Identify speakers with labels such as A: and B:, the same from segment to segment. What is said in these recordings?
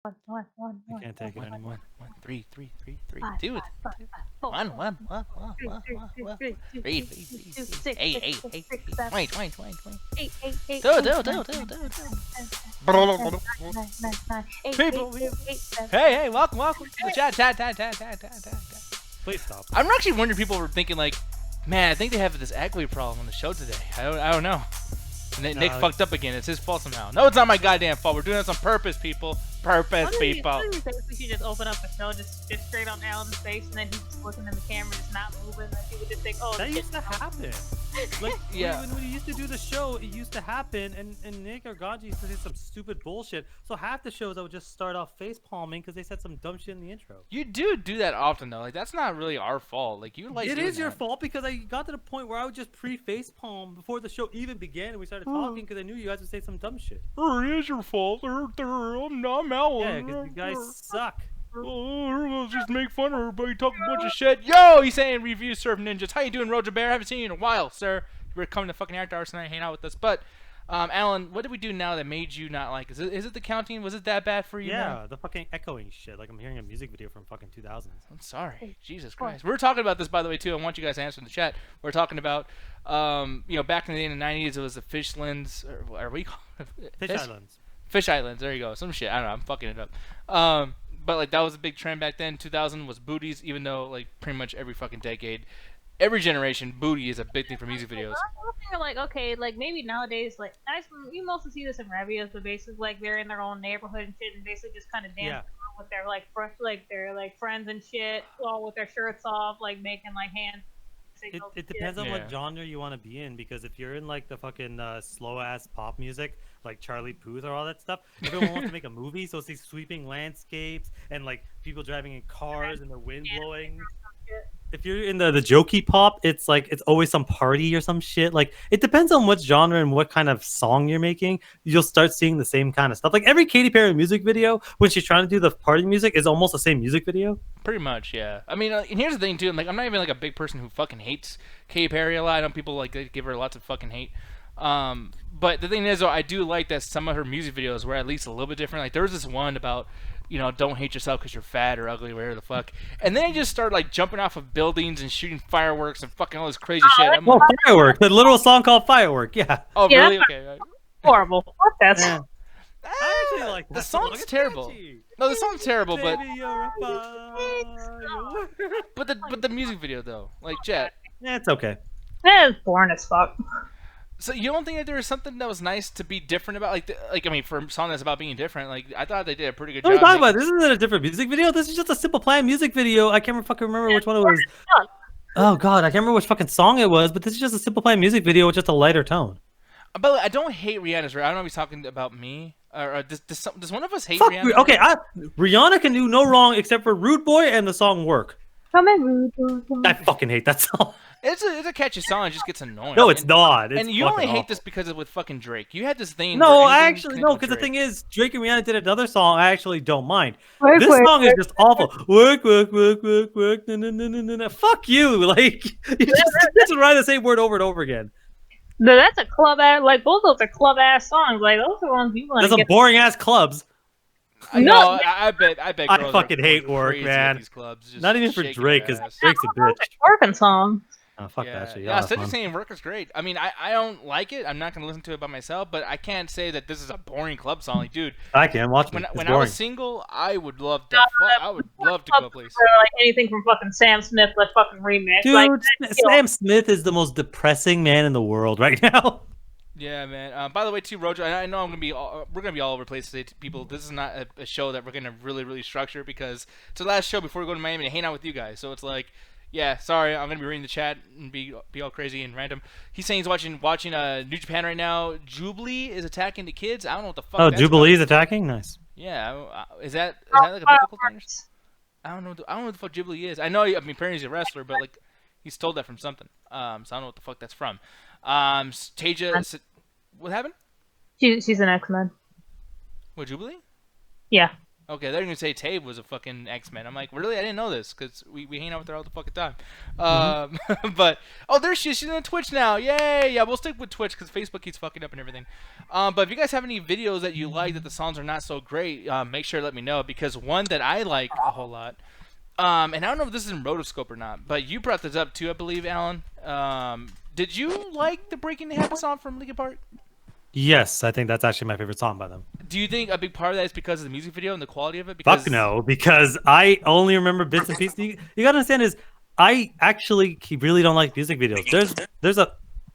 A: I can't take it anymore.
B: One, three,
C: Five,
B: two,
C: five, four,
B: one,
C: three,
B: three,
C: two, six,
B: eight,
C: six,
B: eight,
C: six,
B: eight,
C: six,
B: eight,
C: seven,
B: 20.
C: eight, eight, eight,
B: Do,
C: eight,
B: do,
C: nine,
B: do, do, do, do.
C: nine, eight,
B: People,
C: eight, eight, seven.
B: hey, welcome to the chat.
A: Please stop.
B: I'm actually wondering, people were thinking like, man, I think they have this equity problem on the show today. I don't know. Nick fucked up again. It's his fault somehow. No, it's not my goddamn fault. We're doing this on purpose, people. Purpose, people.
C: One of these days we should just open up the show just straight on Alan's face, and then he's just looking in the camera, just not moving, and people just think, oh,
A: That used to happen. Like,
B: Yeah.
A: when we used to do the show, it used to happen, and Nick or Gaji used to say some stupid bullshit. So half the shows I would just start off face palming because they said some dumb shit in the intro.
B: You do that often though. Like that's not really our fault. Like you like.
A: It
B: doing
A: is your
B: that.
A: fault because I got to the point where I would just pre-face palm before the show even began and we started talking because I knew you guys would say some dumb shit.
B: It is your fault. I'm Alan.
A: Yeah, because you guys suck.
B: Let's just make fun of everybody, talk a bunch of shit. Yo, he's saying review Surf Ninjas. How you doing, Roger Bear? Haven't seen you in a while, sir. You were coming to fucking Actor Arts tonight, hang out with us. But, Alan, what did we do now that made you not like? Is it the counting? Was it that bad for you?
A: Yeah,
B: man?
A: the fucking echoing shit. Like I'm hearing a music video from fucking 2000s.
B: I'm sorry. Jesus Christ. We're talking about this, by the way, too. I want you guys to answer in the chat. We're talking about, back in the 90s, it was the Fishlands. Or are we calling it?
A: Fish Islands.
B: Fish Islands. There you go. Some shit. I don't know. I'm fucking it up. But like that was a big trend back then. 2000 was booties, even though like pretty much every fucking decade, every generation, booty is a big thing for music videos.
C: I'm thinking like, okay, like maybe nowadays, like you mostly see this in ravios, but basically like they're in their own neighborhood and shit, and basically just kind of dancing around with their like friends and shit, all with their shirts off, like making like hand.
A: It depends on what genre you want to be in, because if you're in like the fucking slow ass pop music like Charlie Puth or all that stuff, everyone wants to make a movie, so it's these sweeping landscapes and like people driving in cars and the wind blowing. If you're in the jokey pop, it's like it's always some party or some shit. Like it depends on what genre and what kind of song you're making. You'll start seeing the same kind of stuff. Like every Katy Perry music video, when she's trying to do the party music, is almost the same music video.
B: Pretty much, yeah. I mean, and here's the thing too. Like, I'm not even like a big person who fucking hates Katy Perry a lot. I know people like they give her lots of fucking hate. But the thing is, though, I do like that some of her music videos were at least a little bit different. Like there was this one about, don't hate yourself because you're fat or ugly or whatever the fuck. And then they just start like jumping off of buildings and shooting fireworks and fucking all this crazy shit. I'm
A: Well,
B: like,
A: Firework, the little song called Firework, yeah.
B: oh,
C: Yeah,
B: really? Okay. Right.
C: horrible. Fuck that.
A: Yeah. I actually like
B: The
A: that
B: song's
A: It's
B: terrible.
A: catchy.
B: No, the song's terrible, but
A: Baby, you're a firework.
B: but the music video though, like Jet.
A: Yeah, it's okay.
C: It's boring as fuck.
B: So you don't think that there was something that was nice to be different about, like I mean, for a song that's about being different, like I thought they did a pretty good
A: What are you
B: job.
A: talking about? This isn't a different music video. This is just a Simple Plan music video. I can't fucking remember which one it was. Oh god, I can't remember which fucking song it was. But this is just a Simple Plan music video with just a lighter tone.
B: But I don't hate Rihanna's. I don't know if he's talking about me, or does one of us hate
A: Fuck,
B: Rihanna?
A: okay, Rihanna can do no wrong except for Rude Boy and the song Work. I fucking hate that song.
B: It's a catchy song. It just gets annoying.
A: No, it's not. It's
B: and you only
A: fucking
B: hate
A: awful.
B: this because of with fucking Drake. You had this thing.
A: No,
B: where
A: I
B: anything
A: actually
B: connected
A: no,
B: with
A: because the
B: Drake.
A: thing is, Drake and Rihanna did another song. I actually don't mind.
C: Work,
A: This
C: work,
A: song is
C: work,
A: just awful. Work, work, work, work, work. No, no, no, no, no, no. Fuck you! Like you just write the same word over and over again.
C: No, that's a club ass. Like both of those are club ass songs. Like those are ones you want
A: There's
C: to
A: some
C: get.
A: boring ass clubs.
B: I
C: No,
B: know. I bet.
A: I
B: girls
A: fucking
B: are
A: hate Work,
B: crazy at
A: man.
B: these clubs, just
A: Not even for
B: shaking
A: Drake,
B: their
A: because
B: ass.
A: Drake's a bitch.
C: Working song.
A: Oh, fuck
B: Yeah,
A: that shit.
B: yeah.
A: Y'all
B: Instead
A: have
B: of
A: fun.
B: saying Worker's great. I mean, I don't like it. I'm not gonna listen to it by myself, but I can't say that this is a boring club song. Like, dude,
A: I can watch me.
B: when
A: It's
B: I
A: boring.
B: was single, I would love to. I would love to go place.
C: Or like anything from fucking Sam Smith, like fucking remix.
A: Dude,
C: Like
A: Sam Smith is the most depressing man in the world right now.
B: Yeah, man. By the way, too, Rojo, I know we're gonna be all over the place today, people. This is not a show that we're gonna really structure because it's the last show before we go to Miami to hang out with you guys. So it's like, yeah, sorry, I'm gonna be reading the chat and be all crazy and random. He's saying he's watching New Japan right now. Jubilee is attacking the kids. I don't know what the fuck.
A: Oh,
B: that's
A: Jubilee's attacking? Nice.
B: about. Yeah, is that like a biblical thing? I don't know. I don't know what the fuck Jubilee is. I know. I mean, apparently he's a wrestler, but like he stole that from something. So I don't know what the fuck that's from. Taja, what happened?
C: she's an X-Men.
B: What, Jubilee?
C: Yeah.
B: Okay, they're gonna say Tabe was a fucking X-Men. I'm like, really? I didn't know this because we hang out with her all the fucking time. But there she is. She's on Twitch now. Yay! Yeah, we'll stick with Twitch because Facebook keeps fucking up and everything. But if you guys have any videos that you like that the songs are not so great, make sure to let me know because one that I like a whole lot. And I don't know if this is in Rotoscope or not, but you brought this up too, I believe, Alan. Did you like the Breaking the Habit song from Linkin Park?
A: Yes, I think that's actually my favorite song by them.
B: Do you think a big part of that is because of the music video and the quality of it? Because...
A: Fuck no, because I only remember bits and pieces. You gotta understand is I actually really don't like music videos. There's a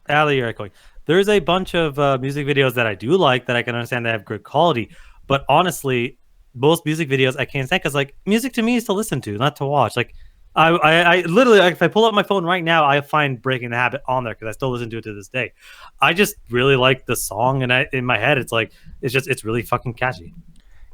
A: Ali, you're echoing. There's a bunch of music videos that I do like that I can understand that have good quality, but honestly, most music videos I can't stand because like music to me is to listen to, not to watch. Like I literally, if I pull up my phone right now, I find Breaking the Habit on there because I still listen to it to this day. I just really like the song, and in my head, it's really fucking catchy.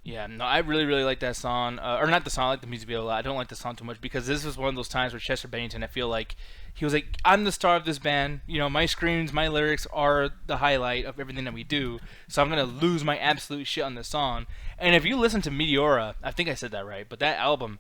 B: Yeah, no, I really like that song, or not the song. I like the music video a lot. I don't like the song too much because this was one of those times where Chester Bennington, I feel like he was like, I'm the star of this band. You know, my screams, my lyrics are the highlight of everything that we do. So I'm gonna lose my absolute shit on this song. And if you listen to Meteora, I think I said that right, but that album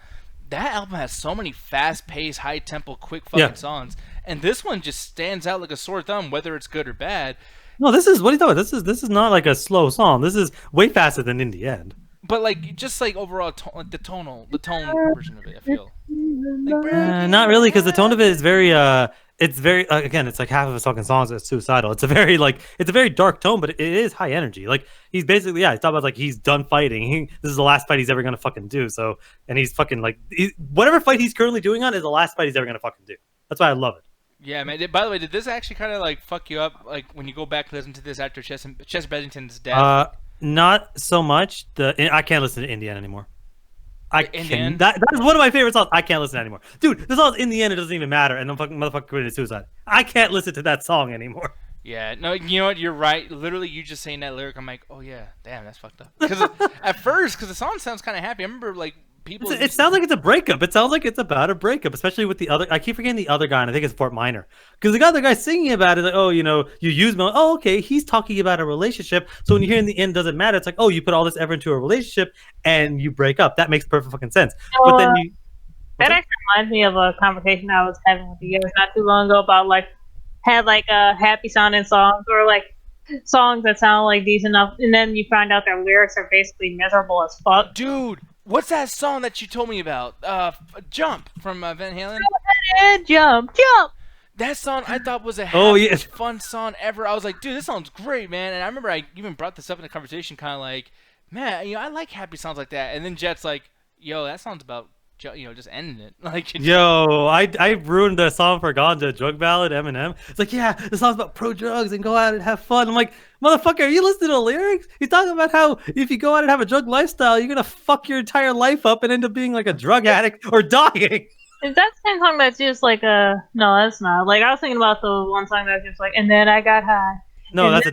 B: has so many fast-paced, high-tempo, quick fucking songs, and this one just stands out like a sore thumb, whether it's good or bad.
A: No, this is what are you talking about? This is not like a slow song. This is way faster than In the End.
B: But like, just like overall, like the tone version of it, I feel. Like,
A: not really, because the tone of it is very it's very again, it's like half of his fucking songs are suicidal. It's a very dark tone, but it is high energy. Like he's basically he's talking about like he's done fighting. This is the last fight he's ever gonna fucking do. So and he's fucking like whatever fight he's currently doing on is the last fight he's ever gonna fucking do. That's why I love it.
B: Yeah, man. By the way, did this actually kind of like fuck you up? Like when you go back and listen to this after Chester Bennington's death?
A: Not so much. I can't listen to Indiana anymore. That is one of my favorite songs. I can't listen anymore, dude. The song's In the End. It doesn't even matter, and the fucking motherfucker committed suicide. I can't listen to that song anymore.
B: Yeah, no, you know what? You're right. Literally, you just saying that lyric, I'm like, oh yeah, damn, that's fucked up. Because at first, because the song sounds kind of happy. I remember like people.
A: It sounds like it's a breakup. It sounds like it's about a breakup, especially with the other. I keep forgetting the other guy, and I think it's Fort Minor. Because the other guy singing about it, like, oh, you know, you use me. Oh, okay, he's talking about a relationship. So when you hear In the End, doesn't matter. It's like, oh, you put all this effort into a relationship and you break up. That makes perfect fucking sense. But then you.
C: That actually reminds me of a conversation I was having with you guys not too long ago about like had like happy sounding songs or like songs that sound like decent enough, and then you find out their lyrics are basically miserable as fuck.
B: Dude, what's that song that you told me about? Jump from Van Halen.
C: Jump.
B: That song I thought was a fun song ever. I was like, dude, this sounds great, man. And I remember I even brought this up in a conversation, kind of like, man, you know, I like happy songs like that. And then Jet's like, yo, that song's about, you know, just ending it. Like,
A: yo, I ruined the song for Ganja, Drug Ballad, Eminem. It's like, yeah, the song's about pro drugs and go out and have fun. I'm like, motherfucker, are you listening to the lyrics? He's talking about how if you go out and have a drug lifestyle, you're gonna fuck your entire life up and end up being like a drug addict or dying.
C: Is that the same song that's just like no, that's not. Like I was thinking about the one song that's just like, and then I got high.
A: No, that's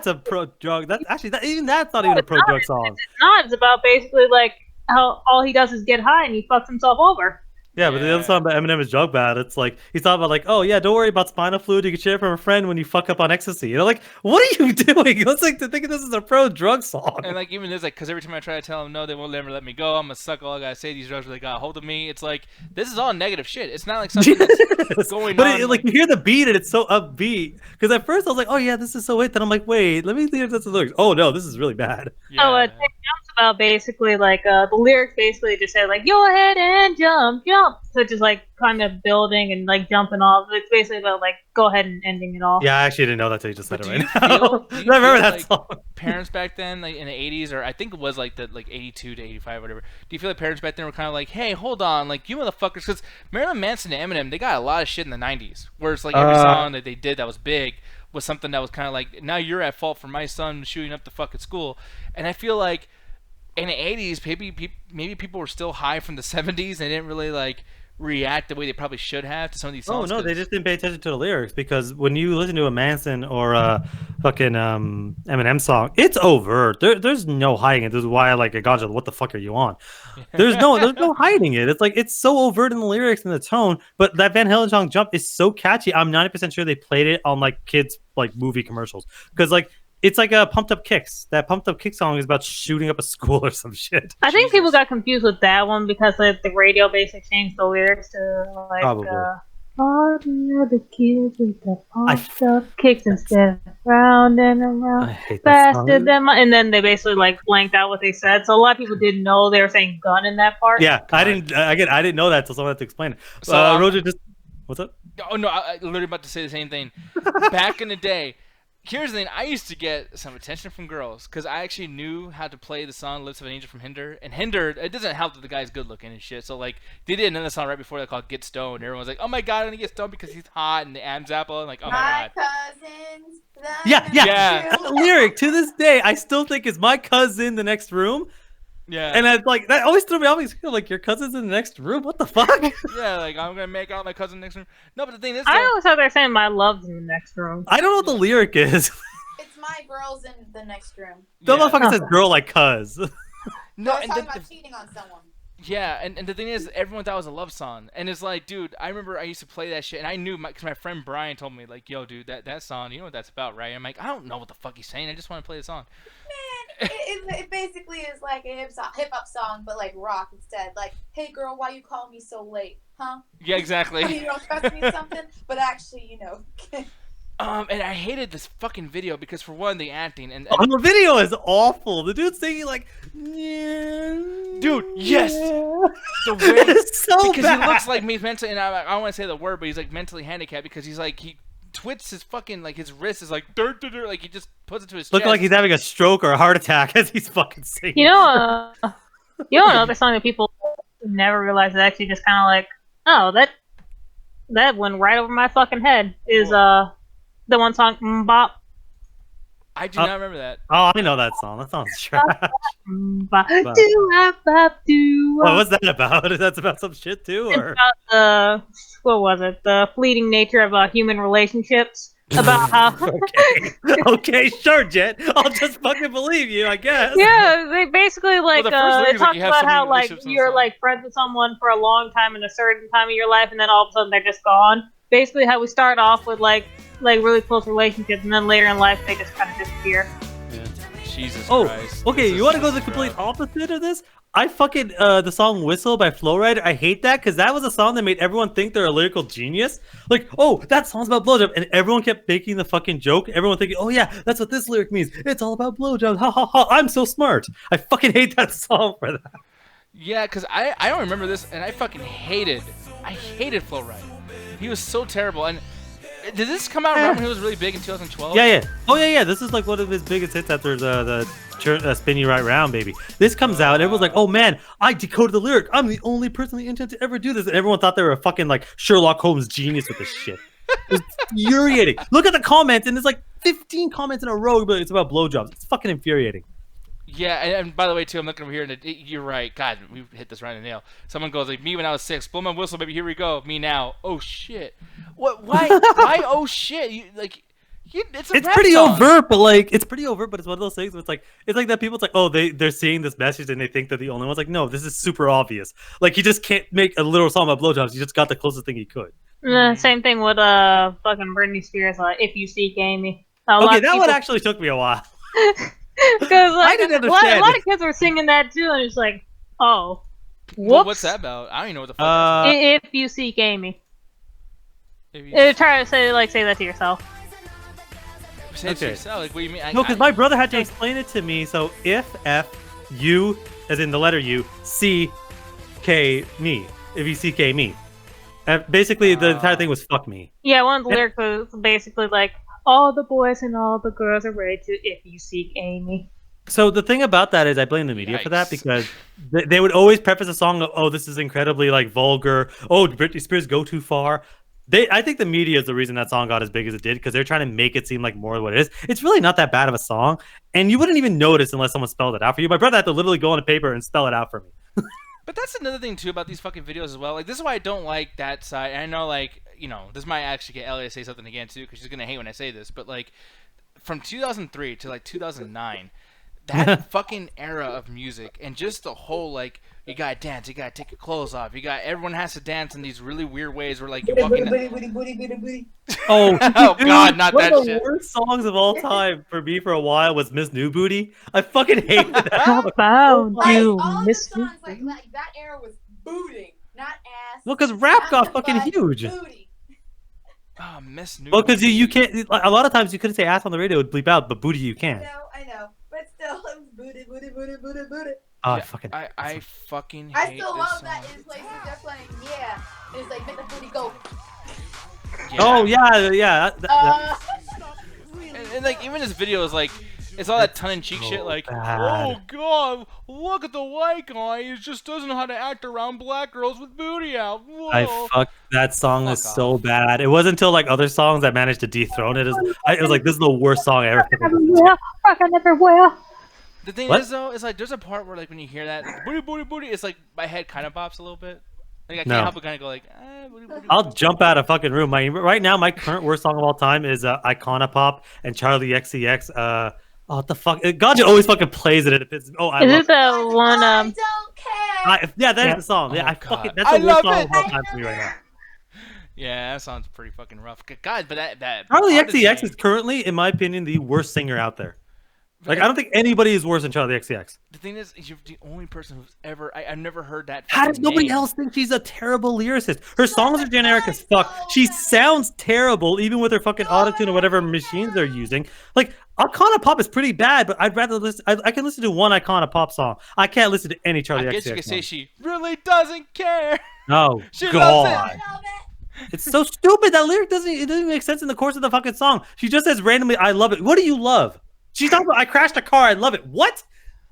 A: a pro drug. That's actually that's not even a pro drug song.
C: It's not. It's about basically like how all he does is get high and he fucks himself over.
A: Yeah, but the other song about Eminem is Drug Bad. It's like he's talking about like, oh yeah, don't worry about spinal fluid. You can share it from a friend when you fuck up on ecstasy. You know, like what are you doing? It's like to think of this as a pro drug song.
B: And like even this, like, because every time I try to tell them no, they won't never let me go. I'm gonna suck all I gotta say. These drugs really got a hold of me. It's like this is all negative shit. It's not like something that's going
A: but
B: on.
A: But like you hear the beat and it's so upbeat. Because at first I was like, oh yeah, this is so it. Then I'm like, wait, let me see if that's the lyrics. Oh no, this is really bad.
B: Yeah.
C: Oh, it jumps about basically like the lyrics basically just say like go ahead and jump. So just like kind of building and like jumping off. It's basically about like go ahead and ending it all.
A: Yeah, I actually didn't know that till you just said it right now. I remember that song.
B: Parents back then, like in the 80s, or I think it was like the 82 to 85, whatever. Do you feel like parents back then were kind of like, hey, hold on, like you motherfuckers, because Marilyn Manson and Eminem, they got a lot of shit in the 90s, where it's like every song that they did that was big was something that was kind of like, now you're at fault for my son shooting up the fucking school. And I feel like in the 80s, maybe people were still high from the 70s and didn't really like react the way they probably should have to some of these songs.
A: Oh no, they just didn't pay attention to the lyrics, because when you listen to a Manson or a fucking Eminem song, it's overt. There's no hiding it. This is why I like a Ganja. What the fuck are you on? There's no hiding it. It's like it's so overt in the lyrics and the tone. But that Van Halen song "Jump" is so catchy. I'm 90% sure they played it on like kids like movie commercials, because like It's like a Pumped Up Kicks. That Pumped Up Kicks song is about shooting up a school or some shit.
C: I think people
B: Jesus.
C: got confused with that one because like the radio basically changed the lyrics to like
A: Probably.
C: all the other kids with the
A: I
C: pumped up kicks instead of round and
A: I
C: around
A: hate that
C: faster
A: song.
C: than my, and then they basically like blanked out what they said. So a lot of people didn't know they were saying gun in that part.
A: Yeah, I didn't know that until someone had to explain it.
B: So,
A: Roger, just what's up?
B: Oh no, I literally about to say the same thing. Back in the day, here's the thing: I used to get some attention from girls because I actually knew how to play the song "Lips of an Angel" from Hinder. And Hinder, it doesn't help that the guy's good looking and shit. So like, they did another song right before that called "Get Stoned." Everyone's like, "Oh my god, I'm gonna get stoned because he's hot," and the Adam's apple, and like, "Oh my god."
D: Cousins.
A: Yeah.
B: Yeah.
A: That lyric to this day, I still think is my cousin in the next room,
B: Yeah.
A: and I like that always threw me off. Like your cousin's in the next room. What the fuck?
B: Yeah, like I'm gonna make out my cousin next room. No, but the thing is,
C: I
B: though,
C: always thought they were saying my love's in the next room.
A: I don't know what the lyric is.
D: It's my girls in the next room.
A: The
B: yeah.
A: motherfucker says "girl" like cuz.
B: No,
D: They're
B: and
D: talking
B: the,
D: about cheating on someone.
B: yeah, and the thing is, everyone thought it was a love song, and it's like, dude, I remember I used to play that shit, and I knew because my friend Brian told me, like, yo, dude, that song, you know what that's about, right? I'm like, I don't know what the fuck he's saying. I just want to play the song.
D: Man, it basically is like a hip hop song, but like rock instead. Like, hey girl, why you call me so late? Huh?
B: Yeah, exactly.
D: You don't trust me or something? But actually, you know.
B: And I hated this fucking video because for one, the acting and
A: Oh, the video is awful. The dude's singing like,
B: dude, yes, the way
A: it's so
B: because
A: bad.
B: he looks like he's mentally, and I don't want to say the word, but he's like mentally handicapped because he's like he twits his fucking like his wrist is like like he just puts it to his
A: looking
B: chest.
A: like he's having a stroke or a heart attack as he's fucking singing.
C: You know, another song that people never realize is actually just kind of like, oh, that went right over my fucking head. Is the one song Mbop.
B: I do not remember that.
A: Oh, I know that song. That song's trash.
C: Mbop. Do
A: What was that about? That's about some shit too,
C: It's
A: or
C: about the what was it? The fleeting nature of human relationships. About how
A: okay, sure, Jet. I'll just fucking believe you, I guess.
C: yeah, they basically like
B: the first lyric
C: it
B: is like
C: talks
B: you have
C: about
B: so many
C: how like
B: relationships in the
C: you're
B: song.
C: like friends with someone for a long time in a certain time of your life, and then all of a sudden they're just gone. Basically, how we start off with like really close relationships, and then later in life they just kind of disappear.
B: Jesus
A: Oh,
B: Christ.
A: okay.
B: This
A: You
B: is
A: want to go
B: just
A: the complete
B: rough.
A: opposite of this? I fucking the song "Whistle" by Flowrider. I hate that because that was a song that made everyone think they're a lyrical genius. Like, oh, that song's about blowjob, and everyone kept making the fucking joke. Everyone thinking, oh yeah, that's what this lyric means. It's all about blowjob. Ha ha ha! I'm so smart. I fucking hate that song for that.
B: Yeah, because I don't remember this, and I fucking hated Flo Rida. He was so terrible. And did this come out around when he was really big in 2012?
A: Yeah. Oh yeah. This is like one of his biggest hits after the "Spin You Right Round," baby. This comes out, and everyone's like, "Oh man, I decoded the lyric. I'm the only person on the internet to ever do this." And everyone thought they were a fucking like Sherlock Holmes genius with this shit. It was infuriating. Look at the comments, and there's like 15 comments in a row, but it's about blowjobs. It's fucking infuriating.
B: Yeah, and by the way, too, I'm looking over here, and you're right. God, we hit this right in the nail. Someone goes like, "Me when I was 6, blow my whistle, baby. Here we go. Me now. Oh shit. What? Why? Why? Oh shit. It's a
A: It's
B: rap
A: pretty
B: song.
A: overt, but like it's pretty overt, but it's one of those things where it's like that people. It's like, oh, they're seeing this message and they think they're the only ones. Like, no, this is super obvious. Like he just can't make a literal song about blowjobs. He just got the closest thing he could.
C: Same thing with fucking Britney Spears. If you seek Amy.
A: Okay, that one actually took me a while.
C: Because like,
A: didn't
C: a lot
A: understand.
C: of kids were singing that too, and it's like, oh, whoops.
B: Well, what's that about? I don't even know what the fuck. That's
C: If you seek Amy,
B: about. If you
C: try to say that to yourself.
B: say it to
A: Okay.
B: yourself, like, what do you mean?
A: No, because my brother had to explain it to me. So if U, as in the letter U, C, K, me. If you C, K, me. Basically, the entire thing was fuck me.
C: Yeah, one of the lyrics was basically like, all the boys and all the girls are ready to if you seek Amy.
A: So the thing about that is I blame the media for that
B: Yikes.
A: because they would always preface a song of, oh, this is incredibly like vulgar. Oh, did Britney Spears go too far? I think the media is the reason that song got as big as it did because they're trying to make it seem like more of what it is. It's really not that bad of a song, and you wouldn't even notice unless someone spelled it out for you. My brother had to literally go on a paper and spell it out for me.
B: But that's another thing too about these fucking videos as well. Like, this is why I don't like that side. And I know, like, you know, this might actually get Ellie to say something again too, because she's gonna hate when I say this. But like, from 2003 to like 2009, that fucking era of music and just the whole like you gotta dance, you gotta take your clothes off, everyone has to dance in these really weird ways where like you're walking.
A: Oh,
B: Oh God, not
A: one
B: that
A: of the
B: shit.
A: worst songs of all time for me for a while was Miss New Booty. I fucking hated that.
C: How about
D: Like,
C: you,
D: all of the
C: Miss
D: songs, like that era was booting, not ass.
A: Well, because rap
D: not
A: got
D: the
A: fucking
D: butt,
A: huge.
D: Booty.
B: Oh, Miss New.
A: Well, because you can't. Like, a lot of times you couldn't say ass on the radio; it would bleep out, but booty you can.
D: I know, but still, it was booty, booty, booty, booty, booty.
A: Oh,
B: Yeah,
A: fucking.
B: I fucking hate
D: I still
B: this
D: love
B: song.
D: that in places they're playing. Yeah, it's like make the booty go.
B: Yeah.
A: Oh yeah.
B: And like even this video is like it's all that tongue-in-cheek
A: so
B: shit like
A: bad.
B: oh God, look at the white guy, he just doesn't know how to act around black girls with booty out. Whoa.
A: I fuck that song is
B: Fuck
A: so
B: off.
A: bad. It wasn't until like other songs that managed to dethrone it. It was like this is the worst song I ever.
C: Rockin' everywhere.
B: The thing
A: What?
B: is though, is like there's a part where like when you hear that booty booty booty, it's like my head kind of bops a little bit. Like I can't
A: No.
B: help but kind of go like booty, booty,
A: I'll
B: booty.
A: jump out of fucking room. Right now, my current worst song of all time is Icona Pop and Charlie XCX. Oh, what the fuck? Ganja always fucking plays it. And it pisses me. Oh, I
C: Is
A: love
C: this the one?
D: I don't care.
A: yeah, that is
C: Yeah.
A: the song. Yeah,
B: Oh,
A: I fucking.
B: God.
A: That's
B: I
A: the worst
B: love
A: song
B: it.
A: of all time for me right now.
B: Yeah, that sounds pretty fucking rough. God, but that
A: Charlie
B: artist
A: XCX
B: name-
A: is currently, in my opinion, the worst singer out there. Like, I don't think anybody is worse than Charlie XCX.
B: The thing is, you're the only person who's ever. I've never heard that.
A: How does
B: fucking
A: nobody
B: name.
A: else think she's a terrible lyricist? Her songs are generic as fuck. She sounds terrible, even with her fucking autotune or whatever machines they're using. Like, Icona Pop is pretty bad, but I'd rather listen. I can listen to one Icona Pop song. I can't listen to any Charlie
B: I
A: XCX
B: guess you could say
A: song.
B: she really doesn't care.
A: Oh,
B: She loves
A: God.
D: I love it.
A: It's so stupid. That lyric doesn't make sense in the course of the fucking song. She just says randomly, I love it. What do you love? She's talking about, I crashed a car, I love it. What?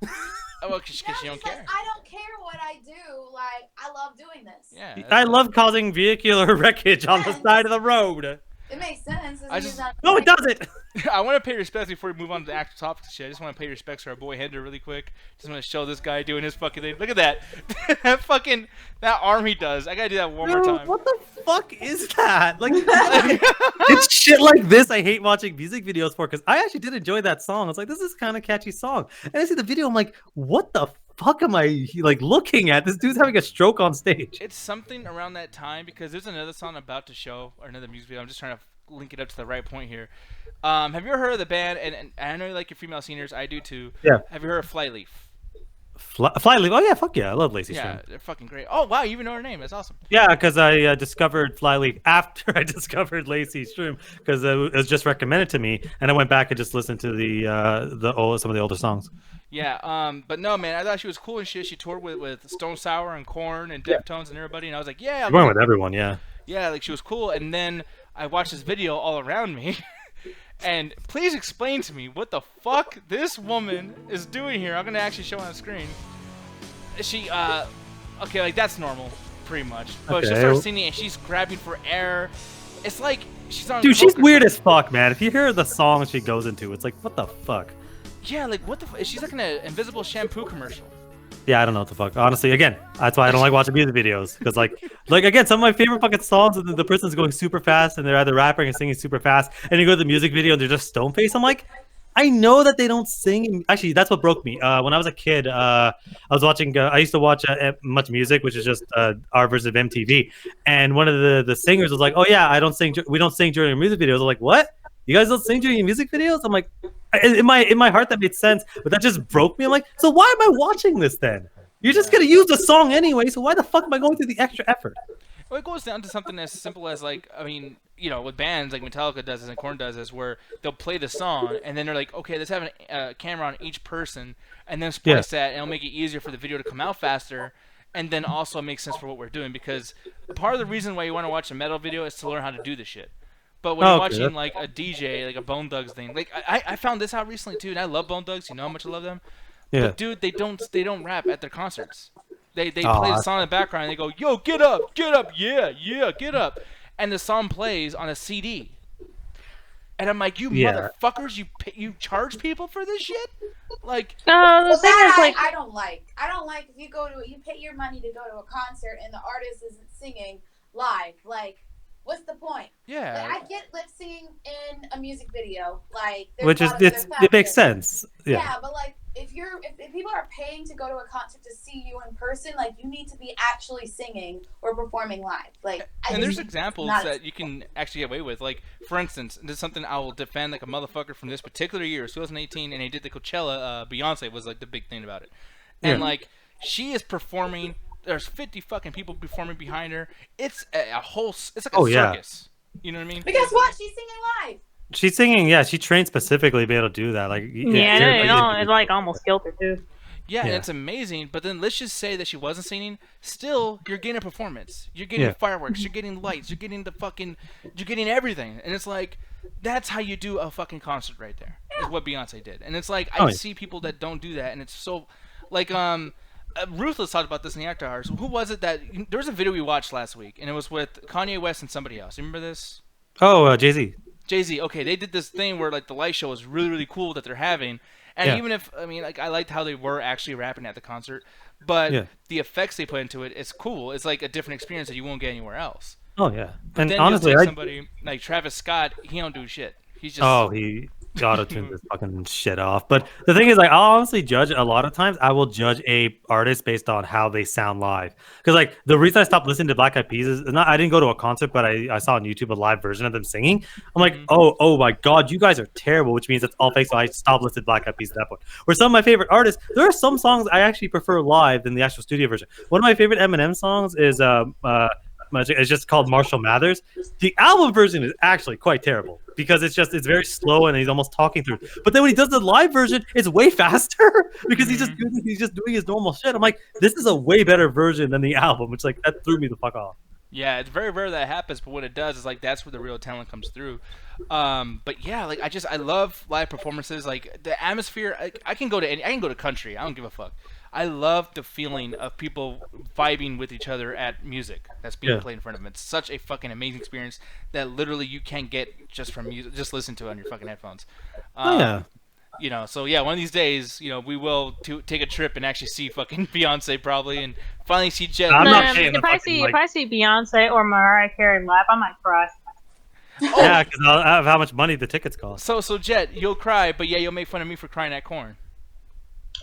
B: Oh, well, because
D: No,
B: she don't
D: because
B: care.
D: I don't care what I do. Like, I love doing this.
B: Yeah.
A: I
B: that's-
A: love causing vehicular wreckage on the side of the road.
D: It makes sense.
B: I just-
A: No, it doesn't.
B: I want to pay respects before we move on to the actual topic shit. I just want to pay respects to our boy Hender really quick. Just want to show this guy doing his fucking thing. Look at that. that arm he does. I gotta do that one more
A: Bro,
B: time.
A: what the fuck is that? Like, it's shit like this I hate watching music videos for, because I actually did enjoy that song. It's like, this is kind of catchy song. And I see the video, I'm like, what the fuck am I like looking at? This dude's having a stroke on stage.
B: It's something around that time because there's another song I'm about to show, or another music video. I'm just trying to link it up to the right point here. Have you ever heard of the band? And I know you like your female seniors. I do too.
A: Yeah.
B: Have you heard of Flyleaf?
A: Flyleaf. Oh yeah, fuck yeah, I love Lacey
B: Yeah,
A: String.
B: they're fucking great. Oh wow, you even know her name. That's awesome.
A: Yeah, because I discovered Flyleaf after I discovered Lacey String, because it was just recommended to me, and I went back and just listened to some of the older songs.
B: Yeah, but no, man, I thought she was cool and shit. She toured with Stone Sour and Korn and Deftones and everybody, and I was like, yeah,
A: I'm going with everyone, yeah.
B: yeah, like she was cool. And then I watched this video all around me, and please explain to me what the fuck this woman is doing here. I'm gonna actually show on the screen. She, okay, like that's normal, pretty much. But she
A: Okay.
B: starts singing and she's grabbing for air. It's like she's on.
A: Dude, she's
B: coke or
A: weird
B: something.
A: as fuck, man. If you hear the song she goes into, it's like, what the fuck?
B: Yeah, like what the? She's like in an invisible shampoo commercial.
A: Yeah, I don't know what the fuck. Honestly, again, that's why I don't like watching music videos. Because, like again, some of my favorite fucking songs, the person's going super fast, and they're either rapping or singing super fast, and you go to the music video, and they're just stone faced. I'm like, I know that they don't sing. Actually, that's what broke me. When I was a kid, I was watching. I used to watch Much Music, which is just our version of MTV. And one of the singers was like, "Oh yeah, I don't sing. We don't sing during your music videos." I'm like, "What? You guys don't sing during your music videos?" I'm like, in my heart that made sense, but that just broke me. I'm like, so why am I watching this then? You're just gonna use the song anyway, so why the fuck am I going through the extra effort?
B: Well, it goes down to something as simple as like, I mean, you know, with bands like Metallica does this and Korn does this, where they'll play the song and then they're like, okay, let's have a camera on each person and then splice that, and it'll make it easier for the video to come out faster, and then also make sense for what we're doing, because part of the reason why you want to watch a metal video is to learn how to do this shit. But when you're watching like a DJ, like a Bone Thugs thing, like I found this out recently too, and I love Bone Thugs. You know how much I love them.
A: Yeah.
B: But dude, they don't rap at their concerts. They
A: Aw.
B: play the song in the background and they go, yo, get up, yeah, get up. And the song plays on a CD. And I'm like, you
A: Yeah.
B: motherfuckers, you charge people for this shit? Like,
C: The
D: Well,
C: thing is,
D: that
C: like,
D: I don't like. I don't like if you pay your money to go to a concert and the artist isn't singing live. Like, what's the point?
B: yeah.
D: Like, I get lip singing in a music video, like there's
A: Which
D: a
A: is
D: lot of other
A: it makes
D: factors.
A: sense. Yeah.
D: But like if people are paying to go to a concert to see you in person, like you need to be actually singing or performing live. Like,
B: and there's examples that you can actually get away with. Like, for instance, this is something I will defend like a motherfucker from this particular year, 2018, and they did the Coachella. Beyonce was like the big thing about it, and like she is performing. There's 50 fucking people performing behind her. It's a whole. It's like a circus. You know what I mean?
D: But guess what? She's singing live.
A: She's singing, yeah. She trained specifically to be able to do that. Like,
C: it's like almost killed her too.
B: Yeah, and it's amazing. But then let's just say that she wasn't singing. Still, you're getting a performance. You're getting fireworks. You're getting lights. You're getting you're getting everything. And it's like, that's how you do a fucking concert right there. Is what Beyonce did. And it's like, I see people that don't do that, and it's so, like, Ruthless talked about this in the After Hours. Who was it that there was a video we watched last week, and it was with Kanye West and somebody else. You remember this?
A: Oh, Jay-Z.
B: Jay-Z. Okay, they did this thing where like the light show was really really cool that they're having, and even if I mean like I liked how they were actually rapping at the concert, but the effects they put into it, it's cool. It's like a different experience that you won't get anywhere else.
A: Oh yeah,
B: but
A: and
B: then
A: honestly,
B: somebody like Travis Scott, he don't do shit. He's just
A: he auto-tuned this fucking shit off. But the thing is, like, I'll honestly judge a lot of times. I will judge a artist based on how they sound live. Because like the reason I stopped listening to Black Eyed Peas is not I didn't go to a concert, but I saw on YouTube a live version of them singing. I'm like, oh my god, you guys are terrible, which means it's all fake. So I stopped listening to Black Eyed Peas at that point. Where some of my favorite artists, there are some songs I actually prefer live than the actual studio version. One of my favorite Eminem songs is it's just called Marshall Mathers. The album version is actually quite terrible because it's very slow and he's almost talking through. But then when he does the live version, it's way faster because he's just doing his normal shit. I'm like, this is a way better version than the album, which like that threw me the fuck off.
B: Yeah, it's very rare that happens, but when it does, it's like that's where the real talent comes through. But yeah, like I love live performances. Like the atmosphere. I can go to country. I don't give a fuck. I love the feeling of people vibing with each other at music that's being played in front of them. It's such a fucking amazing experience that literally you can't get just from music. Just listen to it on your fucking headphones. You know, so yeah, one of these days, you know, we will take a trip and actually see fucking Beyonce probably, and finally see Jet.
C: If I see Beyonce or Mariah Carey live, I might cry.
A: Yeah, because of how much money the tickets cost.
B: So Jet, you'll cry, but yeah, you'll make fun of me for crying at Korn.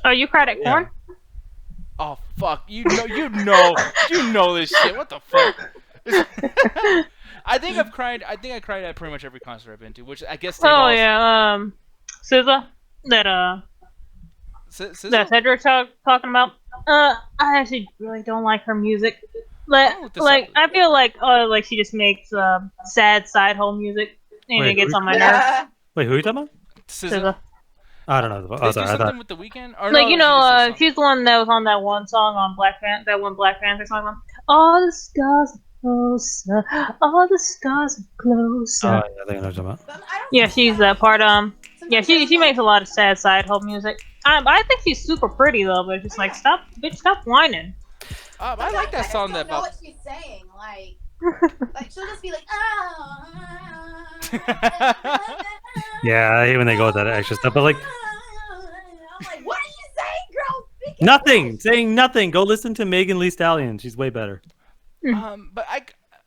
C: Oh, you cried at Korn?
B: Oh fuck! You know this shit. What the fuck? I think I cried at pretty much every concert I've been to, which I guess.
C: SZA. That Cedric talking about. I actually really don't like her music. I feel like she just makes sad side hole music, and it gets on my nerves.
A: Wait, who are you talking about?
B: SZA.
A: I don't know.
B: Did they do something with The Weeknd? Or
C: like, no, she's the one that was on that one song on Black Panther, that one Black Panther song. All the scars are closer, all the scars are closer.
A: Oh, yeah, I think I know what you're talking about.
C: Yeah, she's that part. Yeah, she makes a lot of sad side hole music. I think she's super pretty though, but just like stop whining.
B: I like that song.
D: I don't know what she's saying. Like she'll just be like,
A: yeah, I hate when they go with that extra stuff. But like,
D: I'm like, what are you saying, girl?
A: Nothing. Saying nothing. Go listen to Megan Thee Stallion. She's way better.
B: But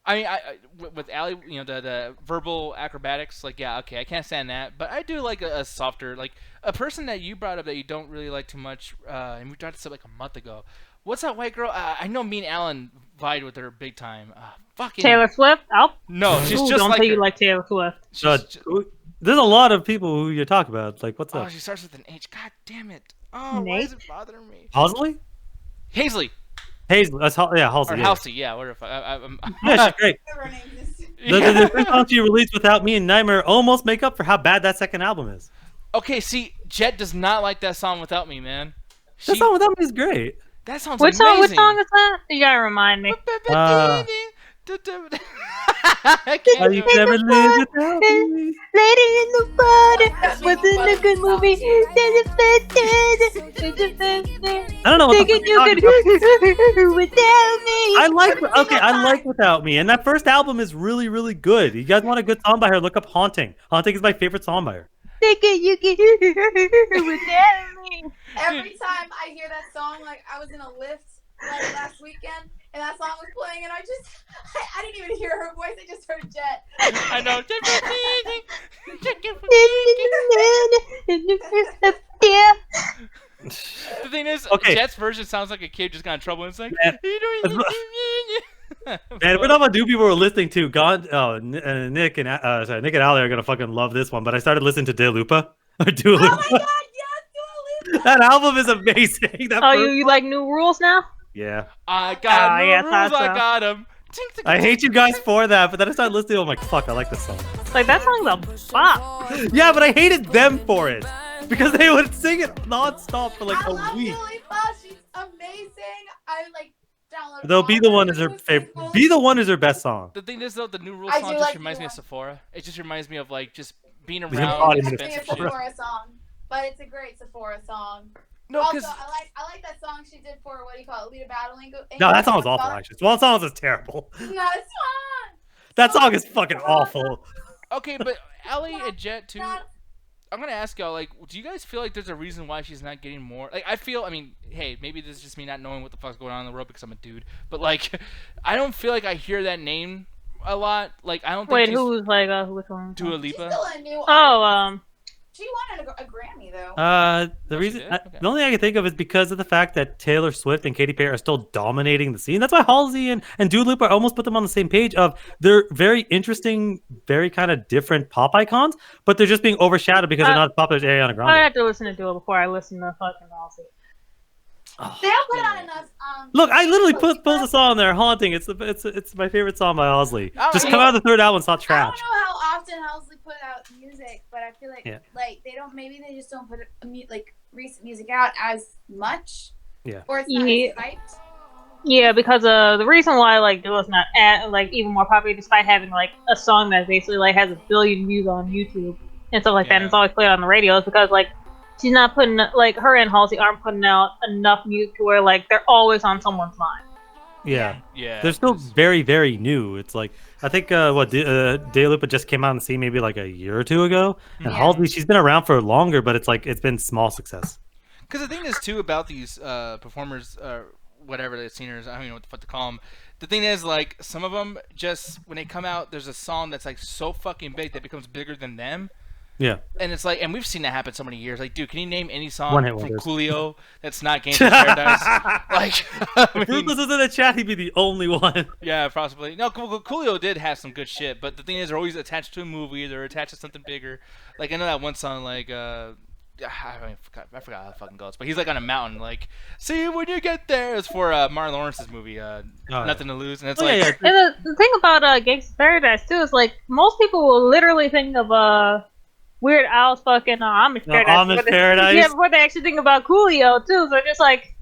B: I with Allie, you know, the verbal acrobatics, like, yeah, okay, I can't stand that. But I do like a softer, like a person that you brought up that you don't really like too much, and we tried to say like a month ago. What's that white girl? I know me and Alan vied with her big time. Fucking
C: Taylor Swift?
B: No, she's just
C: don't
B: like
C: say you like Taylor Swift.
A: There's a lot of people who you're talking about. Like, what's up?
B: Oh, she starts with an H. God damn it. Oh, why is it bothering me?
A: Halsey?
B: Hazley.
A: That's Halsey.
B: Or Halsey, yeah, whatever.
A: Yeah, she's great. The first song she released without me and Nightmare almost make up for how bad that second album is.
B: Okay, see, Jet does not like that song without me, man.
A: That song without me is great.
B: That sounds
C: Which
B: amazing.
C: Which song is that? You gotta remind me.
A: How you never live without me.
C: Lady in the body wasn't a good movie.
A: I don't know what the fuck
C: without me.
A: I like Without Me, and that first album is really, really good. You guys want a good song by her? Look up Haunting. Haunting is my favorite song by her.
C: You can without me.
D: Every time I hear that song, like I was in a lift like last weekend, and that song was playing, and I didn't even hear her voice. I just heard Jet.
B: I know. thing is,
A: Okay.
B: Jet's version sounds like a kid just got in trouble. And it's like,
A: Man.
B: man,
A: Man, we're talking about new people we're listening to. Nick and Ali are gonna fucking love this one. But I started listening to Dua Lipa. Or Dua
D: Oh my
A: Lipa.
D: god, yes, Dua Lipa.
A: That album is amazing. That
C: Oh,
A: first-
C: you like New Rules now?
A: Yeah.
B: I got
C: Oh,
B: no
C: yeah,
B: rules,
C: thought
B: I
C: so.
B: got them.
A: I hate you guys for that, but then I started listening. I'm like, fuck, I like this song.
C: Like that song's a bop.
A: Yeah, but I hated them for it because they would sing it nonstop for like
D: I
A: a
D: love
A: week.
D: Dua Lipa. She's amazing. I like download.
A: Though
D: all
A: "Be the One" is her
D: music
A: favorite.
D: singles.
A: "Be the One" is her best song.
B: The thing is, though, the new rules
D: I
B: song
D: do
B: just
D: like
B: reminds me of
D: Dua.
B: Sephora. It just reminds me of like just being
A: The
B: around
A: embodiment of
D: It's
B: expensive
D: a
B: shit.
D: Sephora song, but it's a great Sephora song.
B: No,
D: Also,
B: because
D: I like that song she did for what do you call it, Lita Battle Angel.
A: No, that song was awful. Actually, Swan Songs is terrible.
D: No, it's fun.
A: That song is fucking awful.
B: okay, but Ellie and Jet too.
D: Not-
B: I'm gonna ask y'all, like, do you guys feel like there's a reason why she's not getting more? Like, I mean, hey, maybe this is just me not knowing what the fuck's going on in the world because I'm a dude. But like, I don't feel like I hear that name a lot. Like, I don't think
C: Wait,
B: she's
C: who's like which one?
B: Dua
D: She's
B: Lipa.
D: still a new.
C: Oh,
D: She wanted a Grammy though.
A: The
B: she
A: reason,
B: did? Okay.
A: the only thing I can think of is because of the fact that Taylor Swift and Katy Perry are still dominating the scene. That's why Halsey and Dua Lipa almost put them on the same page. Of they're very interesting, very kind of different pop icons, but they're just being overshadowed because they're not as popular as Ariana
C: I
A: Grande.
C: have to listen to Dua before I listen to fucking Halsey.
D: They don't put out enough.
A: Look, I literally post a song on there, "Haunting." It's my favorite song by Halsey.
B: Oh,
A: Just
B: yeah.
A: come out of the third album, it's not
D: I
A: trash.
D: don't know how often Halsey put out music, but I feel like
A: Yeah.
D: like they don't. Maybe they just don't put like recent music out as much.
A: Yeah.
D: Or it's not
C: Yeah.
D: as hyped.
C: Yeah, because the reason why like Dua's not like even more popular, despite having like a song that basically like has 1 billion views on YouTube and stuff like that, and it's always played on the radio, is because like she's not putting like her and Halsey aren't putting out enough music to where like they're always on someone's mind.
A: Yeah.
B: Yeah.
A: They're still very, very new. It's like I think Dua Lipa just came out on the scene maybe like a year or two ago, and
D: Yeah.
A: Halsey, she's been around for longer, but it's like it's been small success.
B: Because the thing is too about these performers, whatever the singers, I don't even know what the fuck to call them. The thing is, like, some of them just when they come out, there's a song that's like so fucking big that becomes bigger than them.
A: Yeah.
B: And it's like, and we've seen that happen so many years. Like, dude, can you name any song
A: One-hit
B: from
A: wonders.
B: Coolio that's not Gangsta's Paradise? Like, I
A: If
B: mean,
A: Ruthless was in the chat, he'd be the only one.
B: yeah, possibly. No, Coolio did have some good shit, but the thing is, they're always attached to a movie. They're attached to something bigger. Like, I know that one song, like, I forgot how it fucking goes, but he's like on a mountain, like, see when you get there. It's for Martin Lawrence's movie, Nothing to Lose, and it's
A: Oh,
B: like,
A: yeah, yeah.
C: And the thing about Gangsta's Paradise too is like most people will literally think of Weird Al's fucking Amish Paradise.
A: Amish
C: before they-
A: Paradise?
C: Yeah, before they actually think about Coolio too. So just like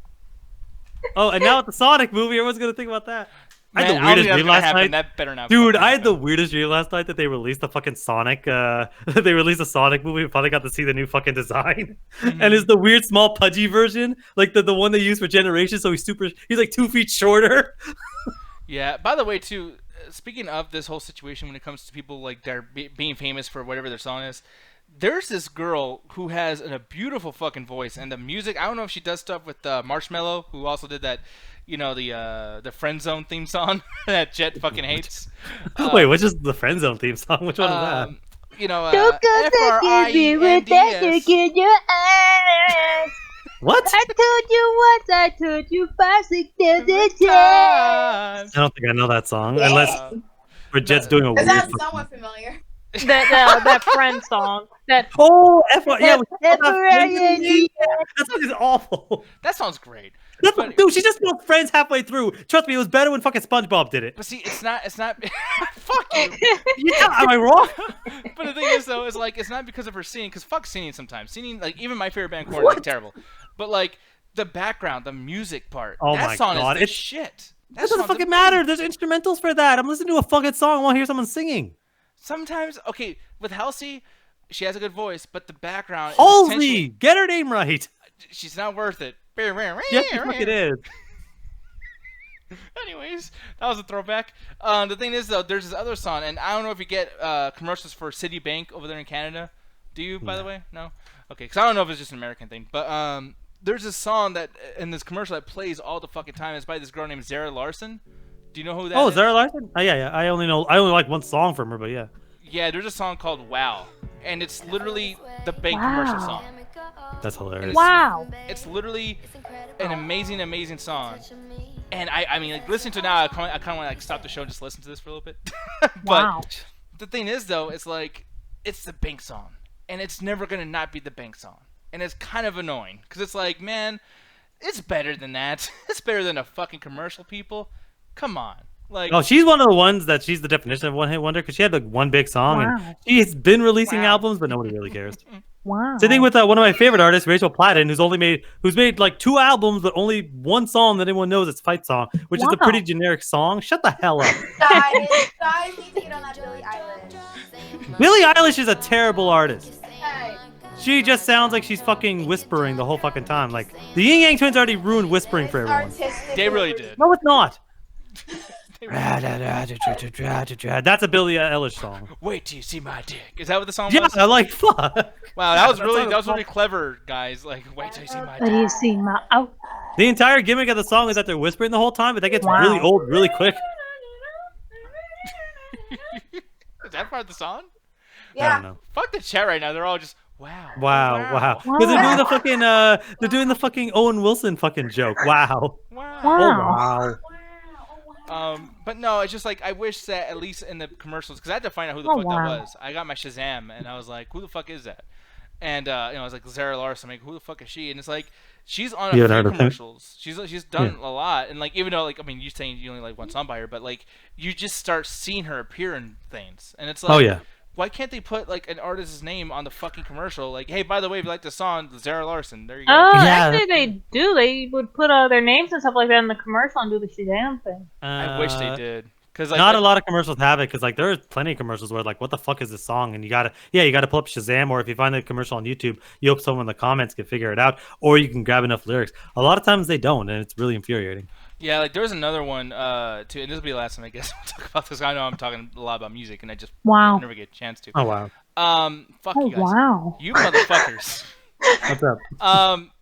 A: Oh, and now with the Sonic movie, everyone's gonna think about that. I had
B: man,
A: the
B: I don't
A: weirdest
B: think that's
A: dream
B: gonna
A: last
B: happen.
A: night.
B: That better not.
A: Dude,
B: fucking
A: I had the
B: happen.
A: weirdest dream last night that they released the fucking Sonic. They released a Sonic movie. And finally got to see the new fucking design, and it's the weird small pudgy version, like the one they use for Generations. So he's like 2 feet shorter.
B: Yeah. By the way, too, speaking of this whole situation, when it comes to people like they're being famous for whatever their song is, there's this girl who has a beautiful fucking voice, and the music. I don't know if she does stuff with Marshmello, who also did that, you know, the Friend Zone theme song that Jet fucking hates.
A: Wait, which is the Friend Zone theme song? Which one is that?
B: You know,
C: don't go second with that
B: F-R-I-E-N-D-S.
C: look in your eyes.
A: What?
C: I told you once, I told you 5, 6 times.
A: I don't think I know that song, unless
B: Uh,
A: or Jet's doing a
D: That
A: weird.
D: sounds
A: fucking-
D: somewhat familiar.
C: That friend song. That
A: Oh, yeah,
C: F-
A: that song is awful.
B: that sounds great.
A: That's
B: But-
A: dude, she just spelled Friends halfway through. Trust me, it was better when fucking SpongeBob did it.
B: But see, it's not. Fuck you.
A: Yeah, am I wrong?
B: But the thing is, though, is like it's not because of her singing. Because fuck singing sometimes. Singing, like even my favorite band, Korn, is like, terrible. But like the background, the music part,
A: Oh
B: that
A: my
B: song
A: God,
B: is the
A: it's-
B: shit.
A: That doesn't fucking matter. There's instrumentals for that. I'm listening to a fucking song. I want to hear someone singing.
B: Sometimes, okay, with Halsey, she has a good voice, but the background. Is
A: Halsey,
B: essentially-
A: get her name right.
B: she's not worth it.
A: Yes, the fuck it is.
B: Anyways, that was a throwback. The thing is, though, there's this other song, and I don't know if you get commercials for Citibank over there in Canada. Do you, by the way? No? Okay, because I don't know if it's just an American thing. But there's this song that in this commercial that plays all the fucking time. It's by this girl named Zara Larson. Do you know who that is?
A: Oh, Zara Larson? Oh, yeah. I only like one song from her, but yeah.
B: Yeah, there's a song called Wow. And it's literally the bank commercial
C: Wow.
B: song.
A: That's hilarious.
C: Wow.
B: It's literally an amazing song. And I mean, like, listening to it now, I kind of want to like stop the show and just listen to this for a little bit. But
C: Wow.
B: the thing is, though, it's like it's the Bank song, and it's never gonna not be the Bank song, and it's kind of annoying because it's like, man, it's better than that. It's better than a fucking commercial. People, come on. Like,
A: Oh, she's one of the ones that she's the definition of one-hit wonder because she had like one big song
C: Wow.
A: and she's been releasing
B: Wow.
A: albums, but nobody really cares.
C: Wow.
A: Same thing with one of my favorite artists, Rachel Platten, who's made like 2 albums, but only one song that anyone knows. It's "Fight Song," which is a
C: Wow.
A: pretty generic song. Shut the hell up.
D: Guys need to get on that Billie Eilish.
A: Billie Eilish is a terrible artist.
D: Hey.
A: She just sounds like she's fucking whispering the whole fucking time. Like the Yin Yang Twins already ruined whispering for everyone.
D: Artistic
B: they really
D: liberty.
B: did.
A: No, it's not.
B: They really-
A: That's a Billie Eilish song.
B: Wait till you see my dick. Is that what the song
A: Yeah,
B: was?
A: like fuck.
B: Wow, that was
A: That's
B: really
A: not a
B: clever, guys. Like, wait till you see my
C: But
B: dick.
C: you see my out.
A: The entire gimmick of the song is that they're whispering the whole time, but that gets
C: Wow.
A: really old really quick.
B: Is that part of the song?
A: I
D: Yeah.
A: don't know.
B: Fuck the chat right now. They're all just wow.
A: Wow. Because they're doing the fucking they're doing the fucking Owen Wilson fucking joke. Wow.
B: Wow.
A: Oh
C: Wow.
A: wow.
B: But no, it's just like I wish that at least in the commercials, because I had to find out who the
C: Oh,
B: fuck
C: wow.
B: that was. I got my Shazam and I was like, who the fuck is that? And I was like, Zara Larson. I'm like, who the fuck is she? And it's like, she's on a
A: You
B: few
A: haven't heard of her?
B: commercials. She's done a lot, and like even though like I mean, you saying you only like one song by her, but like you just start seeing her appear in things, and it's like,
A: Oh yeah.
B: why can't they put like an artist's name on the fucking commercial? Like, hey, by the way, if you like the song, Zara Larson. There you go.
C: Oh,
A: Yeah.
C: actually, they do. They would put their names and stuff like that in the commercial and do the Shazam thing.
B: I wish they did, because like
A: Not a lot of commercials have it because like there's plenty of commercials where like what the fuck is this song and you gotta pull up Shazam, or if you find the commercial on YouTube you hope someone in the comments can figure it out, or you can grab enough lyrics. A lot of times they don't, and it's really infuriating.
B: Yeah, like there was another one too, and this will be the last time I guess we'll talk about this. I know I'm talking a lot about music, and I just
C: Wow.
B: never get a chance to.
A: Oh wow.
B: Fuck
C: Oh,
B: you guys,
C: wow.
B: you motherfuckers.
A: What's up?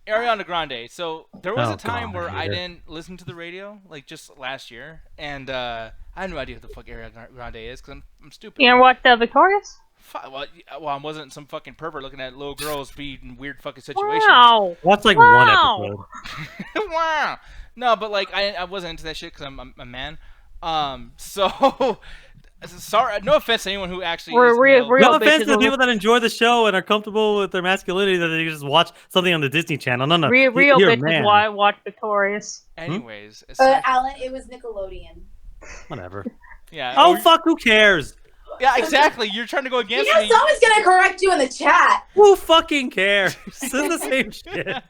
B: Ariana Grande. So there was
A: Oh,
B: a time
A: God,
B: where
A: I
B: I
A: hate her.
B: didn't listen to the radio, like just last year, and I had no idea who the fuck Ariana Grande is, because I'm stupid.
C: You ever watch Victorious?
B: Well, I wasn't some fucking pervert looking at little girls be in weird fucking situations.
C: Wow.
A: Watch like
C: Wow.
A: one episode.
B: Wow. No, but like I wasn't into that shit because I'm a man. So sorry. No offense to anyone who actually.
C: We're
B: is
C: real-
B: male.
C: real-
A: No offense to the
C: bitches.
A: people that enjoy the show and are comfortable with their masculinity that they just watch something on the Disney Channel. No,
C: Real
A: you're a
C: bitches
A: man.
C: why watch Victorious.
B: Anyways,
D: Alan, it was Nickelodeon.
A: Whatever.
B: yeah.
A: Oh fuck, who cares?
B: Yeah, exactly. You're trying to go
D: You
B: against
D: know
B: me.
D: someone's gonna correct you in the chat.
A: Who fucking cares? It's the same shit.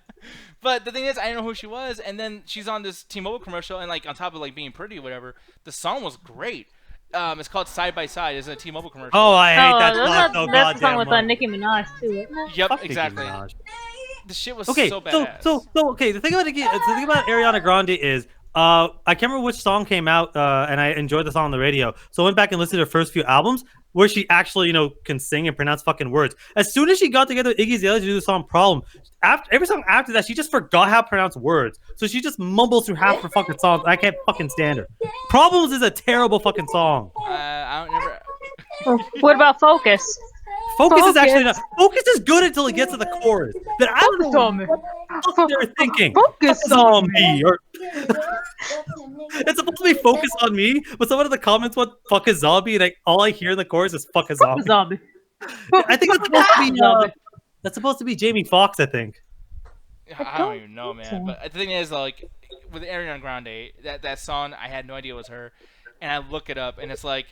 B: But the thing is, I didn't know who she was, and then she's on this T-Mobile commercial, and like on top of like being pretty or whatever, the song was great. It's called Side by Side. It's a T-Mobile commercial.
A: Oh, I hate that
C: that's
A: song so
C: that's the song
A: goddamn
C: with
A: much.
C: Nicki Minaj too, isn't it?
B: Yep,
A: Fuck Nicki
B: exactly.
A: Minaj.
B: The shit was
A: Okay,
B: so badass.
A: so okay. The thing about Ariana Grande is, I can't remember which song came out, and I enjoyed the song on the radio. So I went back and listened to her first few albums, where she actually, can sing and pronounce fucking words. As soon as she got together with Iggy Azalea to do the song "Problem," every song after that, she just forgot how to pronounce words. So she just mumbles through half her fucking songs. I can't fucking stand her. "Problems" is a terrible fucking song.
B: I don't never.
C: What about Focus?
A: Focus is actually
C: Focus.
A: not. Focus is good until it gets to the chorus. Then I don't
C: Focus
A: know
C: on me.
A: what the fuck they're thinking.
C: Focus
A: on me. Or it's supposed to be "Focus on me," but someone in the comments went "fuck a zombie," and all I hear in the chorus is "fuck a zombie."
C: Zombie.
A: I think that's supposed to be. That's supposed to be Jamie Foxx, I think.
B: I don't even know, man. But the thing is, like, with Ariana Grande, that song, I had no idea it was her, and I look it up, and it's like,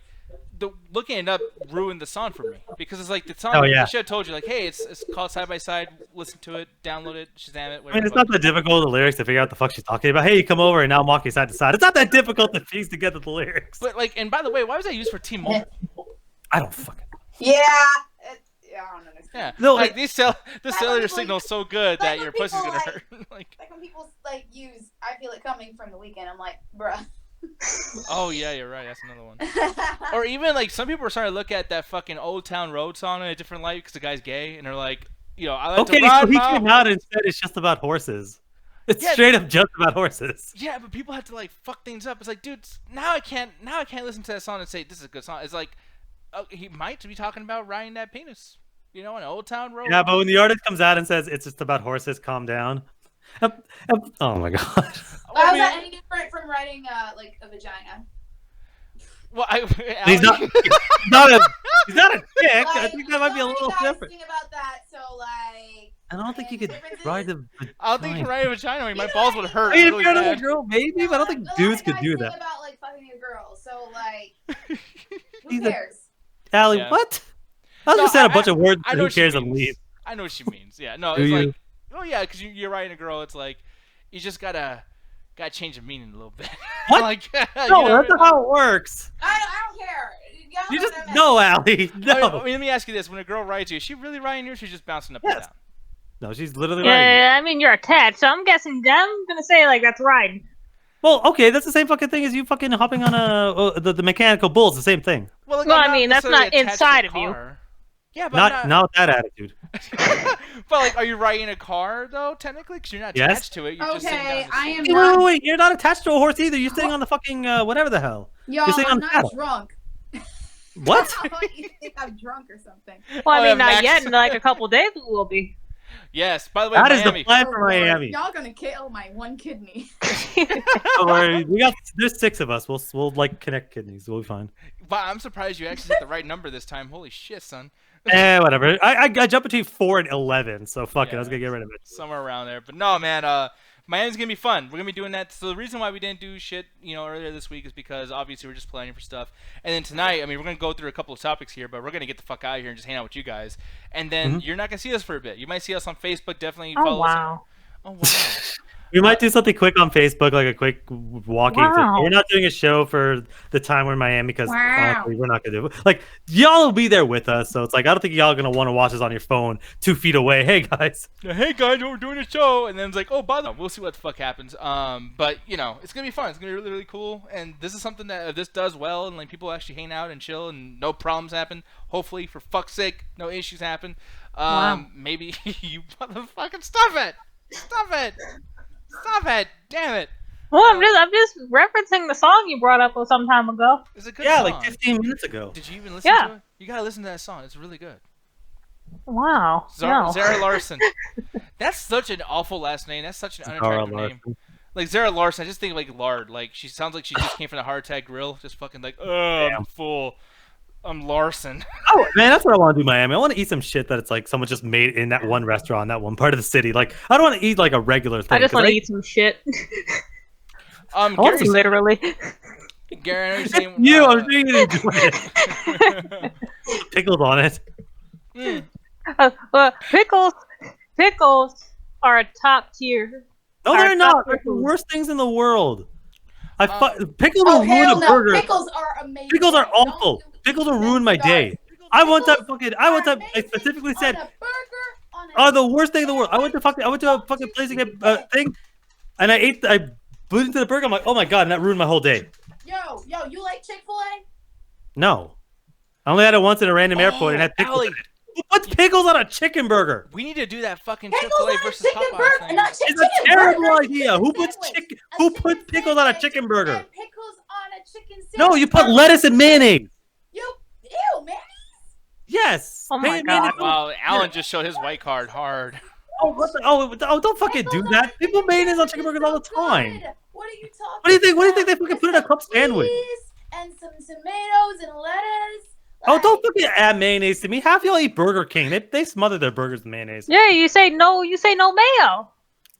B: looking it up ruined the song for me, because it's like the song.
A: Oh, yeah.
B: I should have told you, like, hey, it's called Side by Side. Listen to it, download it, Shazam it.
A: I mean, it's not that difficult, the lyrics, to figure out the fuck she's talking about. Hey, you come over and now I'm walking side to side. It's not that difficult to piece together the lyrics.
B: But like, and by the way, why was that used for T-Mobile?
A: I don't fucking.
D: Yeah. Yeah, I don't understand.
B: Yeah,
A: No,
B: like
A: it-
B: the
D: Like
B: cellular
D: when
B: signal's so good
D: like
B: that
D: when
B: your pussy's
D: people,
B: gonna
D: like-
B: hurt. Like,
D: Like when people use "I Feel It Coming" from The Weeknd, I'm like, bruh.
B: oh yeah, you're right. That's another one. Or even like some people are starting to look at that fucking Old Town Road song in a different light because the guy's gay, and they're like, I like
A: Okay,
B: to ride
A: so he
B: my
A: came out and said it's just about horses. It's
B: Yeah.
A: straight up just about horses.
B: Yeah, but people have to like fuck things up. It's like, dude, now I can't listen to that song and say this is a good song. It's like, he might be talking about riding that penis. You know, an Old Town Road.
A: Yeah, but when the artist comes out and says it's just about horses, calm down. Oh my god.
D: How is that any different from writing like a vagina?
B: Well,
A: He's not. He's not a dick.
D: Like,
A: I think that might be a
D: so many
A: little
D: guys
A: different.
D: Sing about that, so like.
A: I don't think you could
D: differences?
A: ride the.
B: I don't think you can ride a vagina. I mean, my
D: You know
B: balls
D: what
B: would
D: I
B: hurt
A: I mean, if
B: really
A: you're another
B: bad.
A: girl, maybe, but I don't think
D: A lot
A: dudes
D: of
A: could
D: guys
A: do
D: sing
A: that.
D: about like fucking a girl, so like. Who
A: He's a-
D: cares?
A: Allie,
B: Yeah.
A: what? I
B: No,
A: just said a bunch of words.
B: I know
A: Who
B: what she
A: cares and
B: means.
A: leave?
B: I know what she means. Yeah, no,
A: Do
B: it's
A: you?
B: like, oh yeah, because you're writing a girl. It's like, you just gotta change the meaning a little bit.
A: What?
B: Like,
A: No,
B: you know,
A: that's not how it works.
D: I don't care. Y'all
A: You
D: know
A: just
D: what I meant.
A: no, Allie. No.
B: I mean, let me ask you this: when a girl writes you, is she really writing you, or is she just bouncing up
A: Yes.
B: and down?
A: No, she's literally writing.
C: Yeah, I mean you're attached, so I'm guessing I'm gonna say like that's right.
A: Well, okay, that's the same fucking thing as you fucking hopping on the mechanical bull. It's the same thing.
B: Well, like,
C: Well,
B: I'm
C: I mean, that's
B: necessarily
C: not
B: attached to
C: inside
B: the
C: of you.
B: car. Yeah, but
A: Not with that attitude.
B: But like, are you riding a car though? Technically, because you're not
A: Yes.
B: attached to it. You're just sitting
D: Okay,
B: down.
D: I am
A: Wait,
D: not.
A: wait, you're not attached to a horse either. You're sitting on the fucking whatever the hell.
D: Y'all,
A: You're sitting
D: I'm
A: on
D: not
A: cattle.
D: drunk.
A: What?
D: You think I'm drunk or something?
C: Well, I
B: Oh,
C: mean
B: yeah,
C: not
B: Max.
C: yet. In like a couple days we will be.
B: Yes. By the way,
A: That is the
B: Miami.
A: plan
D: Oh,
A: for
D: Lord.
A: Miami.
D: Y'all gonna kill my one kidney.
A: Don't worry, there's 6 of us. We'll like connect kidneys. We'll be fine.
B: Wow, I'm surprised you actually hit the right number this time. Holy shit, son.
A: Whatever. I jump between 4 and 11, so fuck it. I was
B: Yeah.
A: gonna get rid of it.
B: Somewhere around there. But no, man, Miami's gonna be fun. We're gonna be doing that. So the reason why we didn't do shit, earlier this week is because obviously we're just planning for stuff. And then tonight, I mean, we're gonna go through a couple of topics here, but we're gonna get the fuck out of here and just hang out with you guys. And then you're not gonna see us for a bit. You might see us on Facebook. Definitely
C: Oh
B: follow us.
C: wow.
B: Oh wow.
A: We might do something quick on Facebook, like a quick walking.
C: Wow.
A: We're not doing a show for the time we're in Miami because
C: Wow.
A: honestly, we're not gonna do it. Like y'all will be there with us, so it's like I don't think y'all are gonna want to watch us on your phone 2 feet away. Hey guys.
B: Hey guys, we're doing a show, and then it's like, oh, by the way, we'll see what the fuck happens. But it's gonna be fun. It's gonna be really, really cool. And this is something that if this does well, and like people actually hang out and chill, and no problems happen. Hopefully, for fuck's sake, no issues happen.
C: Wow.
B: Maybe you motherfucking stop it, stop it, stop it, damn it.
C: Well, I'm just referencing the song you brought up some time ago.
B: It's a good
A: Yeah,
B: song.
A: like 15 minutes ago.
B: Did you even listen
C: Yeah.
B: to it? You gotta listen to that song. It's really good.
C: Wow. No.
B: Zara Larson. That's such an awful last name. That's such an
A: Zara
B: unattractive name.
A: Larson.
B: Like Zara Larson, I just think like lard. Like she sounds like she just came from the Heart Attack Grill. Just fucking like, oh, I'm full. I'm Larson.
A: Oh man, that's what I want to do, Miami. I want to eat some shit that it's like someone just made in that one restaurant, that one part of the city. Like I don't want to eat like a regular thing.
C: I just
A: 'cause
C: want to eat some shit.
B: Gary,
C: Literally.
B: Gary, I know you're saying,
A: you, I'm sure you didn't enjoy it. Pickles on it.
B: mm,
C: Pickles are a top tier.
A: No,
C: Are
A: they're not.
C: not
A: They're the
C: pickles.
A: worst things in the world. Pickles
D: Oh
A: will ruin
D: hell
A: a
D: no!
A: burger.
D: Pickles are amazing.
A: Pickles are
D: Don't
A: awful.
D: do-
A: Pickles will ruin my day. I specifically said,
D: on a burger, on a
A: oh, the worst thing in the world. I went to a fucking place to get a thing, and I bit into the burger. I'm like, oh my god, and that ruined my whole day.
D: Yo, you like Chick-fil-A?
A: No, I only had it once in a random airport and had pickles.
B: Allie.
A: In it. Who puts pickles on a chicken burger?
B: we need to do that fucking
D: Pickles
B: Chick-fil-A
D: on a
B: versus
D: chicken
B: Popeyes
D: burger,
B: thing.
D: not
A: It's a
D: chicken
A: terrible
D: burger.
A: idea. Who puts
D: Sandwich. A
A: Who
D: chicken
A: puts pickles on a
D: sandwich
A: chicken burger?
D: and pickles on a chicken
A: No,
D: sandwich
A: you put
D: burger.
A: lettuce and mayonnaise.
D: Ew, man.
A: Yes.
C: Oh my
A: Mayonnaise-
C: God.
B: Wow, Alan just showed his white card hard.
A: Oh, don't fucking do
D: Pickles
A: that. People mayonnaise on chicken burgers all the
D: so
A: time.
D: good. What are you talking
A: What do you think? What do you think they
D: about?
A: fucking put in a cup sandwich?
D: Cheese and some tomatoes and lettuce.
A: Oh, don't fucking add mayonnaise to me. Half y'all eat Burger King. They smother their burgers with mayonnaise.
C: Yeah, you say no mayo.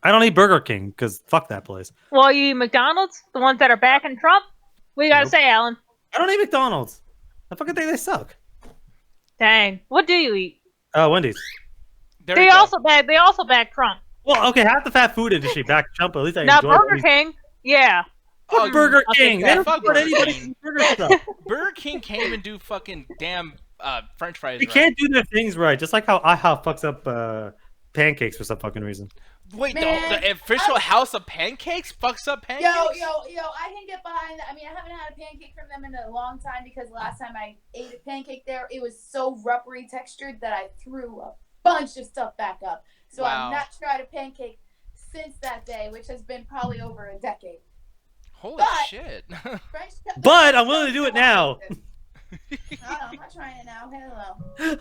A: I don't eat Burger King because fuck that place.
C: Well, you eat McDonald's, the ones that are backing Trump. What you gotta
A: Nope.
C: say, Alan?
A: I don't eat McDonald's. I fucking think they suck.
C: Dang. What do you eat?
A: Wendy's.
B: There
C: They
B: you go.
C: also back Trump.
A: Well, okay, half the fast food industry back Trump. At least I
C: Now
A: enjoy
C: Burger
A: Wendy's.
C: King, yeah.
A: Fuck
B: Oh,
A: Burger
C: I'll
A: King.
C: take
A: They
C: that.
A: don't
B: Fuck
A: support
B: Burger
A: anybody
B: King.
A: eating burger stuff.
B: Burger King can't even do fucking damn French fries.
A: They
B: right.
A: can't do their things right. Just like how IHOP fucks up pancakes for some fucking reason.
B: Wait,
D: Man,
B: the official House of Pancakes fucks up pancakes?
D: Yo, I can get behind that. I mean, I haven't had a pancake from them in a long time because last time I ate a pancake there, it was so rubbery textured that I threw a bunch of stuff back up. So
B: Wow.
D: I've not tried a pancake since that day, which has been probably over a decade.
B: Holy
D: But-
B: shit.
D: French
A: But I'm willing to do it now.
D: I'm not trying it now. Hello.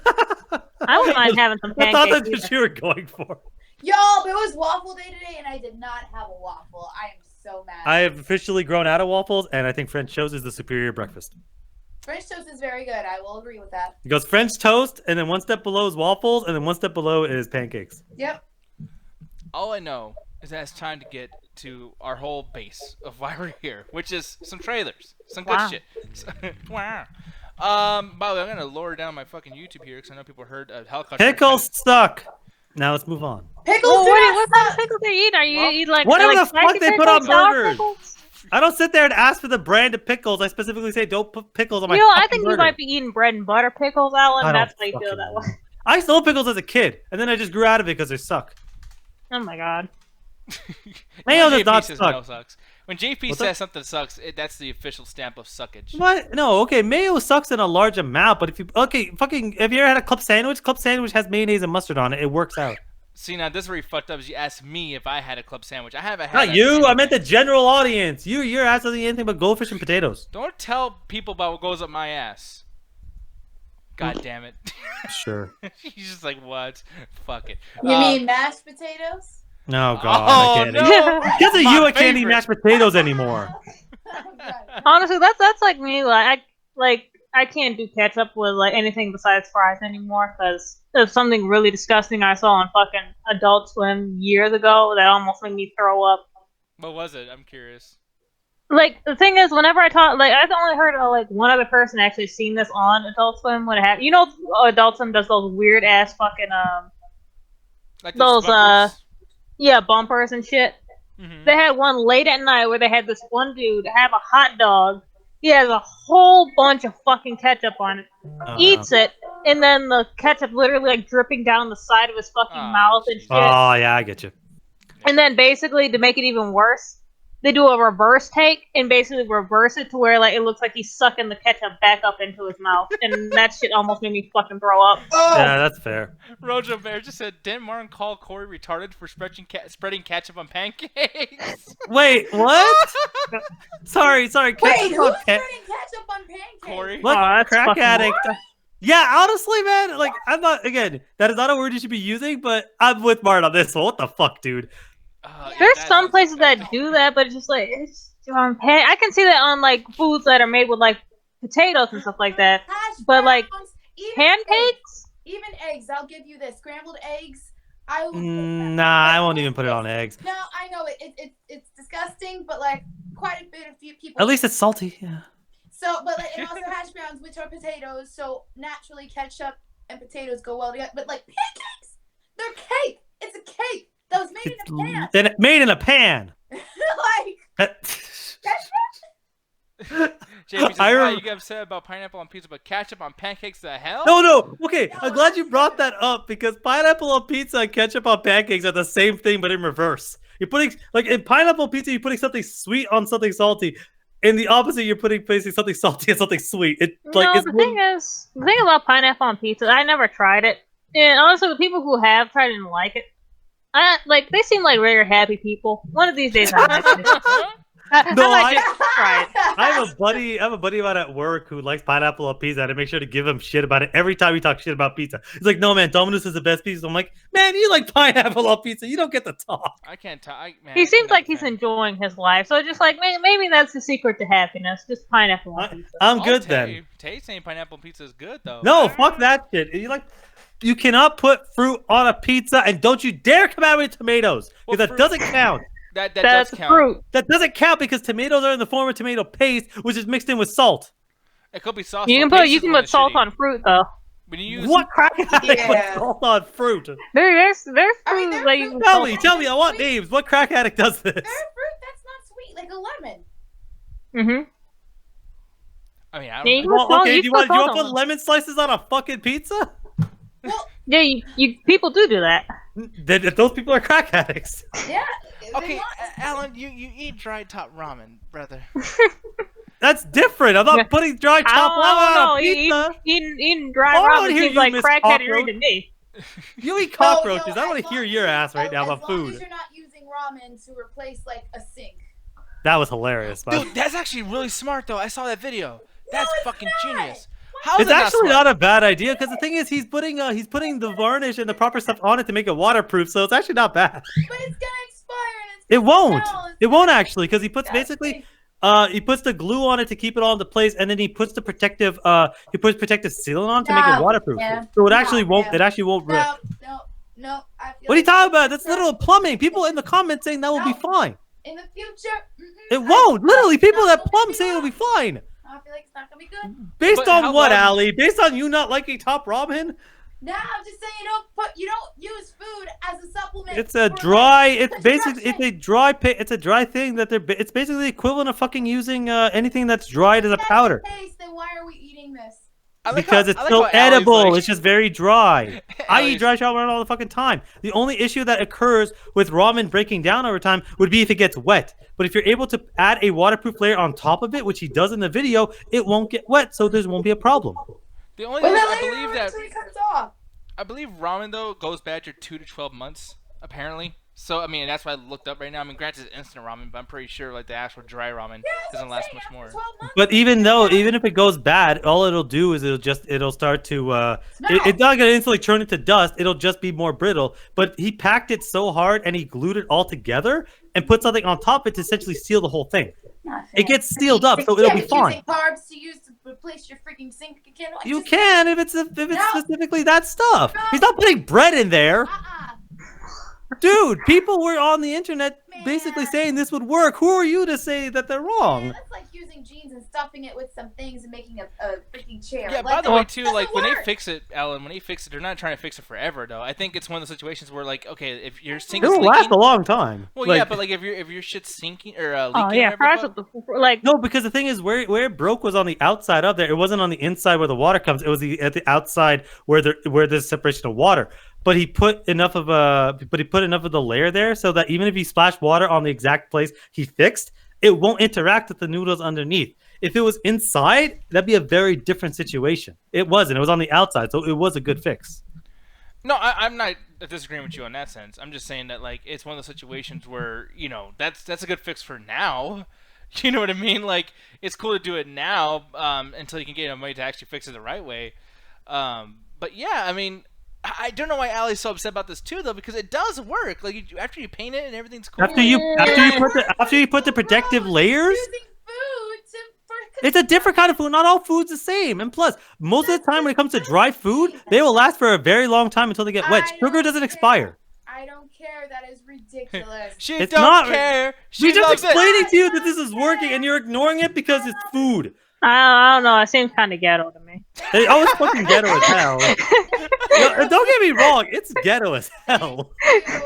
C: I wouldn't mind having some
A: I thought
C: pancakes.
A: that's what you were going for.
D: Y'all, it was waffle day today, and I did not have a waffle. I am so mad.
A: I have officially grown out of waffles, and I think French toast is the superior breakfast.
D: French toast is very good. I will agree with that.
A: It goes French toast, and then one step below is waffles, and then one step below is pancakes.
D: Yep.
B: All I know is that it's time to get to our whole base of why we're here, which is some trailers, some good
C: Wow.
B: shit. Wow. By the way, I'm gonna lower down my fucking YouTube here because I know people heard helicopter.
A: Pickles suck. Now let's move on.
D: Pickles
C: Well,
D: do not
C: what kind of
D: suck.
C: pickles are you eating? Are you
B: Well,
C: eating like
A: whatever
C: like
A: the fuck
C: spicy
A: they put
C: pickles,
A: on
C: sour
A: burgers.
C: pickles?
A: I don't sit there and ask for the brand of pickles. I specifically say don't put pickles on my
C: You know, I
A: fucking
C: think
A: burger.
C: you might be eating bread and butter pickles, Alan.
A: I don't
C: That's why you feel
A: fucking
C: that
A: know.
C: way.
A: I used to love pickles as a kid, and then I just grew out of it because they suck.
C: Oh my god.
A: Mayo
B: When
A: does
B: JP
A: not
B: says
A: suck.
B: mayo sucks. When JP
A: What's
B: says
A: that?
B: something sucks, that's the official stamp of suckage.
A: What? No, okay, mayo sucks in a large amount, but if you fucking have you ever had a club sandwich? Club sandwich has mayonnaise and mustard on it. It works out.
B: See, now this is where you fucked up. Is you asked me if I had a club sandwich. I haven't had.
A: Not you. I meant the general audience. You're asking anything but goldfish and potatoes.
B: Don't tell people about what goes up my ass. God damn it.
A: Sure.
B: He's just like, what? Fuck it.
D: You mean mashed potatoes?
A: No, God.
B: Oh,
A: I can't
B: no.
A: eat. Because of
B: My
A: you, I can't eat
B: favorite.
A: mashed potatoes anymore.
C: Honestly, that's like me. I can't do ketchup with like anything besides fries anymore because there's something really disgusting I saw on fucking Adult Swim years ago that almost made me throw up.
B: What was it? I'm curious.
C: Like the thing is, whenever I talk, like I've only heard of like one other person actually seen this on Adult Swim. What happened? You know, Adult Swim does those weird ass fucking
B: Like
C: Those,
B: Smuckers?
C: yeah, bumpers and shit.
B: Mhm.
C: They had one late at night where they had this one dude have a hot dog. He has a whole bunch of fucking ketchup on it. Eats it, and then the ketchup literally like dripping down the side of his fucking
B: Oh,
C: mouth and shit.
A: Oh, yeah, I get you.
C: And then basically to make it even worse, they do a reverse take and basically reverse it to where like it looks like he's sucking the ketchup back up into his mouth, and that shit almost made me fucking throw up.
A: Yeah, that's fair.
B: Rojo Bear just said, didn't Martin call Corey retarded for spreading ketchup on pancakes?
A: Wait, what? sorry.
D: Wait,
A: Ketchup
D: who's
A: on
D: spreading ketchup on pancakes?
B: Corey?
A: What?
C: Oh, that's
A: Crack
C: fucking
A: addict. Yeah, honestly, man, like, I'm not, again, that is not a word you should be using, but I'm with Martin on this one. What the fuck, dude?
C: There's
B: That
C: some
B: sounds
C: places that
B: disgusting.
C: do that, but it's just like it's on I can see that on like foods that are made with like potatoes and stuff like that.
D: Hash
C: But, like,
D: browns, even
C: Pancakes?
D: Even eggs. I'll give you this. Scrambled eggs. I will.
A: Nah, I won't even put it on eggs.
D: No, I know it's disgusting, but like quite a bit of few people.
A: At least it's salty. Yeah.
D: So, but like, and also hash browns, which are potatoes, so naturally ketchup and potatoes go well together. But like pancakes, they're cake. It's a cake that was made in a pan.
A: Then made in a pan.
D: Like
B: JP says,
A: I
B: wow,
A: rem-
B: you get upset about pineapple on pizza, but ketchup on pancakes, the hell?
A: No. Okay, I'm glad you brought that up because pineapple on pizza and ketchup on pancakes are the same thing, but in reverse. You're putting like in pineapple pizza, you're putting something sweet on something salty. In the opposite, you're putting basically something salty and something sweet. It like
C: No,
A: it's
C: the thing about pineapple on pizza, I never tried it, and honestly, the people who have tried it and like it, they seem like very happy people. One of these days, I might
A: No,
C: I might just try it.
A: I have a buddy of mine at work who likes pineapple on pizza. I had to make sure to give him shit about it every time we talk shit about pizza. He's like, "No, man, Domino's is the best pizza." I'm like, "Man, you like pineapple on pizza? You don't get to talk."
B: I can't talk.
C: He seems like he's enjoying his life, so just like maybe that's the secret to happiness, just pineapple on pizza.
A: I'm good then.
B: Tay saying pineapple pizza is good though.
A: No, fuck that shit. You cannot put fruit on a pizza, and don't you dare come at me with tomatoes because
B: Well,
A: that
B: fruit-
A: doesn't count.
B: That
C: That's
B: does count.
C: fruit.
A: That doesn't count because tomatoes are in the form of tomato paste, which is mixed in with salt.
B: It could be sauce.
C: You can put salt on fruit though.
B: When you use
A: What crack addict
D: Yeah.
A: puts salt on fruit?
C: There's
D: I mean,
C: fruit
D: there's
C: that you
D: fruit-
C: can
A: Tell me, I want names. What crack addict does this?
D: There's fruit that's not sweet, like a lemon.
C: Mm-hmm.
B: I mean, I
C: Yeah,
B: don't
C: you
B: know.
C: can
A: Well,
C: put
A: okay,
C: you
A: do you
C: can
A: want
C: put
A: to
C: salt
A: put
C: on
A: lemon slices on a fucking pizza?
C: Yeah, you people do that.
A: Then if those people are crack addicts.
D: Yeah.
B: Okay, Alan, you eat dry top ramen, brother.
A: That's different. I'm not
C: Yeah.
A: putting dry
C: I
A: chopped
C: don't
A: lemon on
C: know.
A: a pizza.
C: Eating dry
A: Oh, I don't
C: ramen
A: hear
C: seems
A: you,
C: like
A: Miss
C: crackheaded
A: Cockroach.
C: to me.
A: You eat
D: No,
A: cockroaches.
D: no,
A: I want
D: as
A: to hear
D: long
A: your
D: as-
A: ass right now
D: as
A: about
D: long
A: food.
D: as you're not using ramen to replace like a sink.
A: That was hilarious. But
B: Dude, that's actually really smart though. I saw that video. That's
D: it's
B: fucking
D: not.
B: genius. How is
A: It's
B: it
A: actually
B: smart?
A: not a bad idea because the thing is, he's putting the varnish and the proper stuff on it to make it waterproof, so it's actually not bad.
D: But it's gonna expire and it's
A: It
D: gonna
A: won't.
D: smell, it's
A: It won't
D: gonna-
A: actually because he puts basically
D: disgusting.
A: he puts the glue on it to keep it all into place, and then he puts the protective protective sealant on to make it
D: No,
A: waterproof.
D: yeah,
A: So it
D: no,
A: actually won't.
D: yeah.
A: It actually won't.
D: No. I feel
A: What are you
D: like
A: talking about? That's literal plumbing. People in the comments saying that will be fine.
D: in the future.
A: It won't. Literally, people
D: not
A: that
D: gonna
A: plumb
D: be
A: say it'll be
D: good.
A: fine.
D: I feel like it's not gonna be good.
A: Based
B: But
A: on
B: how
A: what,
B: long-
A: Allie? Based on you not liking top ramen?
D: No, I'm just saying you don't use food as a supplement.
A: It's a
D: for,
A: dry.
D: like,
A: It's basically
D: construction.
A: it's a dry thing that they're. It's basically the equivalent of fucking using anything that's dried as a
D: That's
A: powder.
D: the case, then why are we eating this?
B: I like
A: Because
B: how-
A: it's
B: I like
A: still
B: how Allie's
A: edible.
B: like-
A: It's just very dry. I eat
B: Allie's-
A: dry shot ramen all the fucking time. The only issue that occurs with ramen breaking down over time would be if it gets wet. But if you're able to add a waterproof layer on top of it, which he does in the video, it won't get wet, so there won't be a problem.
B: The only
D: Well,
B: thing
D: then
B: I
D: later
B: believe
D: on
B: that
D: until it comes off.
B: I believe ramen though goes back to 2 to 12 months apparently. So I mean that's why I looked up right now. I mean granted it's instant ramen, but I'm pretty sure like the actual dry ramen
D: Yeah, that's
B: doesn't
D: what I'm
B: last
D: saying,
B: much
D: after
B: more.
D: 12 months,
A: But even if it goes bad, all it'll do is it'll start to
D: Smell.
A: it's not gonna instantly turn into dust. It'll just be more brittle. But he packed it so hard and he glued it all together and put something on top of it to essentially seal the whole thing. It gets sealed up, so it'll be fine.
D: Using carbs to use to replace your freaking sink again. Like,
A: You
D: just-
A: can if it's
D: No.
A: specifically that stuff.
D: No.
A: He's not putting bread in there.
D: Uh-uh.
A: Dude, people were on the internet basically
D: Man.
A: saying this would work. Who are you to say that they're
D: Man,
A: wrong?
D: that's like using jeans and stuffing it with some things and making a freaking chair.
B: Yeah,
D: like,
B: by the
D: that
B: way too,
D: doesn't
B: like when they
D: work.
B: fix it, Alan, when they fix it, they're not trying to fix it forever though. I think it's one of the situations where like, okay, if your sink is
A: It'll
B: leaking,
A: last a long time.
B: well,
A: Like-
B: yeah, but like if your shit's sinking or leaking,
C: Oh yeah,
B: or
C: fries
B: whatever
C: with the like.
A: No, because the thing is, where it broke was on the outside of there. It wasn't on the inside where the water comes. It was at the outside where there's separation of water. But he put enough of the layer there so that even if you splash water on the exact place he fixed, it won't interact with the noodles underneath. If it was inside, that'd be a very different situation. It wasn't. It was on the outside, so it was a good fix.
B: No, I'm not disagreeing with you on that sense. I'm just saying that like it's one of those situations where you know that's a good fix for now. You know what I mean? Like it's cool to do it now until you can get enough money to actually fix it the right way. But yeah, I mean, I don't know why Allie's so upset about this too, though, because it does work. Like after you paint it and everything's cool.
A: After you put the protective layers,
D: Using food for
A: it's a different kind of food. Not all food's the same. And plus, most of the time when it comes to dry food, they will last for a very long time until they get wet.
D: I
A: Sugar
D: don't
A: doesn't
D: care.
A: expire.
D: I don't care. That is ridiculous.
B: She
A: It's
B: don't
A: not-
B: care. She
A: We just
B: loves it.
A: explaining to you that this is working, and you're ignoring it because it's food.
C: I don't know. It seems kind of ghetto to me.
A: It always fucking ghetto as hell. No, don't get me wrong, it's ghetto as hell.
D: Ew.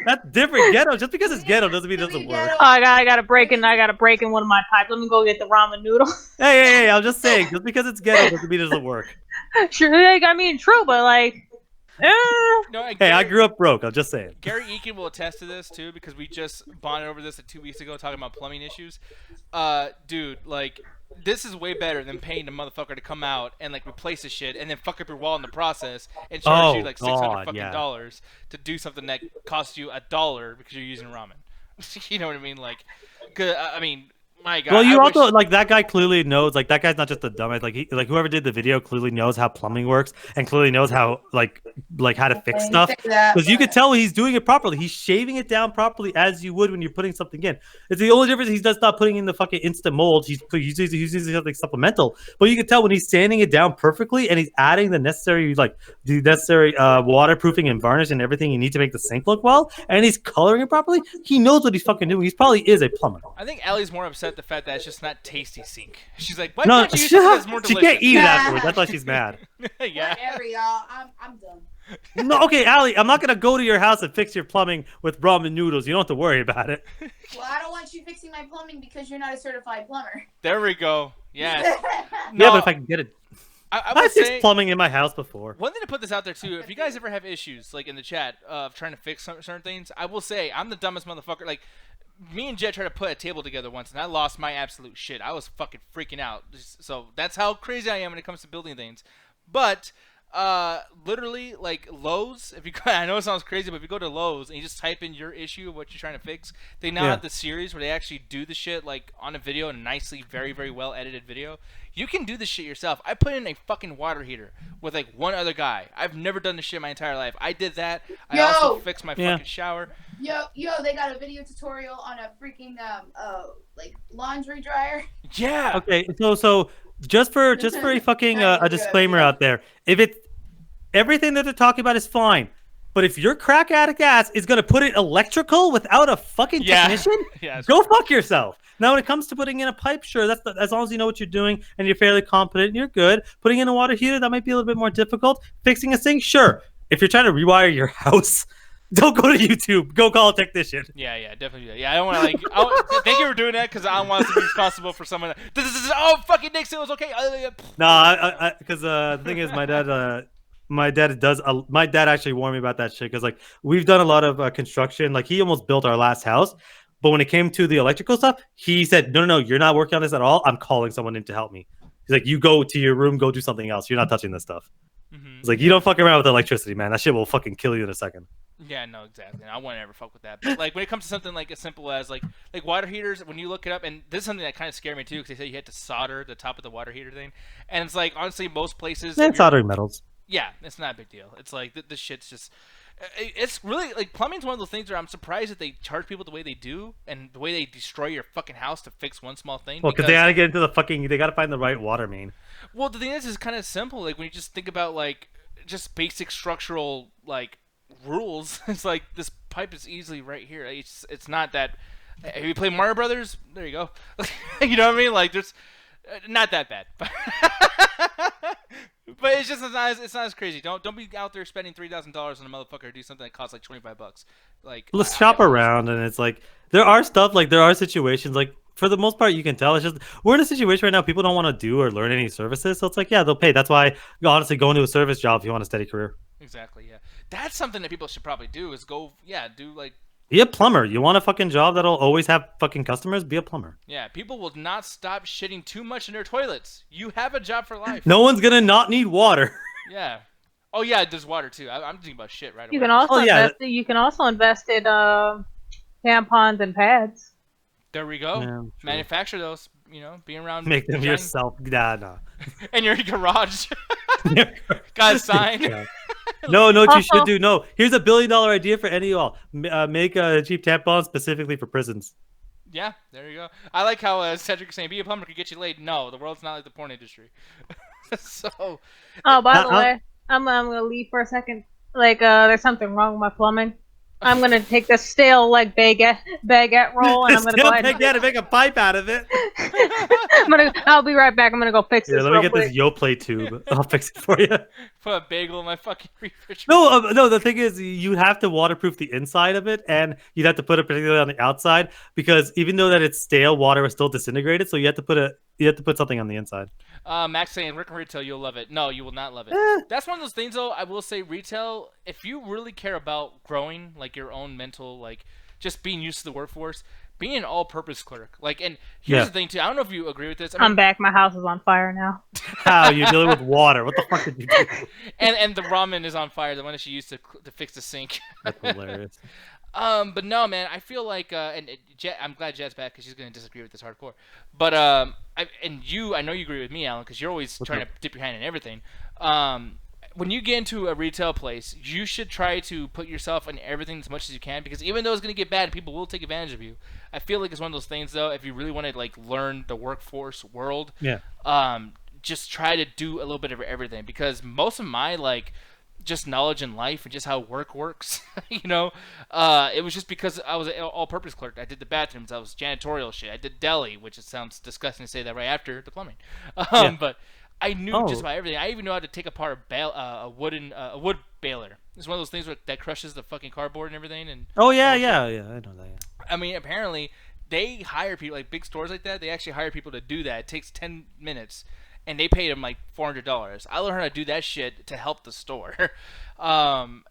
A: That's different. Ghetto, just because it's ghetto doesn't mean it doesn't work.
C: Oh, I gotta break in. I gotta break in one of my pipes. Let me go get the ramen noodle.
A: Hey, I'm just saying, just because it's ghetto doesn't mean it doesn't work.
C: Sure, like, I mean, true, but like,
B: No, I
A: Hey, I
B: Gary-
A: grew up broke. I'm just saying.
B: Gary Eakin will attest to this too because we just bonded over this 2 weeks ago talking about plumbing issues. Dude, like this is way better than paying the motherfucker to come out and like replace the shit and then fuck up your wall in the process and charge
A: Oh,
B: you like $600
A: God,
B: fucking
A: yeah.
B: dollars to do something that costs you $1 because you're using ramen. You know what I mean? Like, 'cause, I mean, my God.
A: Well, you
B: I
A: also
B: wish-
A: like that guy clearly knows. Like that guy's not just a dumbass. Like whoever did the video clearly knows how plumbing works and clearly knows how like how to fix stuff. Because you could tell he's doing it properly. He's shaving it down properly as you would when you're putting something in. It's the only difference. He does not putting in the fucking instant mold. He's using something supplemental. But you can tell when he's sanding it down perfectly and he's adding the necessary waterproofing and varnish and everything you need to make the sink look well. And he's coloring it properly. He knows what he's fucking doing. He probably is a plumber.
B: I think Allie's more upset at the fact that it's just not tasty sink. She's like, why
A: No,
B: can't you use something that's more
A: she
B: delicious?
A: can't eat it
D: Yeah.
A: afterwards. That's why she's mad.
B: Yeah.
D: Whatever, y'all. I'm done.
A: No, okay, Allie, I'm not gonna go to your house and fix your plumbing with ramen noodles. You don't have to worry about it.
D: Well, I don't want you fixing my plumbing because you're not a certified plumber.
B: There we go. Yes.
A: Yeah,
B: No,
A: but if I can get it,
B: I
A: I
B: would
A: fixed
B: say
A: plumbing in my house before.
B: one thing to put this out there too. If you guys ever have issues like in the chat of trying to fix certain things, I will say I'm the dumbest motherfucker. Like me and Jet tried to put a table together once, and I lost my absolute shit. I was fucking freaking out. So that's how crazy I am when it comes to building things. But Literally, like Lowe's. If you, I know it sounds crazy, but if you go to Lowe's and you just type in your issue of what you're trying to fix, they now have the series where they actually do the shit like on a video, a nicely, very, very well edited video. You can do this shit yourself. I put in a fucking water heater with like one other guy. I've never done this shit my entire life. I did that. I also fixed my fucking shower.
D: Yo, they got a video tutorial on a freaking like laundry dryer.
B: Yeah.
A: Okay, so just for a fucking a disclaimer out there, if it's everything that they're talking about is fine, but if your crack addict ass is gonna put it electrical without a fucking technician, go fuck yourself. Now, when it comes to putting in a pipe, sure, that's as long as you know what you're doing and you're fairly competent, you're good. Putting in a water heater, that might be a little bit more difficult. Fixing a sink, sure. If you're trying to rewire your house, don't go to YouTube. Go call a technician.
B: Yeah, definitely do that. Yeah, I don't want to like. Thank you for doing that because I don't want us to be responsible for someone. Oh, fucking Nick, it was okay.
A: No, because the thing is, my dad actually warned me about that shit because like we've done a lot of construction. Like he almost built our last house, but when it came to the electrical stuff, he said, no, you're not working on this at all. I'm calling someone in to help me. He's like, you go to your room, go do something else. You're not touching this stuff. It's like, you don't fuck around with electricity, man. That shit will fucking kill you in a second.
B: Yeah, no, exactly. I won't ever fuck with that. But like when it comes to something like as simple as like water heaters, when you look it up, and this is something that kind of scared me too, because they say you had to solder the top of the water heater thing, and it's like honestly most places.
A: And soldering metals.
B: Yeah, it's not a big deal. It's like this shit's just. It's really like plumbing's one of those things where I'm surprised that they charge people the way they do and the way they destroy your fucking house to fix one small thing.
A: Well, because they gotta get into the fucking. They gotta find the right water main.
B: Well, the thing is, it's kind of simple. Like when you just think about like just basic structural like rules, it's like this pipe is easily right here. It's not that. If you play Mario Brothers, there you go. You know what I mean? Like there's not that bad. But it's just it's not as crazy. Don't be out there spending $3,000 on a motherfucker to do something that costs like $25. Like
A: let's shop around, and it's like there are situations like for the most part you can tell it's just we're in a situation right now people don't want to do or learn any services, so it's like they'll pay. That's why honestly go into a service job if you want a steady career.
B: Exactly. Yeah, that's something that people should probably do is go do like.
A: Be a plumber. You want a fucking job that'll always have fucking customers? Be a plumber.
B: Yeah, people will not stop shitting too much in their toilets. You have a job for life.
A: No one's gonna not need water.
B: Yeah. Oh yeah, there's water too. I'm thinking about shit right away.
C: You can also invest in tampons and pads.
B: There we go.
A: Yeah,
B: manufacture those. Being around.
A: Make them yourself. Nah.
B: In your garage. Got a sign.
A: Yeah. No, what you should do. No, here's $1 billion idea for any of y'all. Make a cheap tampon specifically for prisons.
B: Yeah, there you go. I like how Cedric is saying, be a plumber could get you laid. No, the world's not like the porn industry. So.
C: Oh, by the way, I'm gonna leave for a second. Like, there's something wrong with my plumbing. I'm gonna take the stale like baguette roll and I'm gonna go ahead
A: and make a pipe out of it.
C: I'll be right back. I'm gonna go fix this.
A: Let me get this Yoplait tube. I'll fix it for you.
B: Put a bagel in my fucking refrigerator.
A: No. The thing is, you have to waterproof the inside of it, and you'd have to put it particularly on the outside because even though that it's stale, water is still disintegrated. So you have to put something on the inside.
B: Max saying, Rick and retail, you'll love it. No, you will not love it. That's one of those things, though. I will say retail, if you really care about growing, like your own mental, like just being used to the workforce, being an all-purpose clerk. Like, and here's the thing, too. I don't know if you agree with this.
C: I'm back. My house is on fire now.
A: How? You're dealing with water. What the fuck did you do?
B: And the ramen is on fire, the one that she used to fix the sink.
A: That's hilarious.
B: But no, man, I feel like, I'm glad Jet's back because she's going to disagree with this hardcore. But, I know you agree with me, Alan, because you're always trying to dip your hand in everything. When you get into a retail place, you should try to put yourself in everything as much as you can, because even though it's going to get bad, people will take advantage of you. I feel like it's one of those things, though, if you really want to, like, learn the workforce world, just try to do a little bit of everything, because most of my, like, just knowledge in life and just how work works, it was just because I was an all-purpose clerk. I did the bathrooms, I was janitorial shit, I did deli, which it sounds disgusting to say that right after the plumbing, but I knew just about everything. I even know how to take apart a wood baler. It's one of those things that crushes the fucking cardboard and everything. And
A: I know that. Yeah.
B: I mean, apparently they hire people, like big stores like that. They actually hire people to do that. It takes 10 minutes. And they paid him like $400. I learned how to do that shit to help the store.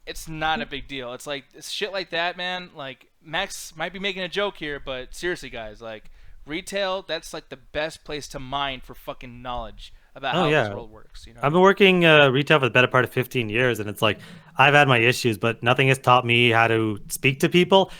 B: It's not a big deal. It's like shit like that, man. Like Max might be making a joke here, but seriously, guys, like retail, that's like the best place to mine for fucking knowledge. about
A: Oh,
B: how
A: yeah.
B: this world works. You know.
A: I've been working retail for the better part of 15 years, and it's like I've had my issues, but nothing has taught me how to speak to people,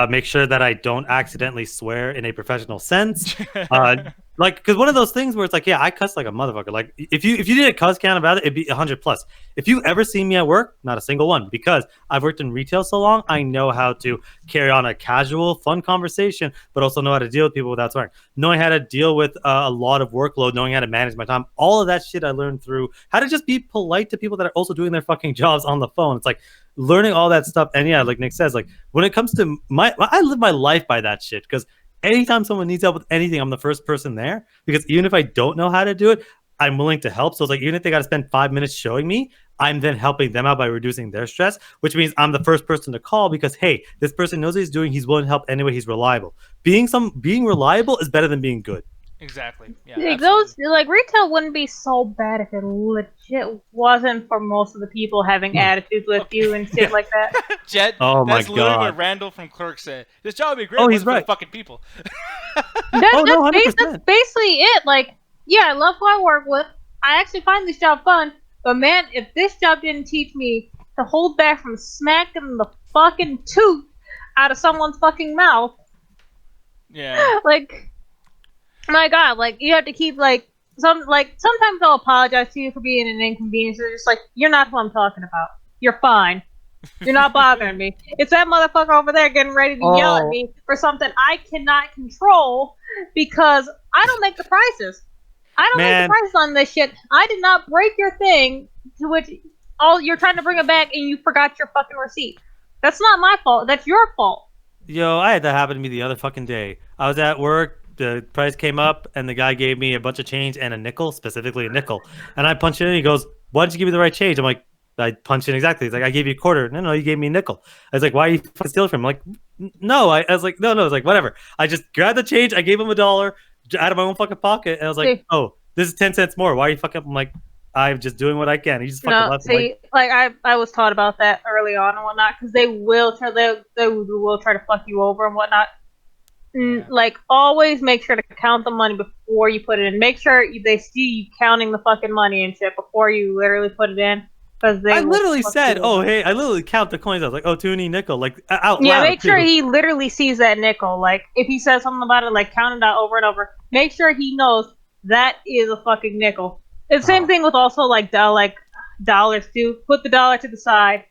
A: make sure that I don't accidentally swear in a professional sense. Uh, like, because one of those things where it's like, yeah, I cuss like a motherfucker. Like, if you did a cuss count about it, it'd be 100 plus. If you ever see me at work, not a single one, because I've worked in retail so long, I know how to carry on a casual, fun conversation, but also know how to deal with people without swearing, knowing how to deal with a lot of workload, knowing how to manage my time. All of that shit I learned through how to just be polite to people that are also doing their fucking jobs on the phone. It's like learning all that stuff. And yeah, like Nick says, like when it comes to I live my life by that shit, because anytime someone needs help with anything, I'm the first person there, because even if I don't know how to do it, I'm willing to help. So it's like, even if they got to spend 5 minutes showing me, I'm then helping them out by reducing their stress, which means I'm the first person to call because, hey, this person knows what he's doing. He's willing to help anyway. He's reliable. Being reliable is better than being good.
B: Exactly. Yeah.
C: Like
B: absolutely.
C: those, like retail wouldn't be so bad if it legit wasn't for most of the people having attitudes with you and shit
A: Yeah.
C: like that.
B: Jet,
A: Oh my
B: that's literally what
A: God.
B: Randall from Clerk said. This job would be great
A: Oh,
B: if it
A: he's
B: wasn't for
A: right.
B: the fucking people.
A: Oh, no,
C: That's
A: 100%.
C: basically it. Like, yeah, I love who I work with. I actually find this job fun. But man, if this job didn't teach me to hold back from smacking the fucking tooth out of someone's fucking mouth,
B: Yeah.
C: like, my God, like you have to keep sometimes I'll apologize to you for being an inconvenience. They're just like, you're not who I'm talking about. You're fine. You're not bothering me. It's that motherfucker over there getting ready to yell at
A: Oh.
C: me for something I cannot control because I don't make the prices. I don't make
A: Man.
C: the prices on this shit. I did not break your thing to which you're trying to bring it back and you forgot your fucking receipt. That's not my fault. That's your fault.
A: Yo, I had that happen to me the other fucking day. I was at work, the price came up, and the guy gave me a bunch of change and a nickel, specifically a nickel. And I punched it in, he goes, why didn't you give me the right change? I'm like, I punched in exactly. He's like, I gave you a quarter. No, you gave me a nickel. I was like, why are you fucking stealing from him? I'm like, no. I was like, no. I was like, whatever. I just grabbed the change, I gave him $1 out of my own fucking pocket, and I was like,
C: See.
A: oh, this is 10 cents more. Why are you fucking up? I'm like, I'm just doing what I can. He just fucking
C: No,
A: left. I'm
C: see, like I was taught about that early on and whatnot because they will try to fuck you over and whatnot. Like always, make sure to count the money before you put it in. Make sure they see you counting the fucking money and shit before you literally put it in. Because
A: I literally said, oh, hey, I literally count the coins. I was like, oh, toonie nickel, like out
C: yeah,
A: loud.
C: make sure
A: too.
C: he literally sees that nickel. Like if he says something about it, like count it out over and over. Make sure he knows that is a fucking nickel. It's the same thing with also like dollars too. Put the dollar to the side,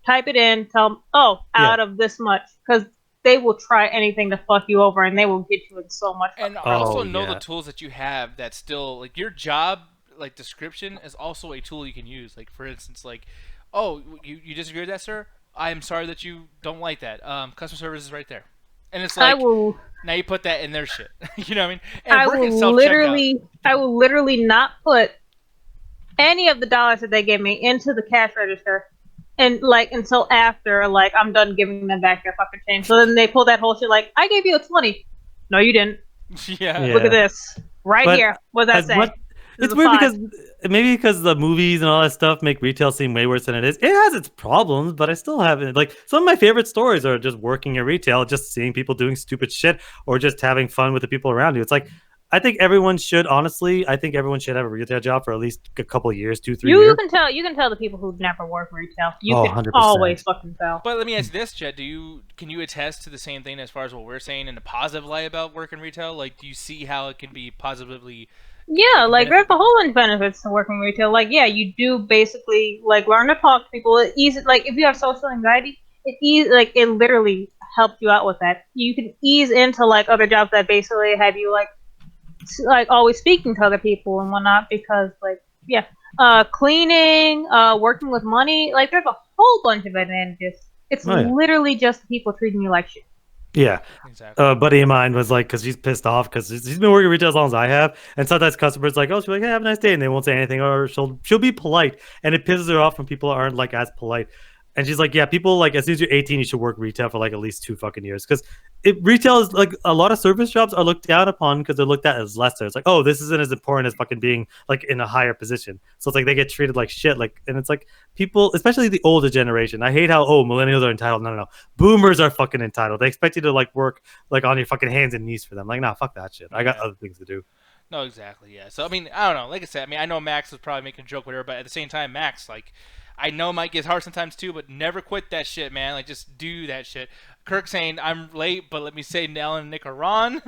C: type it in, tell them, oh, out of this much, because they will try anything to fuck you over, and they will get you in so much.
B: And
A: Oh,
B: also know
A: yeah.
B: the tools that you have that still like your job like description is also a tool you can use. Like for instance, like, oh, you disagree with that, sir? I'm sorry that you don't like that. Customer service is right there. And it's like now you put that in their shit. You know what I mean? And
C: I will literally not put any of the dollars that they give me into the cash register, and like until after like I'm done giving them back their fucking change. So then they pull that whole shit like, I gave you a 20. No, you didn't.
B: Yeah.
C: Look at this right
A: But
C: here. What does that say?
A: It's weird because because the movies and all that stuff make retail seem way worse than it is. It has its problems, but I still haven't. Like some of my favorite stories are just working in retail, just seeing people doing stupid shit, or just having fun with the people around you. It's like I think everyone should honestly. I think everyone should have a retail job for at least a couple of years, 2-3 years.
C: You can tell the people who never work retail. You
A: Oh,
C: can
A: 100%.
C: always fucking tell.
B: But let me ask you this, Jet. Can you attest to the same thing as far as what we're saying in a positive light about working retail? Like, do you see how it can be positively?
C: Yeah, like there's a whole bunch of benefits to working retail. Like, yeah, you do basically like learn to talk to people. It easy, like if you have social anxiety, it literally helps you out with that. You can ease into like other jobs that basically have you like always speaking to other people and whatnot because like cleaning, working with money, like there's a whole bunch of advantages. It's literally just people treating you like shit.
A: Yeah.
B: Exactly.
A: A buddy of mine was like, because she's pissed off because he's been working retail as long as I have, and sometimes customers like, oh, she'll be like, hey, have a nice day, and they won't say anything, or she'll be polite, and it pisses her off when people aren't like as polite. And she's like, yeah, people like as soon as you're 18, you should work retail for like at least 2 fucking years because retail is like a lot of service jobs are looked down upon because they're looked at as lesser. It's like, oh, this isn't as important as fucking being like in a higher position. So it's like they get treated like shit. Like, and it's like people, especially the older generation. I hate how millennials are entitled. No, boomers are fucking entitled. They expect you to like work like on your fucking hands and knees for them. Like, nah, fuck that shit. I got other things to do.
B: No, exactly. Yeah. So I mean, I don't know. Like I said, I mean, I know Max was probably making a joke with her, but at the same time, Max, like, I know it might get hard sometimes too, but never quit that shit, man. Like, just do that shit. Kirk saying I'm late, but let me say Ellen and Nick are wrong.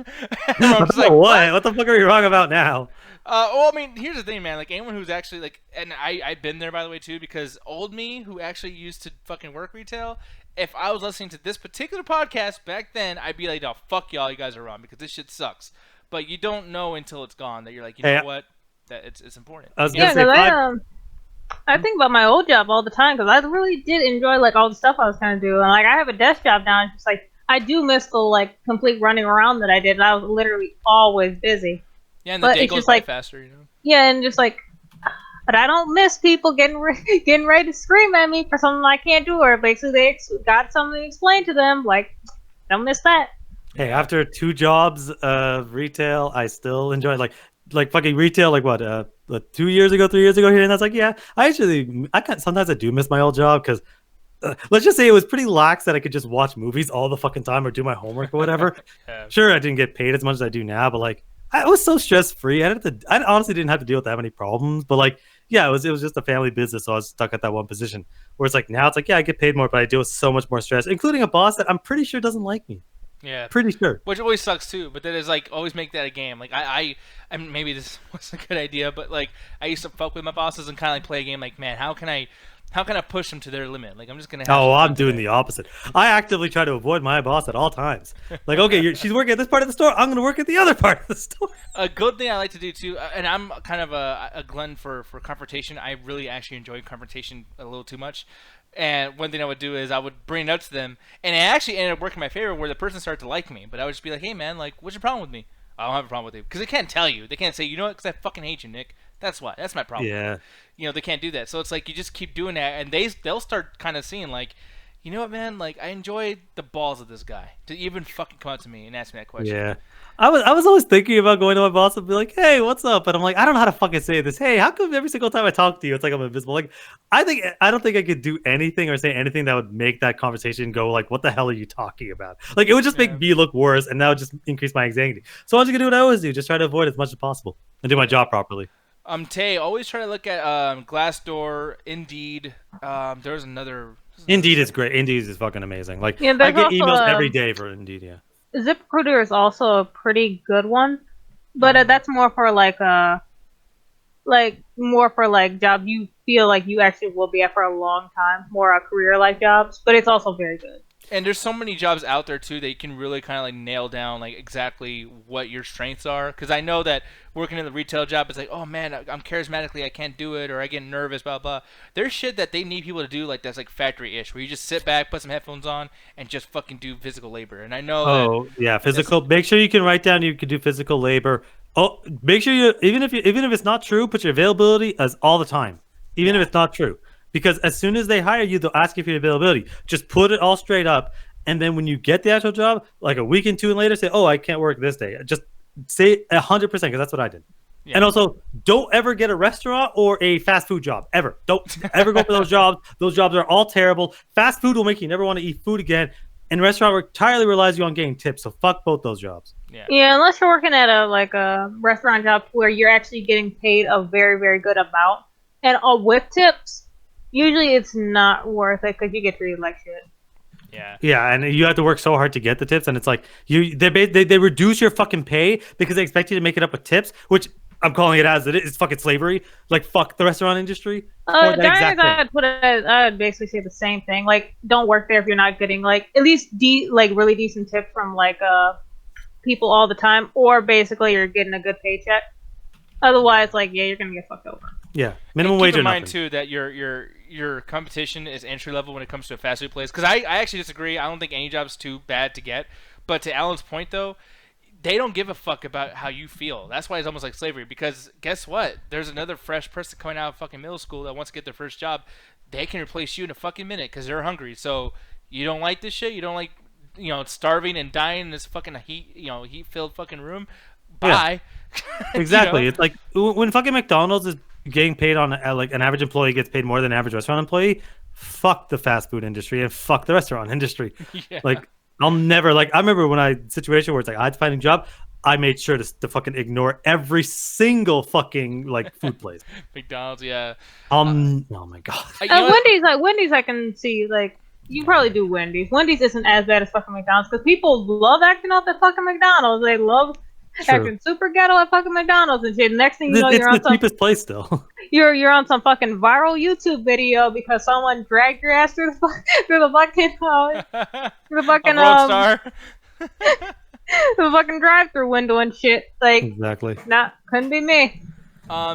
B: I'm just like,
A: what? What the fuck are we wrong about now?
B: Well, I mean, here's the thing, man. Like, anyone who's actually like, and I've been there by the way too, because old me, who actually used to fucking work retail, if I was listening to this particular podcast back then, I'd be like, no, fuck y'all, you guys are wrong because this shit sucks. But you don't know until it's gone that you're like, you know what, that it's important.
A: I was
C: Yeah,
A: gonna
C: because
A: say,
C: I think about my old job all the time because I really did enjoy like all the stuff I was gonna do, and like I have a desk job now. It's just like I do miss the like complete running around that I did. And I was literally always busy.
B: Yeah, and the
C: But
B: day
C: it's
B: goes
C: just
B: by
C: like-
B: faster, you know.
C: Yeah, and just like, but I don't miss people getting ready to scream at me for something I can't do, or basically they got something to explain to them. Like, don't miss that.
A: hey, after 2 jobs of retail, I still enjoy like fucking retail. Like what? 2 years ago, 3 years ago here, and I was like, yeah, sometimes I do miss my old job because. Let's just say it was pretty lax that I could just watch movies all the fucking time or do my homework or whatever.
B: Yeah.
A: Sure, I didn't get paid as much as I do now, but like I was so stress free. I honestly didn't have to deal with that many problems. But like, yeah, it was just a family business, so I was stuck at that one position. Whereas like now, it's like, yeah, I get paid more, but I deal with so much more stress, including a boss that I'm pretty sure doesn't like me.
B: Yeah.
A: Pretty sure.
B: Which always sucks too, but then it's like always make that a game. Like I mean, maybe this wasn't a good idea, but like I used to fuck with my bosses and kind of like play a game. Like, man, how can I push them to their limit? Like, I'm just gonna.
A: Oh, I'm doing the opposite. I actively try to avoid my boss at all times. Like, okay, she's working at this part of the store. I'm gonna work at the other part of the store.
B: A good thing I like to do too, and I'm kind of a glutton for confrontation. I really actually enjoy confrontation a little too much. And one thing I would do is I would bring it up to them, and it actually ended up working in my favor where the person started to like me. But I would just be like, hey man, like, what's your problem with me? I don't have a problem with you. Because they can't tell you. They can't say, you know what, because I fucking hate you, Nick. That's why. That's my problem.
A: Yeah.
B: You know, they can't do that. So it's like you just keep doing that, and they'll start kind of seeing, like, you know what, man? Like, I enjoy the balls of this guy to even fucking come up to me and ask me that question.
A: Yeah. I was always thinking about going to my boss and be like, hey, what's up? But I'm like, I don't know how to fucking say this. Hey, how come every single time I talk to you, it's like I'm invisible? Like, I don't think I could do anything or say anything that would make that conversation go like, what the hell are you talking about? Like, it would just make me look worse, and that would just increase my anxiety. So I'm just gonna do what I always do, just try to avoid as much as possible and do my job properly.
B: Tay, always try to look at Glassdoor, Indeed. There's another.
A: Indeed is great. Indeed is fucking amazing. Like,
C: Yeah,
A: I
C: there's
A: get
C: also,
A: emails every day for Indeed. Yeah.
C: ZipRecruiter is also a pretty good one, but that's more for like job you feel like you actually will be at for a long time, more career life jobs. But it's also very good.
B: And there's so many jobs out there too that you can really kind of like nail down like exactly what your strengths are. Because I know that working in the retail job, it's like, oh man, I'm charismatically, I can't do it, or I get nervous, blah blah. There's shit that they need people to do like that's like factory-ish, where you just sit back, put some headphones on, and just fucking do physical labor. And I know.
A: Oh yeah, physical. Make sure you can write down you can do physical labor. Oh, make sure you even if it's not true, put your availability as all the time, even if it's not true. Because as soon as they hire you, they'll ask you for your availability. Just put it all straight up, and then when you get the actual job, like a week and 2 and later, say, "Oh, I can't work this day." Just say 100% because that's what I did. Yeah. And also, don't ever get a restaurant or a fast food job ever. Don't ever go for those jobs. Those jobs are all terrible. Fast food will make you never want to eat food again, and restaurant entirely relies you on getting tips. So fuck both those jobs.
C: Yeah, unless you're working at a restaurant job where you're actually getting paid a very, very good amount, and with tips. Usually it's not worth it because you get treated like shit.
A: Yeah, and you have to work so hard to get the tips, and it's like they reduce your fucking pay because they expect you to make it up with tips, which I'm calling it as it is. It's fucking slavery. Like, fuck the restaurant industry.
C: I'd basically say the same thing. Like, don't work there if you're not getting like at least really decent tips from like people all the time, or basically you're getting a good paycheck. Otherwise, like, yeah, you're gonna get fucked over.
A: Yeah, minimum wage.
B: Keep in mind too that your competition is entry level when it comes to a fast food place. Because I actually disagree. I don't think any job's too bad to get. But to Alan's point though, they don't give a fuck about how you feel. That's why it's almost like slavery. Because guess what? There's another fresh person coming out of fucking middle school that wants to get their first job. They can replace you in a fucking minute because they're hungry. So you don't like this shit. You don't like starving and dying in this fucking heat filled fucking room. Bye.
A: Yeah. Exactly. It's like when fucking McDonald's is getting paid on like an average employee gets paid more than an average restaurant employee. Fuck the fast food industry and fuck the restaurant industry. Yeah. Like, I'll never I remember when situation where it's like I had to find a job. I made sure to fucking ignore every single fucking like food place.
B: McDonald's, yeah.
A: Oh my god.
B: You know what?
C: Wendy's I can see, like, you probably do Wendy's. Wendy's isn't as bad as fucking McDonald's because people love acting out at fucking McDonald's. They love acting super ghetto at fucking McDonald's and shit. Next thing you know,
A: It's
C: you're on
A: the cheapest place still.
C: you're on some fucking viral YouTube video because someone dragged your ass through the fucking
B: A Roadstar.
C: the fucking drive-through window and shit. Like,
A: Exactly.
C: couldn't be me.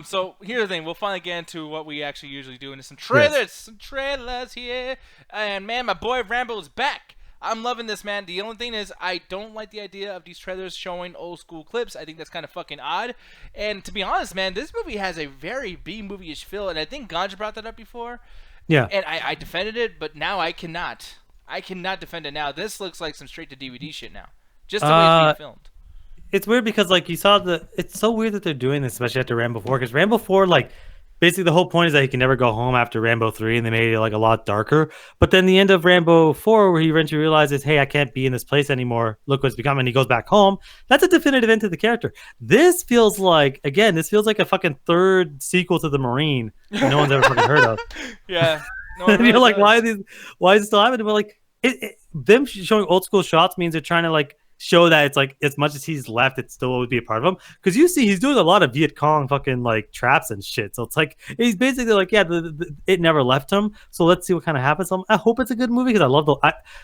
B: So here's the thing. We'll finally get into what we actually usually do, and some trailers. Some trailers here. And man, my boy Rambo is back. I'm loving this, man. The only thing is, I don't like the idea of these trailers showing old school clips. I think that's kind of fucking odd. And to be honest, man, this movie has a very B-movie-ish feel, and I think Ganja brought that up before.
A: Yeah.
B: And I defended it, but now I cannot. I cannot defend it now. This looks like some straight-to-DVD shit now. Just the way it's being filmed.
A: It's weird because like you saw it's so weird that they're doing this, especially after Rambo 4, because Rambo 4, like, basically the whole point is that he can never go home after Rambo 3, and they made it like a lot darker. But then the end of Rambo 4, where he eventually realizes, hey, I can't be in this place anymore, look what's become, and he goes back home. That's a definitive end to the character. This feels like a fucking third sequel to The Marine that no one's ever fucking heard of.
B: Yeah. No,
A: And you're like, why is it still happening? But like them showing old school shots means they're trying to like show that it's like as much as he's left, it still would be a part of him. Because you see, he's doing a lot of Viet Cong fucking like traps and shit. So it's like he's basically like, yeah, it never left him. So let's see what kind of happens. I hope it's a good movie because I love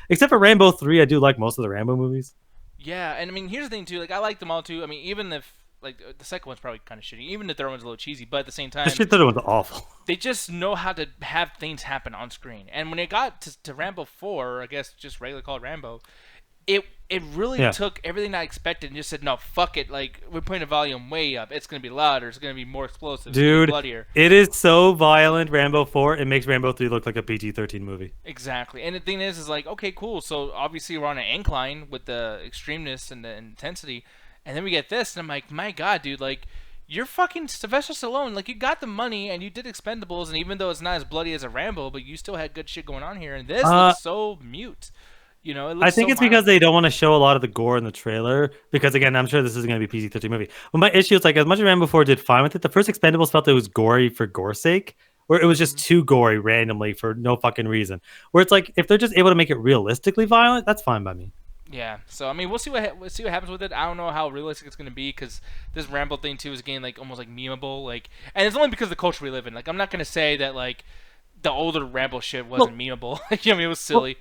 A: except for Rambo 3, I do like most of the Rambo movies.
B: Yeah, and I mean, here's the thing too. Like, I like them all too. I mean, even if like the second one's probably kind of shitty, even the third one's a little cheesy, but at the same time,
A: The third one's awful.
B: They just know how to have things happen on screen. And when it got to Rambo 4, I guess just regularly called Rambo, it really took everything I expected and just said, no, fuck it. Like, we're putting the volume way up. It's going to be louder. It's going to be more explosive.
A: Dude,
B: bloodier.
A: It is so violent, Rambo 4. It makes Rambo 3 look like a PG-13 movie.
B: Exactly. And the thing is like, okay, cool. So obviously we're on an incline with the extremeness and the intensity. And then we get this, and I'm like, my God, dude, like, you're fucking Sylvester Stallone. Like, you got the money, and you did Expendables, and even though it's not as bloody as a Rambo, but you still had good shit going on here. And this looks so mute. You know, it looks
A: I think
B: so
A: it's because they don't want to show a lot of the gore in the trailer. Because again, I'm sure this is going to be a PG-13 movie. But my issue is like, as much as Rambo 4 did fine with it, the first Expendables felt it was gory for gore's sake, where it was just too gory randomly for no fucking reason. Where it's like, if they're just able to make it realistically violent, that's fine by me.
B: Yeah, so I mean, we'll see what happens with it. I don't know how realistic it's gonna be because this Rambo thing too is getting like almost like memeable, like, and it's only because of the culture we live in. Like, I'm not gonna say that like the older Rambo shit wasn't memeable. You know, I mean, it was silly.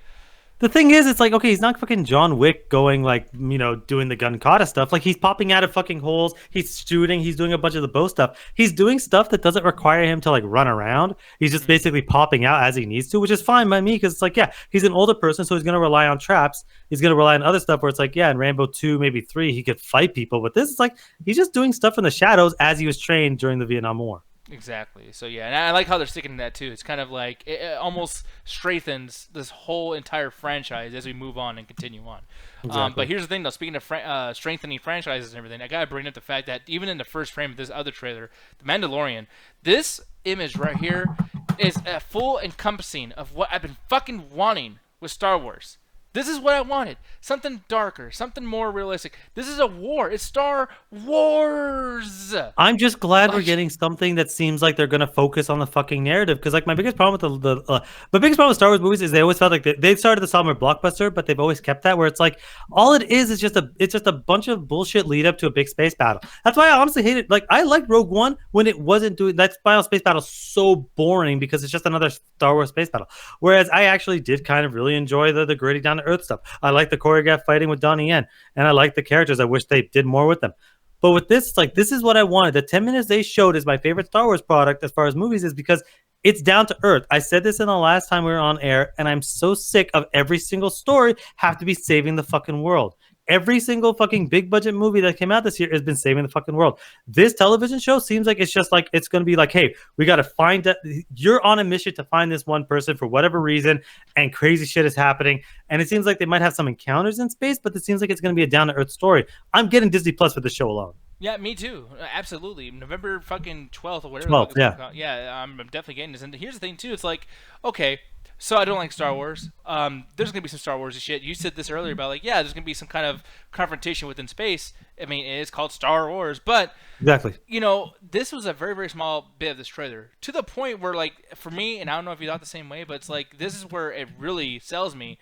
A: The thing is, it's like, okay, he's not fucking John Wick going like, you know, doing the gun kata stuff. Like, he's popping out of fucking holes. He's shooting. He's doing a bunch of the bow stuff. He's doing stuff that doesn't require him to like run around. He's just basically popping out as he needs to, which is fine by me because it's like, yeah, he's an older person, so he's going to rely on traps. He's going to rely on other stuff where it's like, yeah, in Rambo 2, maybe 3, he could fight people. But this is like, he's just doing stuff in the shadows as he was trained during the Vietnam War.
B: Exactly. So yeah, and I like how they're sticking to that too. It's kind of like it almost strengthens this whole entire franchise as we move on and continue on.
A: Exactly.
B: But here's the thing, though. Speaking of strengthening franchises and everything, I gotta bring up the fact that even in the first frame of this other trailer, The Mandalorian, this image right here is a full encompassing of what I've been fucking wanting with Star Wars. This is what I wanted. Something darker, something more realistic. This is a war. It's Star Wars.
A: I'm just glad we're getting something that seems like they're gonna focus on the fucking narrative. Because like my biggest problem with my biggest problem with Star Wars movies is they always felt like they started the summer blockbuster, but they've always kept that where it's like all it is just a bunch of bullshit lead up to a big space battle. That's why I honestly hate it. Like, I liked Rogue One when it wasn't doing that final space battle so boring because it's just another Star Wars space battle. Whereas I actually did kind of really enjoy the gritty down to earth stuff. I like the choreographed fighting with Donnie Yen, and I like the characters. I wish they did more with them. But with this, it's like, this is what I wanted. The 10 minutes they showed is my favorite Star Wars product as far as movies is because it's down to earth. I said this in the last time we were on air, and I'm so sick of every single story have to be saving the fucking world. Every single fucking big budget movie that came out this year has been saving the fucking world. This television show seems like it's just like, it's going to be like, hey, we got to find that you're on a mission to find this one person for whatever reason, and crazy shit is happening. And it seems like they might have some encounters in space, but it seems like it's going to be a down to earth story. I'm getting Disney Plus for the show alone.
B: Yeah, me too. Absolutely. November fucking 12th or whatever.
A: 12th, yeah.
B: Yeah, I'm definitely getting this. And here's the thing too. It's like, okay, So I don't like Star Wars. There's gonna be some Star Wars shit. You said this earlier about like, yeah, there's gonna be some kind of confrontation within space. I mean, it is called Star Wars, but
A: Exactly.
B: you know, this was a very, very small bit of this trailer to the point where, like, for me, and I don't know if you thought the same way, but it's like this is where it really sells me.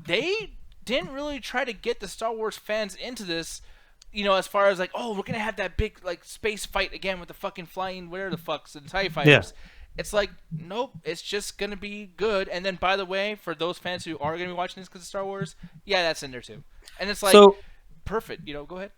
B: They didn't really try to get the Star Wars fans into this. You know, as far as like, oh, we're gonna have that big like space fight again with the fucking flying whatever the fucks and TIE fighters. It's like, nope, it's just gonna be good. And then, by the way, for those fans who are gonna be watching this because of Star Wars, yeah, that's in there too. And it's like,
A: So
B: perfect. You know, go ahead.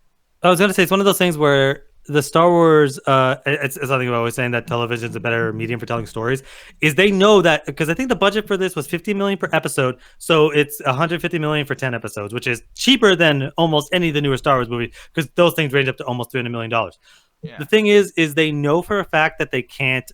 A: I was gonna say it's one of those things where the Star Wars, it's something about always saying that television is a better medium for telling stories. Is they know that because I think the budget for this was 50 million per episode, so it's 150 million for 10 episodes, which is cheaper than almost any of the newer Star Wars movies because those things range up to almost $300 million.
B: Yeah.
A: The thing is they know for a fact that they can't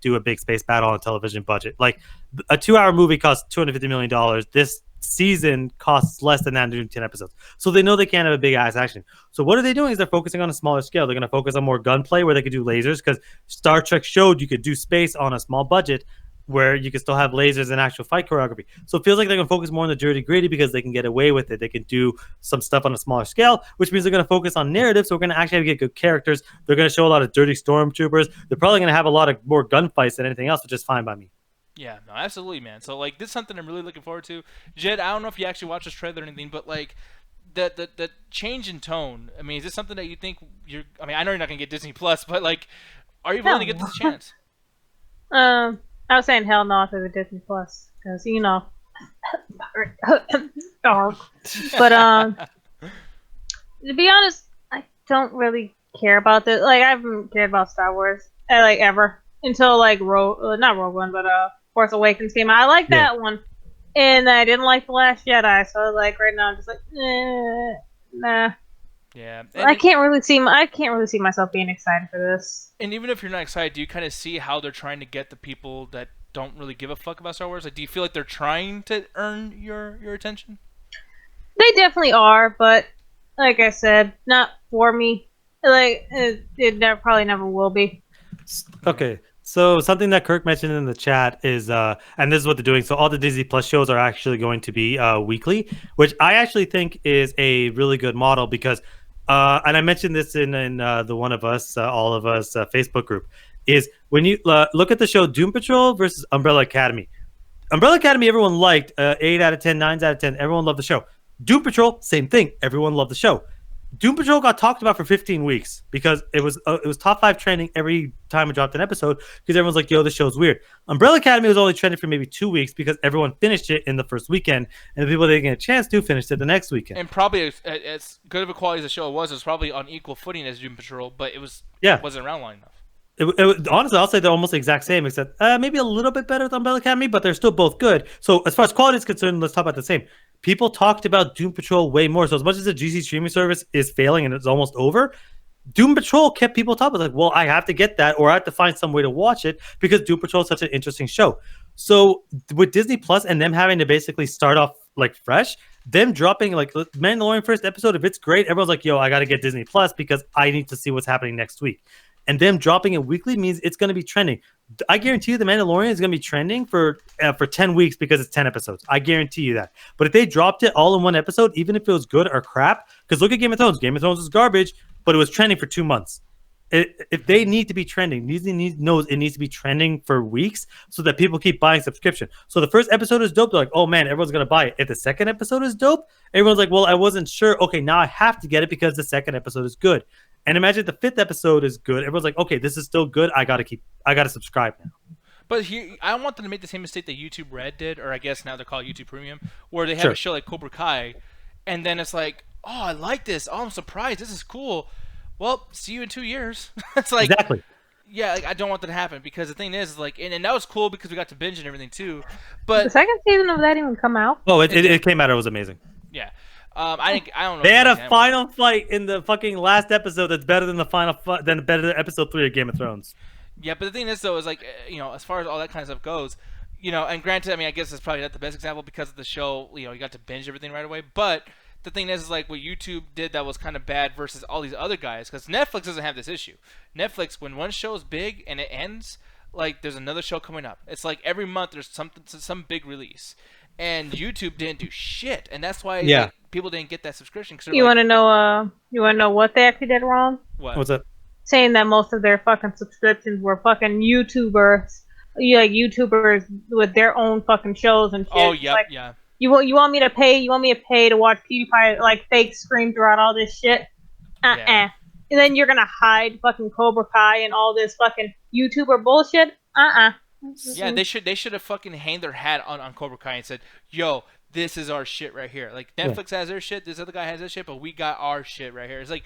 A: do a big space battle on a television budget. Like a 2-hour movie costs $250 million. This season costs less than that to do 10 episodes. So they know they can't have a big ass action. So what are they doing is they're focusing on a smaller scale. They're going to focus on more gunplay where they could do lasers because Star Trek showed you could do space on a small budget where you can still have lasers and actual fight choreography. So it feels like they're going to focus more on the dirty gritty because they can get away with it. They can do some stuff on a smaller scale, which means they're going to focus on narrative. So we're going to actually get good characters. They're going to show a lot of dirty stormtroopers. They're probably going to have a lot of more gunfights than anything else, which is fine by me.
B: Yeah, no, absolutely, man. So like, this is something I'm really looking forward to. Jed, I don't know if you actually watched this trailer or anything, but like, the change in tone. I mean, is this something that you think you're? I mean, I know you're not gonna get Disney Plus, but like, are you willing to get this chance?
C: I was saying hell no to the Disney Plus because you know, but to be honest, I don't really care about this. Like, I haven't cared about Star Wars like ever until like not Rogue One, but Force Awakens came out. I like that one, and I didn't like The Last Jedi. So like right now, I'm just like, nah.
B: Yeah,
C: I can't really see myself being excited for this.
B: And even if you're not excited, do you kind of see how they're trying to get the people that don't really give a fuck about Star Wars? Like, do you feel like they're trying to earn your attention?
C: They definitely are, but like I said, not for me. Like it probably never will be.
A: Okay. So something that Kirk mentioned in the chat is, and this is what they're doing. So all the Disney Plus shows are actually going to be weekly, which I actually think is a really good model because, and I mentioned this in the One of Us, All of Us Facebook group, is when you look at the show Doom Patrol versus Umbrella Academy. Umbrella Academy, everyone liked 8 out of 10, 9 out of 10. Everyone loved the show. Doom Patrol, same thing. Everyone loved the show. Doom Patrol got talked about for 15 weeks because it was top 5 trending every time it dropped an episode because everyone's like, yo, this show's weird. Umbrella Academy was only trending for maybe 2 weeks because everyone finished it in the first weekend, and the people that didn't get a chance to finished it the next weekend.
B: And probably as good of a quality as the show was probably on equal footing as Doom Patrol, but it wasn't around long enough.
A: Honestly, I'll say they're almost the exact same, except maybe a little bit better than Umbrella Academy, but they're still both good. So as far as quality is concerned, let's talk about the same. People talked about Doom Patrol way more. So as much as the GC streaming service is failing and it's almost over, Doom Patrol kept people talking. Like, well, I have to get that, or I have to find some way to watch it because Doom Patrol is such an interesting show. So with Disney Plus and them having to basically start off like fresh, them dropping like Mandalorian first episode, if it's great, everyone's like, yo, I got to get Disney Plus because I need to see what's happening next week. And them dropping it weekly means it's going to be trending. I guarantee you The Mandalorian is going to be trending for 10 weeks because it's 10 episodes. I guarantee you that. But if they dropped it all in one episode, even if it was good or crap, because look at Game of Thrones. Game of Thrones was garbage, but it was trending for 2 months. If they need to be trending, Disney knows it needs to be trending for weeks so that people keep buying subscription. So the first episode is dope. They're like, oh man, everyone's going to buy it. If the second episode is dope, everyone's like, well, I wasn't sure. Okay, now I have to get it because the second episode is good. And imagine the 5th episode is good. Everyone's like, okay, this is still good. I gotta subscribe now.
B: But here, I don't want them to make the same mistake that YouTube Red did, or I guess now they're called YouTube Premium, where they have a show like Cobra Kai, and then it's like, oh, I like this. Oh, I'm surprised. This is cool. Well, see you in 2 years. It's like,
A: exactly.
B: Yeah, like, I don't want that to happen because the thing is, like, and that was cool because we got to binge and everything too. But
C: the second season of that even come out?
A: Oh, it came out. It was amazing.
B: Yeah. I don't know.
A: They had a final fight in the fucking last episode that's better than better than episode 3 of Game of Thrones.
B: Yeah, but the thing is though is like, you know, as far as all that kind of stuff goes, you know, and granted, I mean, I guess it's probably not the best example because of the show, you know, you got to binge everything right away. But the thing is like what YouTube did that was kind of bad versus all these other guys, because Netflix doesn't have this issue. Netflix, when one show is big and it ends, like there's another show coming up. It's like every month there's some big release, and YouTube didn't do shit, and that's why like, people didn't get that subscription.
C: You want to know? You want to know what they actually did wrong?
B: What?
A: What's up?
C: Saying that most of their fucking subscriptions were fucking YouTubers, like YouTubers with their own fucking shows and shit.
B: Oh yeah,
C: like,
B: yeah.
C: You want me to pay? You want me to pay to watch PewDiePie like fake scream throughout all this shit?
B: Yeah.
C: And then you're gonna hide fucking Cobra Kai and all this fucking YouTuber bullshit?
B: Yeah, they should have fucking hanged their hat on Cobra Kai and said, "Yo, this is our shit right here." Like Netflix has their shit, this other guy has their shit, but we got our shit right here. It's like,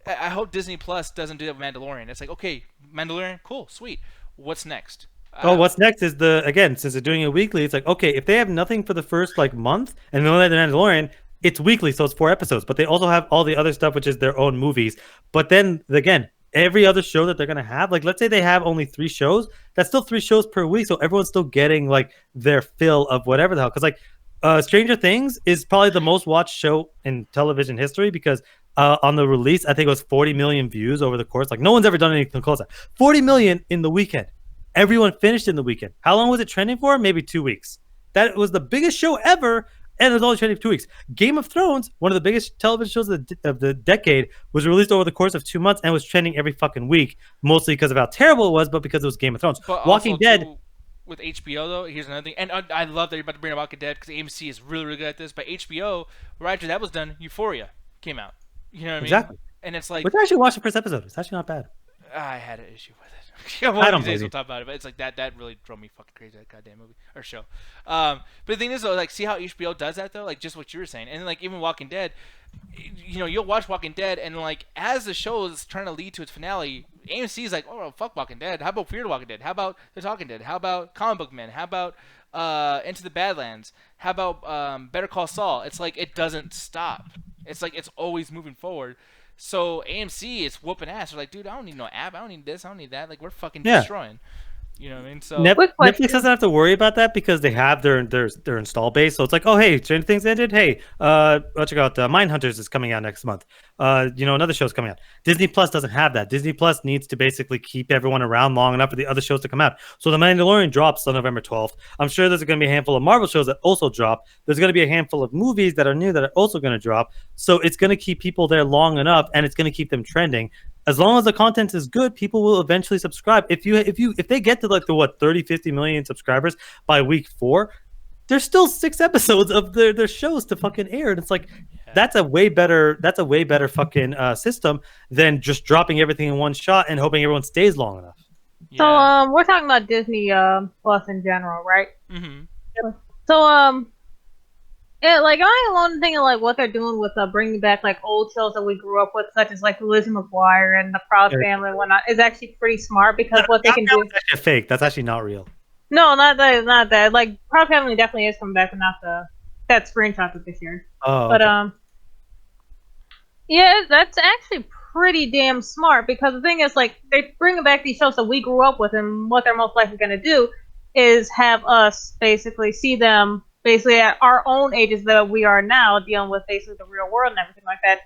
B: I hope Disney Plus doesn't do that with Mandalorian. It's like, okay, Mandalorian, cool, sweet. What's next?
A: What's next is since they're doing it weekly, it's like, okay, if they have nothing for the first like month and then let the Mandalorian, it's weekly, so it's 4 episodes. But they also have all the other stuff, which is their own movies. But then again, every other show that they're gonna have, like let's say they have only 3 shows, that's still 3 shows per week, so everyone's still getting like their fill of whatever the hell. Because like Stranger Things is probably the most watched show in television history because on the release, I think it was 40 million views over the course. Like no one's ever done anything close to that. 40 million in the weekend. Everyone finished in the weekend. How long was it trending for? Maybe 2 weeks. That was the biggest show ever, and it was only trending for 2 weeks. Game of Thrones, one of the biggest television shows of the decade, was released over the course of 2 months and was trending every fucking week, mostly because of how terrible it was, but because it was Game of Thrones.
B: But
A: Walking Dead.
B: With HBO though, here's another thing, and I love that you're about to bring up Walking Dead because AMC is really, really good at this. But HBO, right after that was done, Euphoria came out. You know what I mean?
A: Exactly.
B: And it's like,
A: Which I actually watched the first episode. It's actually not bad.
B: I had an issue with it. One
A: I
B: of
A: don't
B: these days
A: believe
B: we'll
A: you.
B: talk about it, but it's like that really drove me fucking crazy, that goddamn movie or show. But the thing is though, like, see how HBO does that though, like just what you were saying, and then like even Walking Dead, you know, you'll watch Walking Dead, and like as the show is trying to lead to its finale, AMC is like, oh fuck Walking Dead, how about Fear the Walking Dead, how about The Talking Dead, how about Comic Book Men, how about Into the Badlands, how about Better Call Saul? It's like it doesn't stop. It's like it's always moving forward. So AMC is whooping ass. They're like, dude, I don't need no app. I don't need this. I don't need that. Like, we're fucking destroying. You know what I mean? So
A: Netflix doesn't have to worry about that because they have their install base. So it's like, oh hey, Stranger Things ended. Hey, check out Mindhunters is coming out next month. Another show's coming out. Disney Plus doesn't have that. Disney Plus needs to basically keep everyone around long enough for the other shows to come out. So The Mandalorian drops on November 12th. I'm sure there's going to be a handful of Marvel shows that also drop. There's going to be a handful of movies that are new that are also going to drop. So it's going to keep people there long enough, and it's going to keep them trending. As long as the content is good, people will eventually subscribe. If they get to like the 30-50 million subscribers by week 4, there's still 6 episodes of their shows to fucking air, and it's like that's a way better fucking system than just dropping everything in one shot and hoping everyone stays long enough.
C: So we're talking about Disney Plus in general, right?
B: Mm-hmm.
C: So like am I alone thinking like what they're doing with bringing back like old shows that we grew up with, such as like Lizzie McGuire and the Proud Family and whatnot, is actually pretty smart because what they can do.
A: That's actually fake. That's actually not real.
C: No, not that. Like Proud Family definitely is coming back, but not that screenshot of this year.
A: Oh,
C: but
A: okay.
C: yeah, that's actually pretty damn smart because the thing is like they're bringing back these shows that we grew up with, and what they're most likely going to do is have us basically see them basically at our own ages that we are now, dealing with basically the real world and everything like that.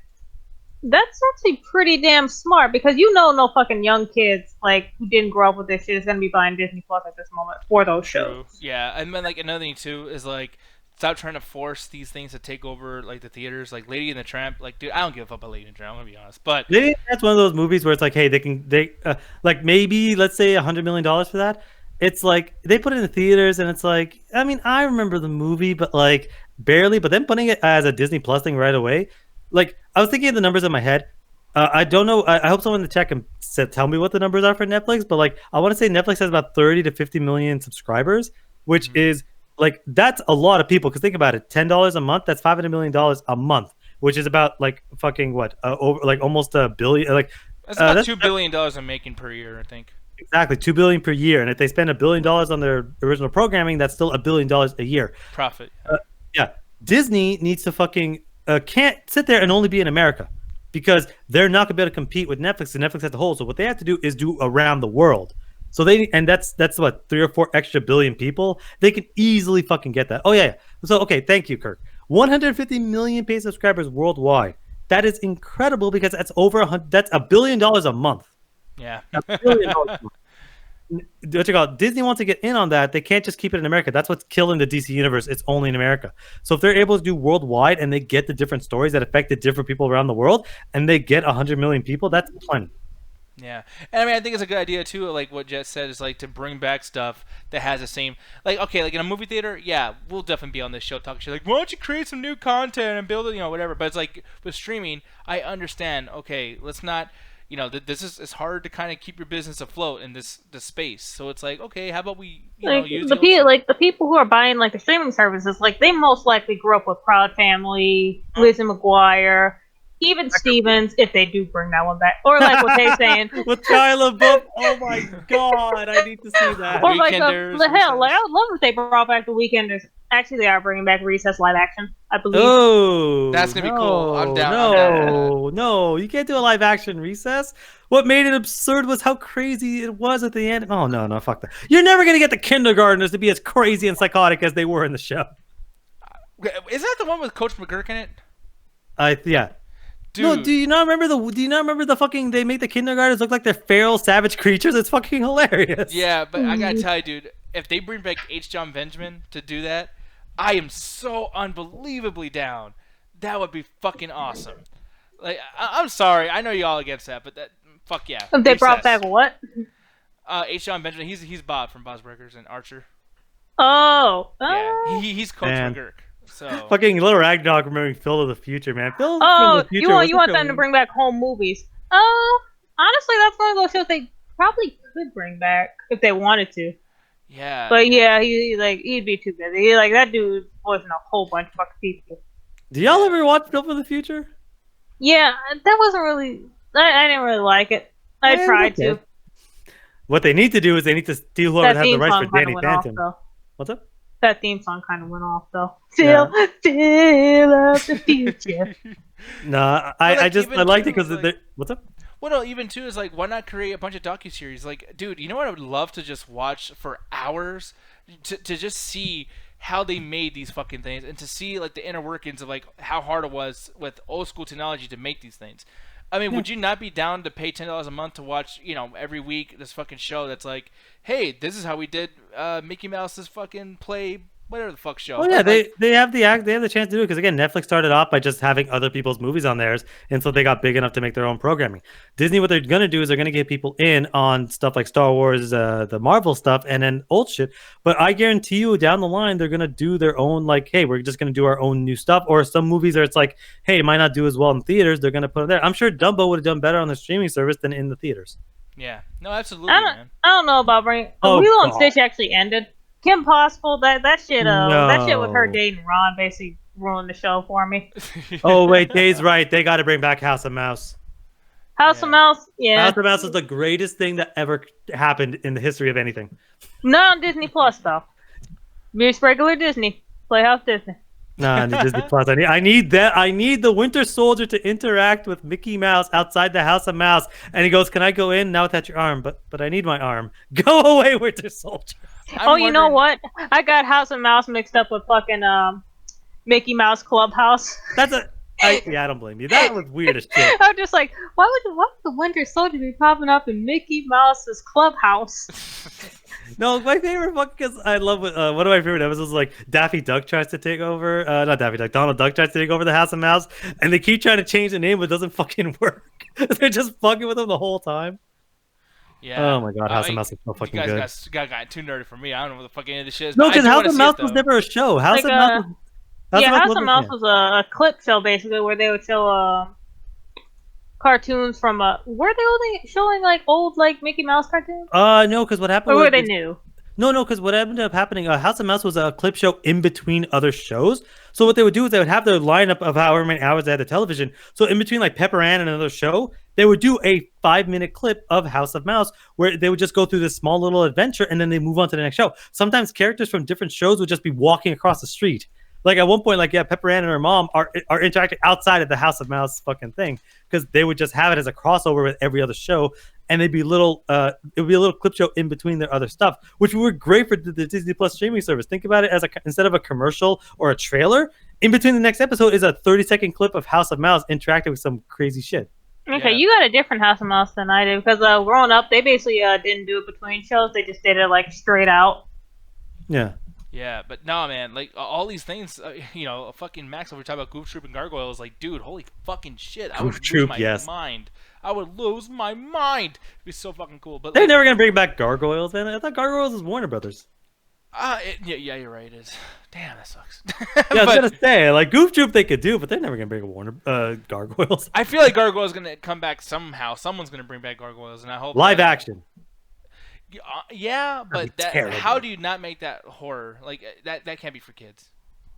C: That's actually pretty damn smart because no fucking young kids like who didn't grow up with this shit is gonna be buying Disney Plus at this moment for those shows.
B: Yeah, and then like another thing too is like stop trying to force these things to take over like the theaters. Like Lady and the Tramp, like dude, I don't give a fuck about Lady and the Tramp. I'm gonna be honest, but
A: that's one of those movies where it's like, hey, they like maybe let's say $100 million for that. It's like they put it in the theaters, and it's like, I mean, I remember the movie, but like barely. But then putting it as a Disney Plus thing right away, like I was thinking of the numbers in my head. I don't know. I hope someone in the chat can tell me what the numbers are for Netflix. But like, I want to say Netflix has about 30 to 50 million subscribers, which is like that's a lot of people. Because think about it, $10 a month, that's $500 million a month, which is about like fucking what over like almost $1 billion. Like
B: that's about $2 billion I'm making per year, I think.
A: Exactly, $2 billion per year, and if they spend $1 billion on their original programming, that's still $1 billion a year.
B: Profit.
A: Yeah, Disney needs to fucking can't sit there and only be in America because they're not gonna be able to compete with Netflix and Netflix as a whole. So what they have to do is do around the world. So that's what 3 or 4 extra billion people. They can easily fucking get that. Oh yeah. So okay, thank you, Kirk. 150 million paid subscribers worldwide. That is incredible because that's over that's $1 billion a month.
B: Yeah.
A: what you call it, Disney wants to get in on that. They can't just keep it in America. That's what's killing the DC universe. It's only in America. So if they're able to do worldwide and they get the different stories that affect the different people around the world, and they get 100 million people, that's plenty.
B: Yeah, and I mean, I think it's a good idea too. Like what Jess said is like to bring back stuff that has the same, like okay, like in a movie theater, yeah, we'll definitely be on this show talking shit. Like, why don't you create some new content and build it, whatever. But it's like with streaming, I understand. Okay, let's not, this is it's hard to kind of keep your business afloat in this space. So it's like, okay, how about we, use
C: the people who are buying like the streaming services, like they most likely grew up with Proud Family, Lizzie McGuire. Even Stevens, if they do bring that one back, or like what they're saying
A: with Shia LaBeouf. Oh my god, I need to see that.
C: Or like the hell, like I would love if they brought back the Weekenders. Actually, they are bringing back Recess live action, I believe.
A: Oh,
B: that's gonna be cool. I'm down.
A: No, you can't do a live action Recess. What made it absurd was how crazy it was at the end. Oh no, fuck that. You're never gonna get the kindergartners to be as crazy and psychotic as they were in the show.
B: Is that the one with Coach McGurk in it?
A: Yeah.
B: Dude.
A: No, do you not remember the fucking, they make the kindergartners look like they're feral savage creatures? It's fucking hilarious.
B: Yeah, but I gotta tell you, dude, if they bring back H. Jon Benjamin to do that, I am so unbelievably down. That would be fucking awesome. Like, I'm sorry, I know y'all against that, but fuck yeah.
C: If they brought back what?
B: H. Jon Benjamin, he's Bob from Bob's Burgers and Archer.
C: Oh.
B: Yeah, he's Coach McGurk. So.
A: Fucking Little Ragnarok remembering Phil of the Future, man. Phil
C: of the Future, you want them to bring back home movies? Honestly, that's one of those shows they probably could bring back if they wanted to.
B: Yeah.
C: But yeah, he'd be too busy. Like that dude wasn't a whole bunch of fucking people.
A: Do y'all ever watch Phil of the Future?
C: Yeah, that wasn't really. I didn't really like it. I tried to.
A: What they need to do is they need to steal whoever has the rights for Danny Phantom. What's up?
C: That theme song kind of went off though. Still of the future.
A: No, I liked it because what's up?
B: Well, no, even too is like, why not create a bunch of docuseries? Like, dude, you know what I would love to just watch for hours to just see how they made these fucking things and to see like the inner workings of like how hard it was with old school technology to make these things. I mean, would you not be down to pay $10 a month to watch, every week this fucking show that's like, hey, this is how we did Mickey Mouse's fucking play, whatever the fuck show.
A: Oh yeah, they have the chance to do it because again, Netflix started off by just having other people's movies on theirs, and so they got big enough to make their own programming. Disney, what they're gonna do is they're gonna get people in on stuff like Star Wars, the Marvel stuff, and then old shit. But I guarantee you, down the line, they're gonna do their own like, hey, we're just gonna do our own new stuff. Or some movies where it's like, hey, it might not do as well in theaters. They're gonna put it there. I'm sure Dumbo would have done better on the streaming service than in the theaters.
B: Yeah, no, absolutely,
C: man. I don't know about bringing. Lilo and Stitch actually ended. Kim Possible, that shit with her dating Ron basically ruined the show for me.
A: Oh wait, Kay's right. They got to bring back House of Mouse.
C: House of Mouse, yeah.
A: House of Mouse is the greatest thing that ever happened in the history of anything.
C: Not on Disney Plus though. Just regular Disney. Playhouse Disney.
A: Nah, Disney Plus. I need that. I need the Winter Soldier to interact with Mickey Mouse outside the House of Mouse, and he goes, "Can I go in now without your arm? But I need my arm. Go away, Winter Soldier."
C: You know what? I got House of Mouse mixed up with fucking Mickey Mouse Clubhouse.
A: I don't blame you. That was weird as shit.
C: I'm just like, why would the Winter Soldier be popping up in Mickey Mouse's Clubhouse?
A: No, my favorite fucking, because I love one of my favorite episodes is like Daffy Duck tries to take over. Not Daffy Duck. Donald Duck tries to take over the House of Mouse, and they keep trying to change the name, but it doesn't fucking work. They're just fucking with them the whole time.
B: Yeah.
A: Oh my god, House of Mouse is so fucking good.
B: You guys got too nerdy for me. I don't know what the fuck any of this shit is.
A: No, because House of Mouse was never a show. House of Mouse
C: was a clip show basically where they would show cartoons from were they only showing like old like Mickey Mouse cartoons?
A: No, because what happened?
C: Or were they new?
A: No, because what ended up happening, House of Mouse was a clip show in between other shows. So what they would do is they would have their lineup of however many hours they had the television. So in between like Pepper Ann and another show, they would do a 5-minute clip of House of Mouse where they would just go through this small little adventure and then they move on to the next show. Sometimes characters from different shows would just be walking across the street. Like at one point, like Pepper Ann and her mom are interacting outside of the House of Mouse fucking thing because they would just have it as a crossover with every other show, and they'd be little. It would be a little clip show in between their other stuff, which would work great for the Disney Plus streaming service. Think about it as instead of a commercial or a trailer, in between the next episode is a 30-second clip of House of Mouse interacting with some crazy shit.
C: Okay,
B: Yeah.
C: you got a different House of Mouse than I do because growing up, they basically didn't do it between shows. They just did it like straight out.
A: Yeah.
B: Yeah, but no, man, like all these things, fucking Max over talking about Goof Troop and Gargoyles, like, dude, holy fucking shit, I would
A: Goof
B: lose
A: Troop,
B: my
A: yes.
B: mind. I would lose my mind. It'd be so fucking cool. But
A: They're
B: like,
A: never gonna bring back Gargoyles, man. I thought Gargoyles was Warner Brothers.
B: yeah, you're right. It is. Damn, that sucks.
A: Yeah, I was
B: But
A: gonna say, like, Goof Troop they could do, but they're never gonna bring a Warner Gargoyles.
B: I feel like Gargoyles gonna come back somehow. Someone's gonna bring back Gargoyles, and I hope
A: Live
B: that-
A: action.
B: Yeah, but
A: be terrible.
B: how do you not make that horror? Like that can't be for kids.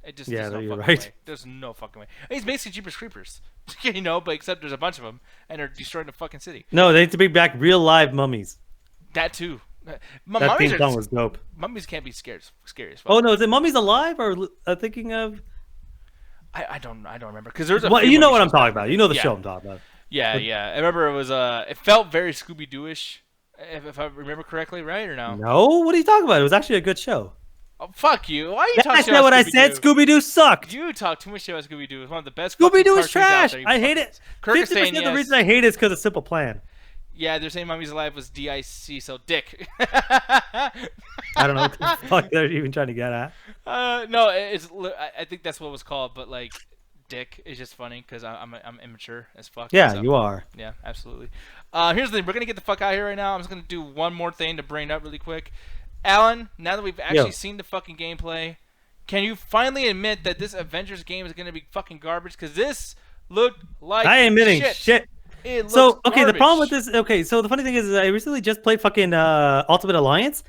B: It just
A: Yeah,
B: there's no
A: you're
B: fucking
A: right.
B: way. There's no fucking way. It's basically Jeepers Creepers, but except there's a bunch of them and they're destroying the fucking city.
A: No, they need to bring back real live mummies.
B: That too.
A: That
B: Mummies
A: theme song was dope.
B: mummies can't be scary as fuck.
A: Oh no, is it Mummies Alive or thinking of?
B: I don't remember because there's a
A: Well,
B: few
A: you know
B: mummy
A: what I'm
B: shows
A: talking
B: back
A: about.
B: then.
A: You know the
B: Yeah.
A: show I'm talking about.
B: Yeah, I remember it was it felt very Scooby Doo-ish, if I remember correctly, right or no?
A: No, what are you talking about? It was actually a good show.
B: Oh, fuck you! Why are you
A: That's
B: talking
A: not
B: about
A: what I
B: Scooby-Doo?
A: said. Scooby Doo sucked.
B: You talk too much shit about Scooby Doo. It's one of the best.
A: Scooby Doo
B: fucking
A: is
B: cartoons out
A: trash.
B: there, you
A: I hate
B: fucking-
A: it.
B: Kirk is
A: 50%
B: saying
A: of the
B: yes.
A: reason I hate it is because of Simple Plan.
B: Yeah, they're saying Mummies Alive was DIC, so dick.
A: I don't know what the fuck they're even trying to get at.
B: No, I think that's what it was called, but like, dick is just funny because I'm immature as fuck.
A: Yeah,
B: so-
A: you are.
B: Yeah, absolutely. Here's the thing. We're gonna get the fuck out of here right now. I'm just gonna do one more thing to bring it up really quick. Alan, now that we've actually seen the fucking gameplay, can you finally admit that this Avengers game is gonna be fucking garbage? Because this looked like
A: I am admitting shit.
B: It
A: So,
B: looks
A: okay, the problem with
B: garbage.
A: this, okay, so the funny thing is I recently just played fucking Ultimate Alliance,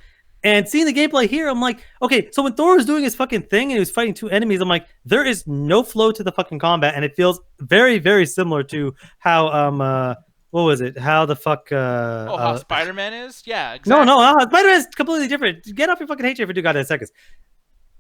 A: and seeing the gameplay here, I'm like, okay, so when Thor was doing his fucking thing and he was fighting two enemies, I'm like, there is no flow to the fucking combat, and it feels very, very similar to how, what was it? How the fuck,
B: how Spider-Man is? Yeah, exactly.
A: No, Spider-Man's completely different. Get off your fucking hate chair for 2 goddamn seconds.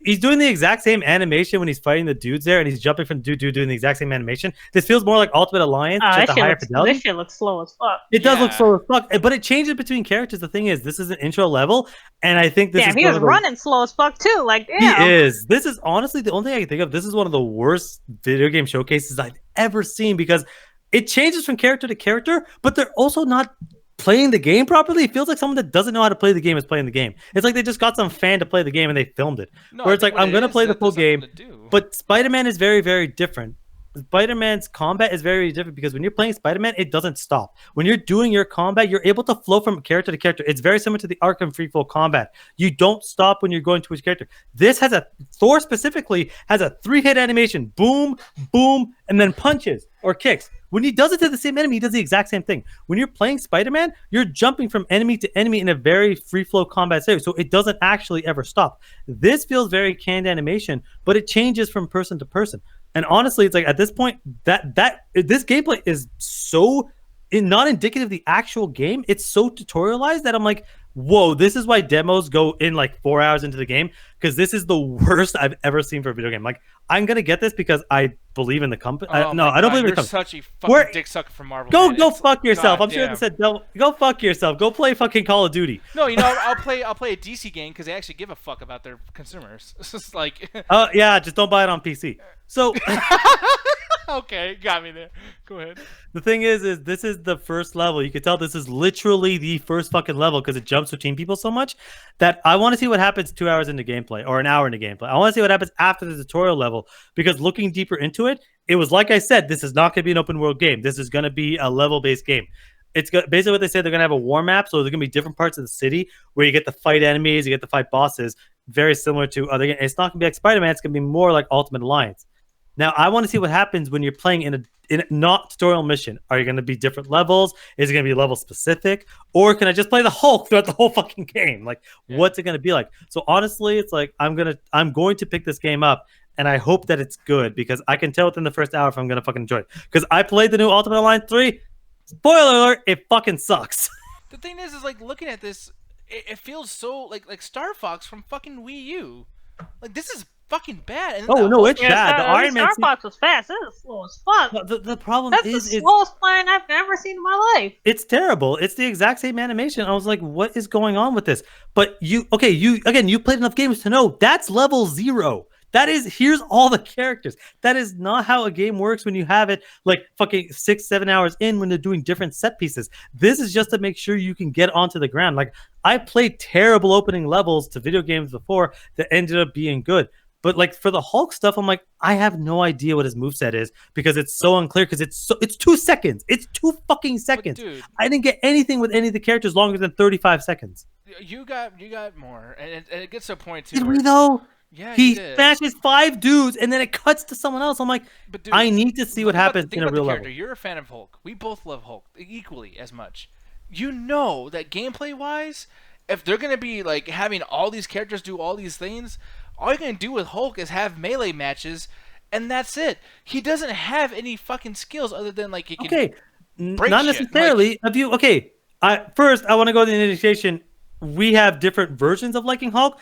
A: He's doing the exact same animation when he's fighting the dudes there, and he's jumping from dude doing the exact same animation. This feels more like Ultimate Alliance, just a higher fidelity.
C: This shit looks slow as fuck.
A: It does look
B: Yeah.
A: slow as fuck, but it changes between characters. The thing is, this is an intro level, and I think this
C: Damn,
A: is
C: he
A: one
C: was
A: of the-
C: running slow as fuck too. Like,
A: He
C: damn.
A: is. This is honestly the only thing I can think of. This is one of the worst video game showcases I've ever seen because it changes from character to character, but they're also not playing the game properly. It feels like someone that doesn't know how to play the game is playing the game. It's like they just got some fan to play the game and they filmed it.
B: No,
A: Where
B: I
A: it's
B: think
A: like,
B: what
A: I'm
B: it
A: gonna
B: is
A: play the
B: that
A: full
B: there's
A: game,
B: something to do.
A: but Spider-Man is very, very different. Spider-Man's combat is very different because when you're playing Spider-Man, it doesn't stop. When you're doing your combat, you're able to flow from character to character. It's very similar to the Arkham Free Flow combat. You don't stop when you're going to each character. This has Thor specifically has a 3-hit animation. Boom, boom, and then punches or kicks. When he does it to the same enemy, he does the exact same thing. When you're playing Spider-Man, you're jumping from enemy to enemy in a very free flow combat series, so it doesn't actually ever stop. This feels very canned animation, but it changes from person to person. And honestly, it's like at this point that this gameplay is so not indicative of the actual game. It's so tutorialized that I'm like, whoa, this is why demos go in like 4 hours into the game, because this is the worst I've ever seen for a video game. Like, I'm gonna get this because I believe in the company.
B: Oh
A: No,
B: my
A: I don't
B: God,
A: believe in the
B: you're
A: company.
B: such a fucking
A: Where-
B: dick sucker for Marvel.
A: Go
B: man.
A: go
B: It's-
A: fuck yourself. I'm sure
B: goddamn.
A: they said go fuck yourself. Go play fucking Call of Duty.
B: No, you know, I'll play a DC game because they actually give a fuck about their consumers. It's just like,
A: Yeah, just don't buy it on PC. So
B: okay, got me there. Go ahead.
A: the thing is this is the first level. You can tell this is literally the first fucking level because it jumps between people so much that I want to see what happens 2 hours into gameplay or an hour into gameplay. I want to see what happens after the tutorial level, because looking deeper into it, it was like I said, this is not going to be an open world game. This is going to be a level based game. It's basically what they said. They're going to have a war map, so there's going to be different parts of the city where you get to fight enemies, you get to fight bosses, very similar to other games. It's not going to be like Spider-Man. It's going to be more like Ultimate Alliance. Now, I want to see what happens when you're playing in a not tutorial mission. Are you going to be different levels? Is it going to be level specific? Or can I just play the Hulk throughout the whole fucking game? Like,
B: Yeah.
A: what's it going to be like? So honestly, it's like I'm going to pick this game up, and I hope that it's good, because I can tell within the first hour if I'm going to fucking enjoy it. Because I played the new Ultimate Alliance 3. Spoiler alert, it fucking sucks.
B: The thing is like looking at this, it feels so like Star Fox from fucking Wii U. Like, this is fucking bad. And
A: Oh, no, it's
C: Yeah,
A: bad. The Iron Man
C: Star
A: scene-
C: Fox was fast. It was slow as fuck.
A: the problem
C: That's
A: is
C: the slowest plane I've ever seen in my life.
A: it's terrible. It's the exact same animation. I was like, what is going on with this? But you played enough games to know that's level 0. Here's all the characters. That is not how a game works when you have it like fucking 6-7 hours in when they're doing different set pieces. This is just to make sure you can get onto the ground. Like, I played terrible opening levels to video games before that ended up being good. But like for the Hulk stuff, I'm like, I have no idea what his moveset is because it's so unclear because it's 2 seconds. It's 2 fucking seconds.
B: Dude,
A: I didn't get anything with any of the characters longer than 35 seconds.
B: you got more, and it gets to a point too.
A: Did
B: where,
A: we though?
B: Yeah,
A: He
B: did.
A: smashes 5 dudes and then it cuts to someone else. I'm like,
B: But dude,
A: I need to see what happens
B: think
A: in a
B: about
A: real
B: the
A: level.
B: character. You're a fan of Hulk. We both love Hulk equally as much. You know that gameplay wise, if they're gonna be like having all these characters do all these things, all you're gonna do with Hulk is have melee matches, and that's it. He doesn't have any fucking skills other than like he can.
A: Okay,
B: break
A: not
B: shit,
A: necessarily. First, I want to go to the initiation. We have different versions of liking Hulk.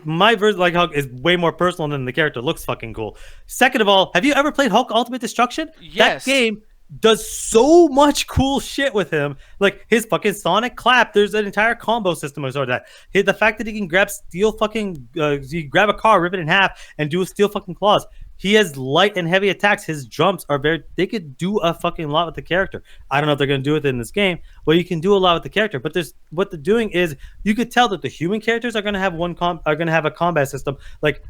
A: My version of like Hulk is way more personal than the character looks fucking cool. Second of all, have you ever played Hulk Ultimate Destruction?
B: Yes.
A: That game does so much cool shit with him. Like his fucking sonic clap. There's an entire combo system of sort of that. The fact that he can grab steel fucking, you grab a car, rip it in half, and do a steel fucking claws. He has light and heavy attacks. His jumps are they could do a fucking lot with the character. I don't know if they're going to do it in this game, but you can do a lot with the character. But what they're doing is you could tell that the human characters are going to have a combat system. Like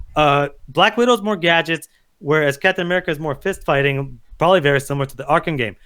A: Black Widow's more gadgets, whereas Captain America is more fist fighting, probably very similar to the Arkham game.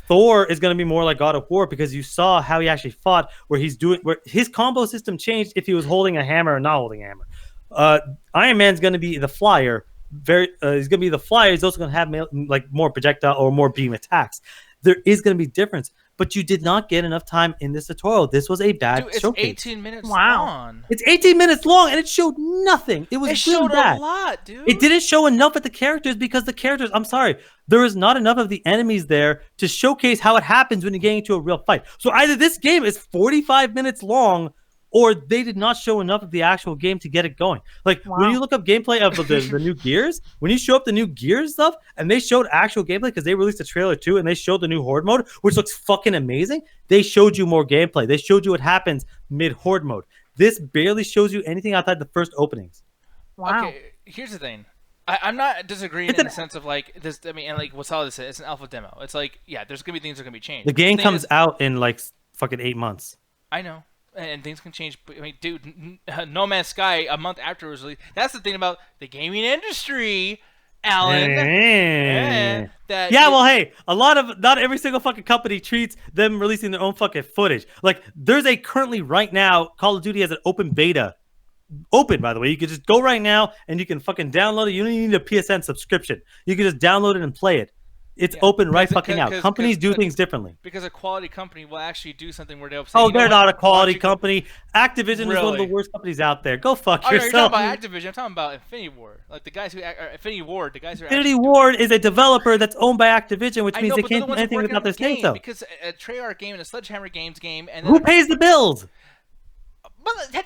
A: Thor is going to be more like God of War because you saw how he actually fought, where his combo system changed if he was holding a hammer or not holding a hammer. Iron Man's going to be the flyer. He's going to be the flyer. He's also going to have more projectile or more beam attacks. There is going to be difference, but you did not get enough time in this tutorial. This was a bad
B: Dude, it's
A: showcase.
B: 18 minutes
C: Wow.
B: long.
A: It's 18 minutes long, and it showed nothing. It was
B: It
A: really
B: showed
A: bad.
B: a lot, dude.
A: It didn't show enough with the characters because the characters, I'm sorry, there is not enough of the enemies there to showcase how it happens when you get into a real fight. So either this game is 45 minutes long or they did not show enough of the actual game to get it going. Like when you look up gameplay of the new Gears, when you show up the new Gears stuff and they showed actual gameplay because they released a trailer too and they showed the new Horde mode, which looks fucking amazing. They showed you more gameplay. They showed you what happens mid Horde mode. This barely shows you anything outside the first openings.
C: Wow.
B: Okay, here's the thing. I'm not disagreeing in the sense of like this. I mean, and like what Solid said, it's an alpha demo. It's like, yeah, there's gonna be things that are gonna be changed.
A: The game
B: thing
A: comes
B: is-
A: out in like fucking 8 months.
B: I know, and things can change. But, I mean, dude, No Man's Sky a month after it was released. That's the thing about the gaming industry, Alan. That
A: Yeah, well, hey, not every single fucking company treats them releasing their own fucking footage. Like, there's currently right now, Call of Duty has an open beta. Open, by the way. You can just go right now and you can fucking download it. You don't even need a PSN subscription. You can just download it and play it. It's open right fucking out. Companies do things differently.
B: Because a quality company will actually do something where they'll say,
A: Oh,
B: you know
A: they're
B: what?
A: not a quality
B: Why don't you-
A: company. Activision is one of
B: Really?
A: the worst companies out there. Go fuck
B: Oh, no, you're
A: yourself.
B: talking about Activision. I'm talking about Infinity Ward. Like the guys who Infinity Ward, the guys who are
A: Infinity
B: actually
A: Ward is a developer that's owned by Activision, which
B: I
A: means
B: know,
A: they
B: but they're
A: can't
B: the
A: do
B: ones
A: anything
B: working on
A: without their
B: the
A: say
B: game,
A: so.
B: because a Treyarch game and a Sledgehammer Games game, and
A: Who pays the bills?
B: But that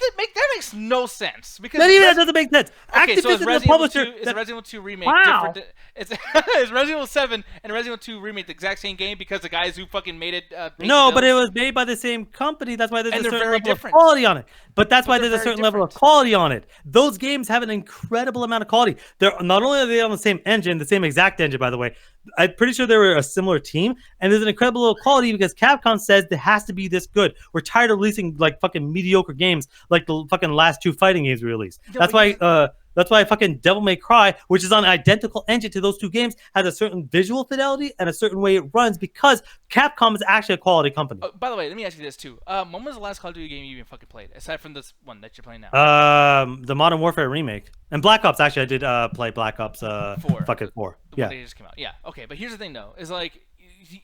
B: makes no sense because
A: Not even that doesn't make sense.
B: Okay, so
A: Activision
B: is
A: is the
B: Resident Evil
A: publisher.
B: 2 is
A: that-
B: Resident Evil 2 remake
C: Wow.
B: different? It's Resident Evil 7 and Resident Evil 2 remake the exact same game because the guys who fucking made it paid
A: No,
B: the
A: but it
B: bills?
A: was made by the same company. That's why there's
B: And
A: a
B: they're
A: certain
B: very
A: level
B: different.
A: of quality on it. But that's why
B: they're
A: there's a
B: very
A: certain level of
B: different.
A: quality on it. Those games have an incredible amount of quality. They're not only are they on the same engine, the same exact engine, by the way. I'm pretty sure they were a similar team, and there's an incredible level of quality because Capcom says it has to be this good. We're tired of releasing like fucking mediocre games like the fucking last 2 fighting games we released.
B: Yeah,
A: That's
B: but
A: why. That's why fucking Devil May Cry, which is on an identical engine to those 2 games, has a certain visual fidelity and a certain way it runs because Capcom is actually a quality company.
B: Oh, by the way, let me ask you this too. When was the last Call of Duty game you even fucking played, aside from this one that you're playing now?
A: The Modern Warfare remake and Black Ops. Actually, I did play Black Ops 4. Fucking 4.
B: The
A: Yeah.
B: one that just came out. Yeah. Okay, but here's the thing though, is like,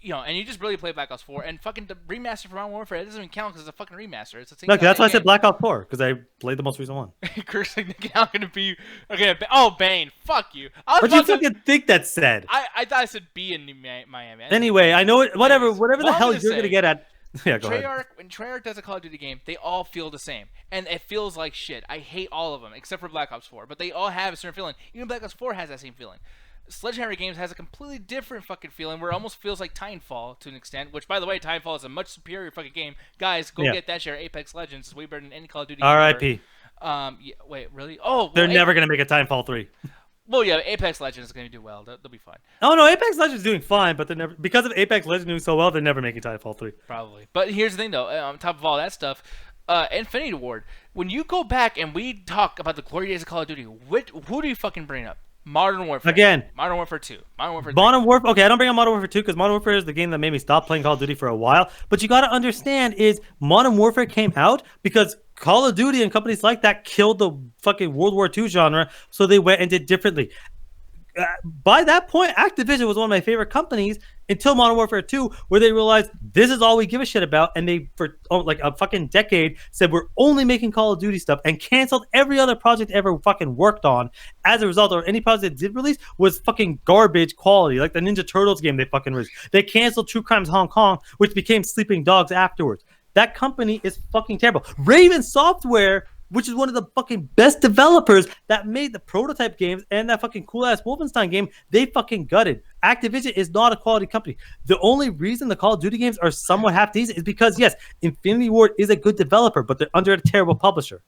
B: you know, and you just really play Black Ops 4 and fucking the remaster for Modern Warfare. It doesn't even count because it's a fucking remaster. It's the same.
A: Look, that's why I
B: goddamn
A: said Black Ops 4 because I played the most recent one.
B: game. Cursing the now gonna be okay. Oh, Bane, fuck you. I was
A: What do you
B: about to-
A: fucking think that said?
B: I thought I said B in Miami. I didn't
A: Anyway, I know it. Whatever
B: Anyways,
A: the
B: what I'm
A: hell
B: gonna
A: you're
B: say-
A: gonna get at. Yeah, go ahead.
B: When Treyarch does a Call of Duty game, they all feel the same, and it feels like shit. I hate all of them except for Black Ops 4, but they all have a certain feeling. Even Black Ops 4 has that same feeling. Sledgehammer Games has a completely different fucking feeling where it almost feels like Titanfall to an extent, which, by the way, Titanfall is a much superior fucking game. Guys, go
A: Yeah.
B: get that share. Apex Legends is way better than any Call of Duty game ever.
A: R.I.P.
B: Yeah, wait, really? Oh,
A: They're
B: well,
A: never gonna make a Titanfall 3.
B: Well, yeah, Apex Legends is going to do well. They'll be fine.
A: Oh no, Apex Legends is doing fine, but they're never because of Apex Legends doing so well. They're never making Titanfall 3.
B: Probably. But here's the thing, though. On top of all that stuff, Infinity Ward. When you go back and we talk about the glory days of Call of Duty, who do you fucking bring up? Modern Warfare.
A: Again.
B: Modern Warfare 2. Modern Warfare 3.
A: Modern Warfare. Okay, I don't bring up Modern Warfare 2 because Modern Warfare is the game that made me stop playing Call of Duty for a while. But you got to understand is Modern Warfare came out because Call of Duty and companies like that killed the fucking World War II genre, so they went and did differently. By that point, Activision was one of my favorite companies until Modern Warfare 2, where they realized this is all we give a shit about, and they, for like a fucking decade, said we're only making Call of Duty stuff, and canceled every other project they ever fucking worked on. As a result, or any project they did release was fucking garbage quality, like the Ninja Turtles game they fucking released. They canceled True Crimes Hong Kong, which became Sleeping Dogs afterwards. That company is fucking terrible. Raven Software, which is one of the fucking best developers that made the prototype games and that fucking cool-ass Wolfenstein game, they fucking gutted. Activision is not a quality company. The only reason the Call of Duty games are somewhat half-decent is because, yes, Infinity Ward is a good developer, but they're under a terrible publisher.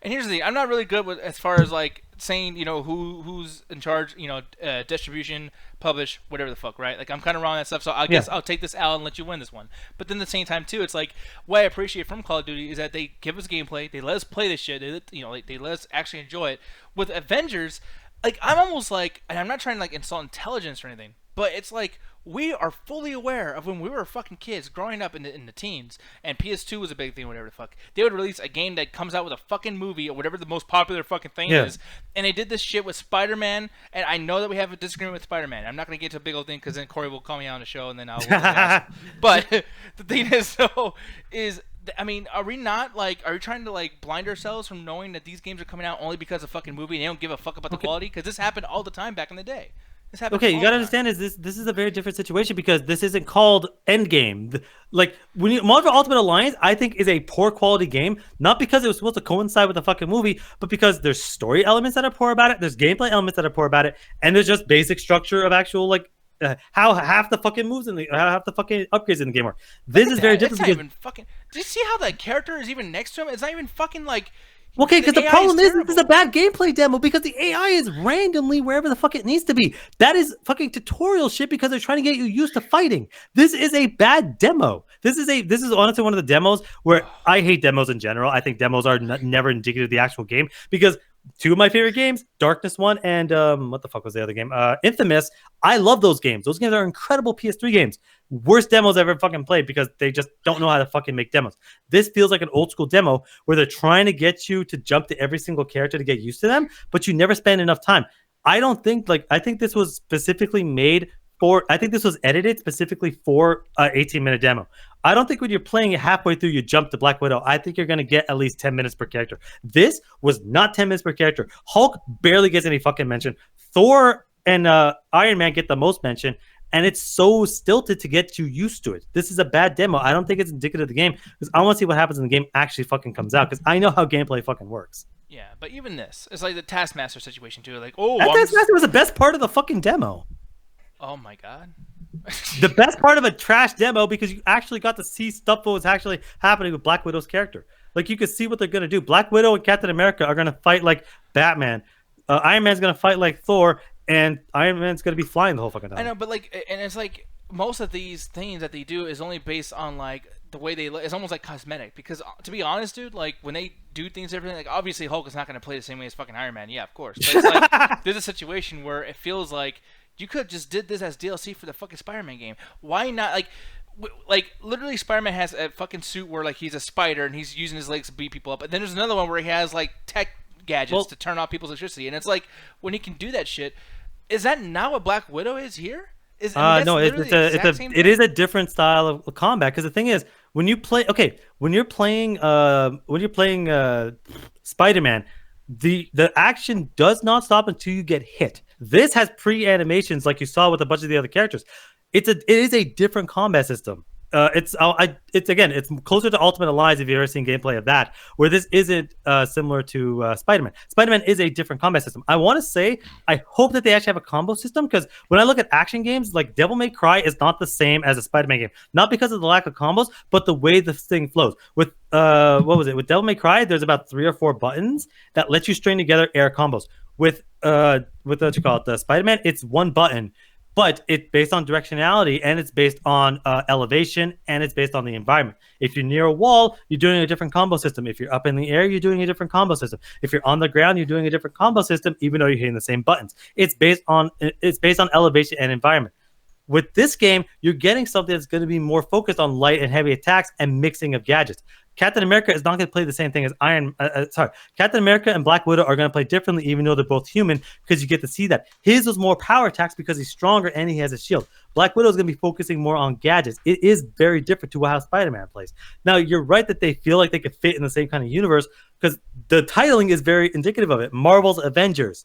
B: And here's the thing, I'm not really good with as far as like saying, you know, who's in charge, you know, distribution, publish, whatever the fuck, right? Like I'm kind of wrong on that stuff, so I guess I'll take this L and let you win this one. But then at the same time too, it's like what I appreciate from Call of Duty is that they give us gameplay, they let us play this shit, they let us actually enjoy it. With Avengers, like I'm almost like, and I'm not trying to like insult intelligence or anything, but it's like we are fully aware of when we were fucking kids growing up in the teens, and PS2 was a big thing, whatever the fuck. They would release a game that comes out with a fucking movie or whatever the most popular fucking thing is, and they did this shit with Spider-Man, and I know that we have a disagreement with Spider-Man. I'm not going to get into a big old thing because then Corey will call me out on the show, and then I'll But the thing is, though, is... I mean, are we trying to like blind ourselves from knowing that these games are coming out only because of fucking movie and they don't give a fuck about the quality? Because this happened all the time back in the day.
A: Okay, you gotta understand is this is a very different situation because this isn't called Endgame. Like when Marvel Ultimate Alliance, I think is a poor quality game, not because it was supposed to coincide with the fucking movie, but because there's story elements that are poor about it, there's gameplay elements that are poor about it, and there's just basic structure of actual like how half the fucking moves in the half the fucking upgrades in the game are. This is very different.
B: It's not even fucking. Do you see how that character is even next to him? It's not even fucking like.
A: Okay, because the problem is this is a bad gameplay demo because the AI is randomly wherever the fuck it needs to be. That is fucking tutorial shit because they're trying to get you used to fighting. This is a bad demo. This is honestly one of the demos where I hate demos in general. I think demos are never indicative of the actual game because two of my favorite games, Darkness 1 and what the fuck was the other game? Infamous. I love those games. Those games are incredible PS3 games. Worst demos I've ever fucking played because they just don't know how to fucking make demos. This feels like an old school demo where they're trying to get you to jump to every single character to get used to them, but you never spend enough time. I think this was specifically made for, I think this was edited specifically for an 18-minute demo. I don't think when you're playing it halfway through, you jump to Black Widow. I think you're going to get at least 10 minutes per character. This was not 10 minutes per character. Hulk barely gets any fucking mention. Thor and Iron Man get the most mention, and it's so stilted to get you used to it. This is a bad demo. I don't think it's indicative of the game because I want to see what happens when the game actually fucking comes out because I know how gameplay fucking works.
B: Yeah, but even this, it's like the Taskmaster situation too. Like,
A: Taskmaster was the best part of the fucking demo.
B: Oh my god.
A: The best part of a trash demo because you actually got to see stuff that was actually happening with Black Widow's character. Like you could see what they're gonna do. Black Widow and Captain America are gonna fight like Batman. Iron Man's gonna fight like Thor, and Iron Man's gonna be flying the whole fucking time.
B: I know, but like, and it's like most of these things that they do is only based on like the way they look. It's almost like cosmetic. Because to be honest, dude, like when they do things differently, like obviously Hulk is not gonna play the same way as fucking Iron Man. Yeah, of course. But it's like there's a situation where it feels like you could have just did this as DLC for the fucking Spider-Man game. Why not? Like literally, Spider-Man has a fucking suit where like he's a spider and he's using his legs to beat people up. And then there's another one where he has like tech gadgets to turn off people's electricity. And it's like when he can do that shit, is that not what Black Widow is here?
A: No, it is a different style of combat. Because the thing is, when you're playing Spider-Man, the action does not stop until you get hit. This has pre-animations like you saw with a bunch of the other characters. It is a different combat system. it's closer to Ultimate Alliance if you've ever seen gameplay of that, where this isn't similar to Spider-Man. Spider-Man is a different combat system. I want to say I hope that they actually have a combo system, because when I look at action games, like Devil May Cry is not the same as a Spider-Man game, not because of the lack of combos, but the way this thing flows. With with Devil May Cry, there's about 3 or 4 buttons that let you string together air combos. With what you call it, the Spider-Man, it's one button. But it's based on directionality, and it's based on elevation, and it's based on the environment. If you're near a wall, you're doing a different combo system. If you're up in the air, you're doing a different combo system. If you're on the ground, you're doing a different combo system, even though you're hitting the same buttons. It's based on elevation and environment. With this game, you're getting something that's going to be more focused on light and heavy attacks and mixing of gadgets. Captain America is not going to play the same thing as Captain America and Black Widow are going to play differently, even though they're both human, because you get to see that. His was more power attacks because he's stronger and he has a shield. Black Widow is going to be focusing more on gadgets. It is very different to how Spider-Man plays. Now, you're right that they feel like they could fit in the same kind of universe, because the titling is very indicative of it. Marvel's Avengers.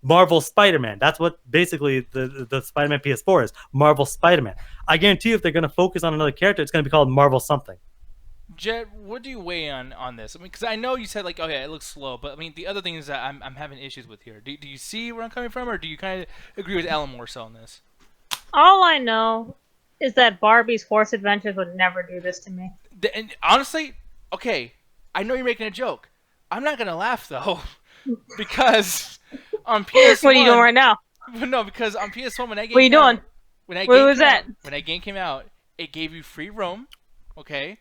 A: Marvel Spider-Man. That's what basically the Spider-Man PS4 is. Marvel Spider-Man. I guarantee you if they're going to focus on another character, it's going to be called Marvel something.
B: Jet, what do you weigh on this? I mean, because I know you said, like, okay, it looks slow, but I mean, the other thing is that I'm having issues with here. Do you see where I'm coming from, or do you kind of agree with Alan more so on this?
C: All I know is that Barbie's Horse Adventures would never do this to me.
B: And honestly, okay, I know you're making a joke. I'm not gonna laugh though, because on PS1.
C: What are you doing right now?
B: No, because on PS1 when that game.
C: What are you doing?
B: When that game came out, it gave you free roam. Okay.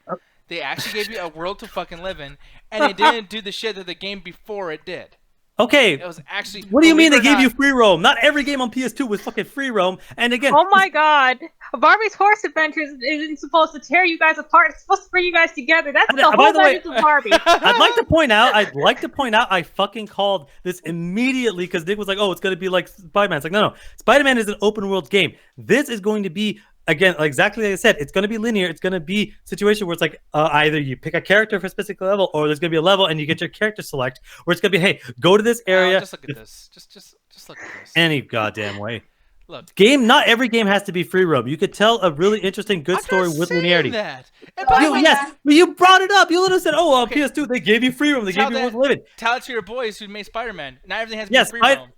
B: They actually gave you a world to fucking live in, and it didn't do the shit that the game before it did.
A: Okay.
B: It was actually.
A: What do you mean they gave you free roam? Not every game on PS2 was fucking free roam. And again.
C: Oh my god. Barbie's Horse Adventures isn't supposed to tear you guys apart. It's supposed to bring you guys together. That's the whole message of Barbie.
A: I'd like to point out, I fucking called this immediately because Nick was like, oh, it's going to be like Spider-Man. It's like, no. Spider-Man is an open world game. This is going to be, again, exactly like I said, it's going to be linear. It's going to be a situation where it's like either you pick a character for a specific level, or there's going to be a level and you get your character select, where it's going to be, hey, go to this area.
B: Just look at this. Just look at this.
A: Any goddamn way.
B: Look.
A: Not every game has to be free roam. You could tell a really interesting, good story with linearity.
B: That.
A: Yes, but you brought it up. You literally said, "Oh, on PS2 they gave you free roam. They gave you worth living."
B: Tell it to your boys who made Spider-Man. Not everything has to be free roam.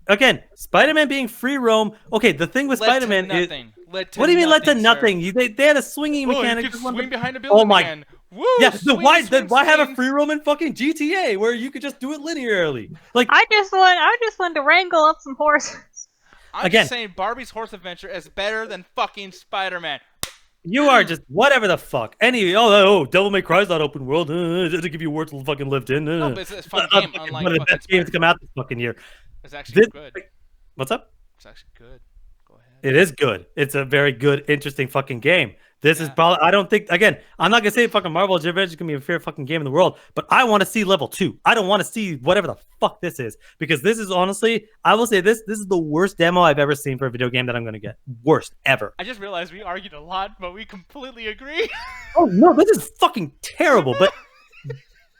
A: Again, Spider-Man being free roam. Okay, the thing with Spider-Man is, what do you mean led to nothing? They had a swinging mechanic.
B: You could swing behind a building.
A: Oh my!
B: Woo,
A: yeah, why have a free roam in fucking GTA where you could just do it linearly? Like
C: I just want to wrangle up some horses.
B: I'm just saying Barbie's Horse Adventure is better than fucking Spider-Man.
A: You are just whatever the fuck. Devil May Cry's not open world. Doesn't give you words to fucking lived in.
B: No, but it's a fun game. Unlike
A: one of the best games to come out this fucking year.
B: It's actually good.
A: What's up?
B: It's actually good. Go ahead.
A: It is good. It's a very good, interesting fucking game. This is probably, I don't think, again, I'm not going to say fucking Marvel's Avengers is going to be a fair fucking game in the world, but I want to see level 2. I don't want to see whatever the fuck this is, because this is honestly, I will say this is the worst demo I've ever seen for a video game that I'm going to get. Worst ever.
B: I just realized we argued a lot, but we completely agree.
A: Oh, no, this is fucking terrible, but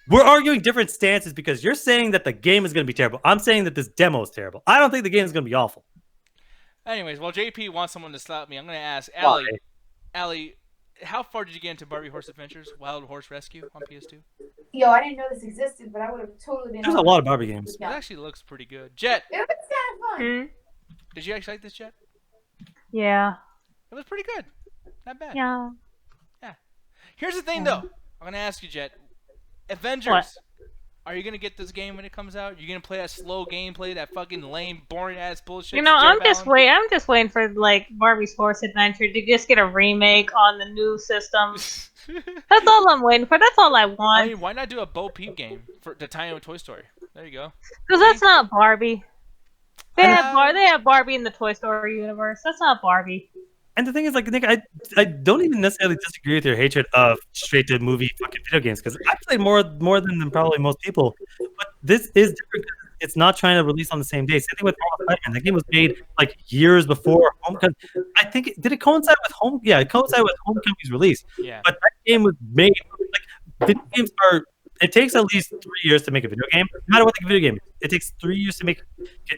A: we're arguing different stances because you're saying that the game is going to be terrible. I'm saying that this demo is terrible. I don't think the game is going to be awful.
B: Anyways, while JP wants someone to slap me, I'm going to ask Allie, how far did you get into Barbie Horse Adventures, Wild Horse Rescue on PS2?
D: Yo, I didn't know this existed, but I would have totally been.
A: There's a lot of Barbie games.
B: It actually looks pretty good. Jet.
D: It was kind of fun.
B: Did you actually like this, Jet?
C: Yeah.
B: It was pretty good. Not bad.
C: Yeah.
B: Yeah. Here's the thing, though. I'm going to ask you, Jet. Avengers.
C: What?
B: Are you gonna get this game when it comes out? You're gonna play that slow gameplay, that fucking lame, boring ass bullshit?
C: You know, I'm just waiting for like Barbie's Horse Adventure to just get a remake on the new system. That's all I'm waiting for. That's all I want.
B: I mean, why not do a Bo Peep game to tie in with Toy Story? There you go.
C: Because that's not Barbie. They have Barbie in the Toy Story universe. That's not Barbie.
A: And the thing is, like, Nick, I don't even necessarily disagree with your hatred of straight-to-movie fucking video games, because I play more than probably most people. But this is different because it's not trying to release on the same day. Same thing with Spider-Man. That game was made, like, years before Homecoming. I think, did it coincide with Home? Yeah, it coincided with Homecoming's release.
B: Yeah.
A: But that game was made, like, video games are, it takes at least 3 years to make a video game. No matter what the video game is, it takes 3 years to make,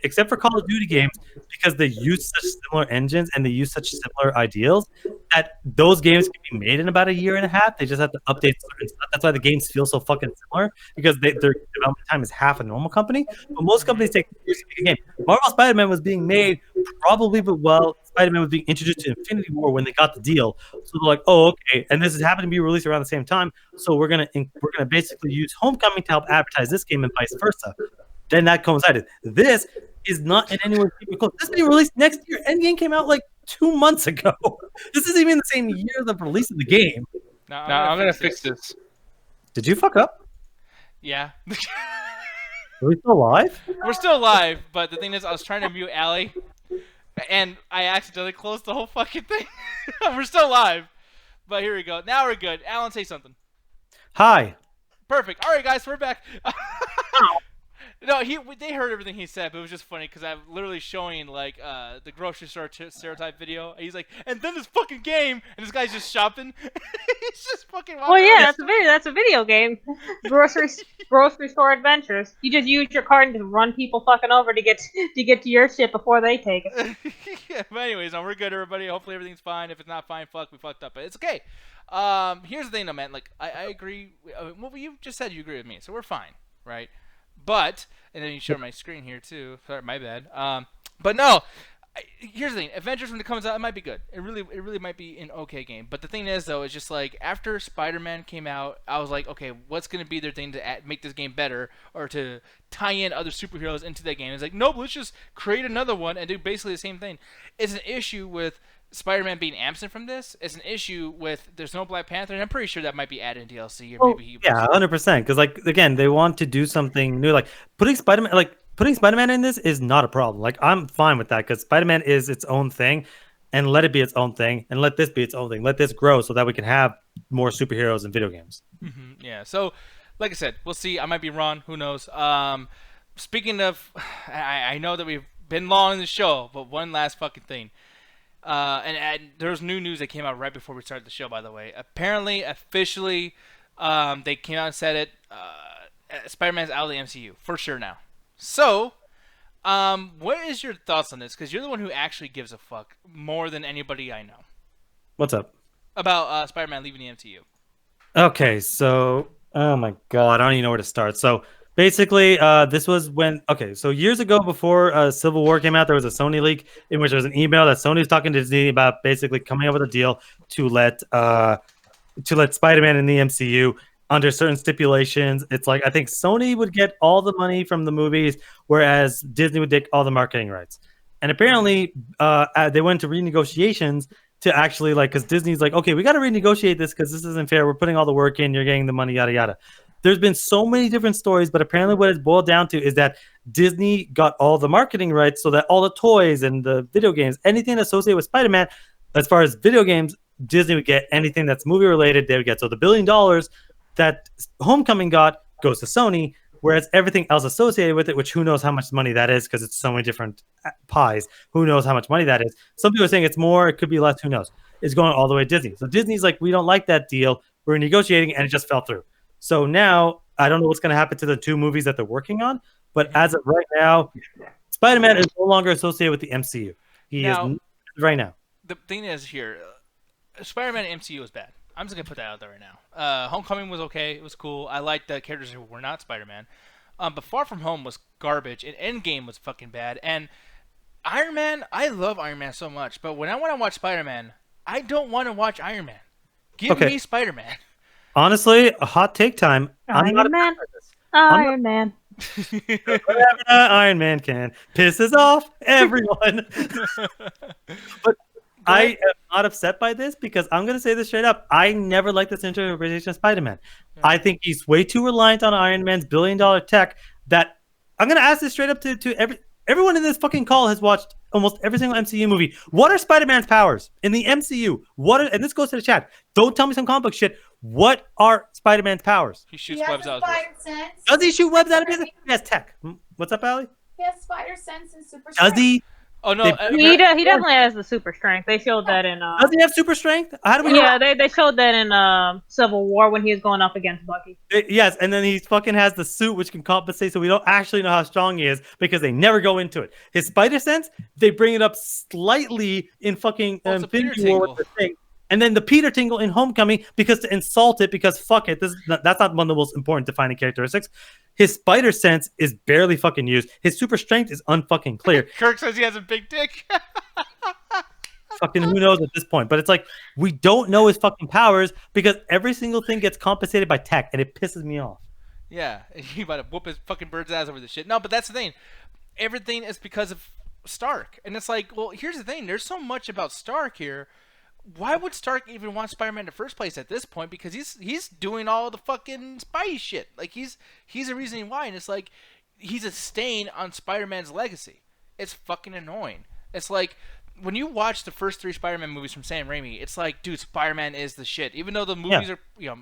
A: except for Call of Duty games, because they use such similar engines and they use such similar ideals. that those games can be made in about a year and a half. They just have to update certain stuff. That's why the games feel so fucking similar, because their development time is half a normal company. But most companies take years to make a game. Marvel Spider-Man was being made probably, but Spider-Man was being introduced to Infinity War when they got the deal. So they're like, oh, okay, and this is happening to be released around the same time. So we're gonna basically use Homecoming to help advertise this game and vice versa. Then that coincided. This is not in any way close. This is being released next year. Endgame came out like 2 months ago. This isn't even the same year of the release of the game.
B: No, I'm gonna fix this.
A: Did you fuck up?
B: Yeah.
A: Are we still live?
B: We're still live, but the thing is, I was trying to mute Allie, and I accidentally closed the whole fucking thing. We're still live, but here we go. Now we're good. Alan, say something.
A: Hi.
B: Perfect. All right, guys, we're back. No, they heard everything he said, but it was just funny because I'm literally showing like the grocery store stereotype video. And he's like, and then this fucking game, and this guy's just shopping. He's just fucking.
C: Well, yeah, that's a video game. Grocery store adventures. You just use your card and just run people fucking over to get to your shit before they take it.
B: Yeah, but anyways, we're good, everybody. Hopefully everything's fine. If it's not fine, we fucked up, but it's okay. Here's the thing, though, man. Like, I agree. Well, you just said you agree with me, so we're fine, right? But, and then you show my screen here too. Sorry, my bad. But no, here's the thing. Avengers, when it comes out, it might be good. It really might be an okay game. But the thing is, though, is just like after Spider-Man came out, I was like, okay, what's gonna be their thing to make this game better or to tie in other superheroes into that game? It's like, nope, let's just create another one and do basically the same thing. It's an issue with Spider-Man being absent from this. Is an issue with there's no Black Panther, and I'm pretty sure that might be added in DLC or maybe
A: yeah, 100%. Because like again, they want to do something new. Like putting Spider-Man in this is not a problem. Like I'm fine with that because Spider-Man is its own thing, and let it be its own thing, and let this be its own thing. Let this grow so that we can have more superheroes in video games.
B: Mm-hmm, yeah. So, like I said, we'll see. I might be wrong. Who knows? Speaking of, I know that we've been long in the show, but one last fucking thing. And there's new news that came out right before we started the show, by the way. Apparently, officially, they came out and said it. Spider-Man's out of the MCU for sure now. So, what is your thoughts on this? Because you're the one who actually gives a fuck more than anybody I know.
A: What's up?
B: About Spider-Man leaving the MCU.
A: Okay, so oh my god, I don't even know where to start. So basically, this was when so years ago before Civil War came out, there was a Sony leak in which there was an email that Sony was talking to Disney about basically coming up with a deal to let Spider-Man in the MCU under certain stipulations. It's like I think Sony would get all the money from the movies, whereas Disney would take all the marketing rights. And apparently, they went to renegotiations to actually because Disney's like, okay, we got to renegotiate this because this isn't fair. We're putting all the work in, you're getting the money, yada yada. There's been so many different stories, but apparently what it's boiled down to is that Disney got all the marketing rights so that all the toys and the video games, anything associated with Spider-Man, as far as video games, Disney would get anything that's movie related, they would get. So the $1 billion that Homecoming got goes to Sony, whereas everything else associated with it, which who knows how much money that is because it's so many different pies, who knows how much money that is. Some people are saying it's more, it could be less, who knows. It's going all the way to Disney. So Disney's like, we don't like that deal. We're negotiating, and it just fell through. So now, I don't know what's going to happen to the two movies that they're working on, but as of right now, Spider-Man is no longer associated with the MCU. He is right now.
B: The thing is here, Spider-Man MCU is bad. I'm just going to put that out there right now. Homecoming was okay. It was cool. I liked the characters who were not Spider-Man. But Far From Home was garbage, and Endgame was fucking bad. And Iron Man, I love Iron Man so much, but when I want to watch Spider-Man, I don't want to watch Iron Man. Give me Spider-Man.
A: Honestly, a hot take time.
C: Iron Man. Iron Man.
A: Whatever Iron Man can pisses off everyone. But I am not upset by this because I'm going to say this straight up. I never liked this interpretation of Spider-Man. Yeah. I think he's way too reliant on Iron Man's $1 billion tech that I'm going to ask this straight up to everyone in this fucking call has watched almost every single MCU movie. What are Spider-Man's powers in the MCU? And this goes to the chat. Don't tell me some comic book shit. What are Spider-Man's powers?
B: He shoots webs out of his
D: sense.
A: Does he shoot webs out of his? He has tech. What's up, Allie?
D: He has spider sense and super
A: strength. Does he?
B: Oh no,
C: he definitely has the super strength. They showed that in.
A: Does he have super strength? How do we?
C: Yeah, they showed that in Civil War when he was going up against Bucky.
A: Yes, and then he fucking has the suit which can compensate, so we don't actually know how strong he is because they never go into it. His spider sense, they bring it up slightly in fucking Infinity War with the thing. And then the Peter tingle in Homecoming because to insult it because fuck it, that's not one of the most important defining characteristics. His spider sense is barely fucking used. His super strength is unfucking clear.
B: Kirk says he has a big dick.
A: Fucking who knows at this point? But it's like we don't know his fucking powers because every single thing gets compensated by tech, and it pisses me off.
B: Yeah, he about to whoop his fucking bird's ass over this shit. No, but that's the thing. Everything is because of Stark, and it's like, well, here's the thing. There's so much about Stark here. Why would Stark even want Spider-Man in the first place at this point? Because he's doing all the fucking Spidey shit. Like he's the reasoning why, and it's like he's a stain on Spider-Man's legacy. It's fucking annoying. It's like when you watch the first 3 Spider-Man movies from Sam Raimi, it's like, dude, Spider-Man is the shit. Even though the movies are,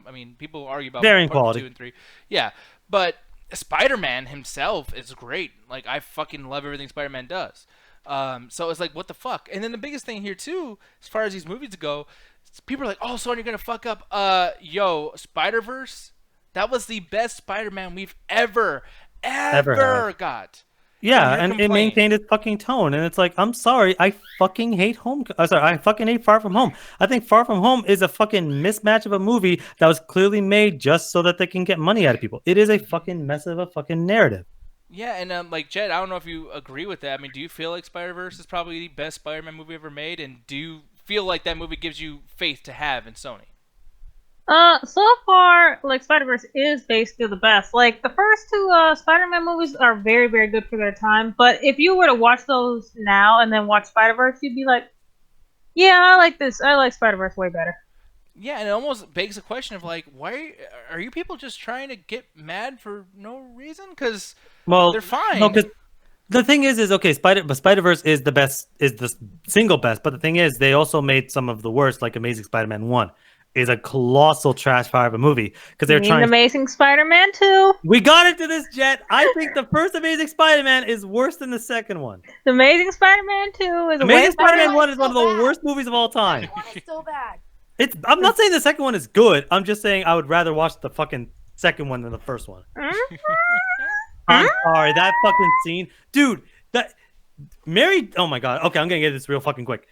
B: I mean, people argue about
A: varying quality
B: 2 and 3. Yeah, but Spider-Man himself is great. Like I fucking love everything Spider-Man does. So it's like, what the fuck? And then the biggest thing here too, as far as these movies go, people are like, oh, so you're gonna fuck up. Yo, Spider-Verse, that was the best Spider-Man we've ever got.
A: Yeah, and it maintained its fucking tone, and it's like, I'm sorry, I fucking hate I fucking hate Far From Home. I think Far From Home is a fucking mismatch of a movie that was clearly made just so that they can get money out of people. It is a fucking mess of a fucking narrative.
B: Yeah, and like Jed, I don't know if you agree with that. I mean, do you feel like Spider-Verse is probably the best Spider-Man movie ever made, and do you feel like that movie gives you faith to have in Sony?
C: So far, like, Spider-Verse is basically the best. Like, the first 2 Spider-Man movies are very, very good for their time, but if you were to watch those now and then watch Spider-Verse, you'd be like, yeah, I like this. I like Spider-Verse way better.
B: Yeah, and it almost begs the question of, like, why are you people just trying to get mad for no reason? Because they're fine.
A: No, because the thing is okay, Spider-Verse is the best, is the single best, but the thing is, they also made some of the worst, like Amazing Spider-Man 1. Is a colossal trash fire of a movie because they're trying.
C: Amazing Spider-Man 2.
A: We got into this, Jet. I think the first Amazing Spider-Man is worse than the second one.
C: The Amazing Spider-Man 2 is
A: Amazing Spider-Man 1 is one of the worst movies of all time.
D: It's so bad.
A: I'm not saying the second one is good. I'm just saying I would rather watch the fucking second one than the first one. I'm sorry, that fucking scene, dude. That Mary. Oh my god. Okay, I'm gonna get this real fucking quick.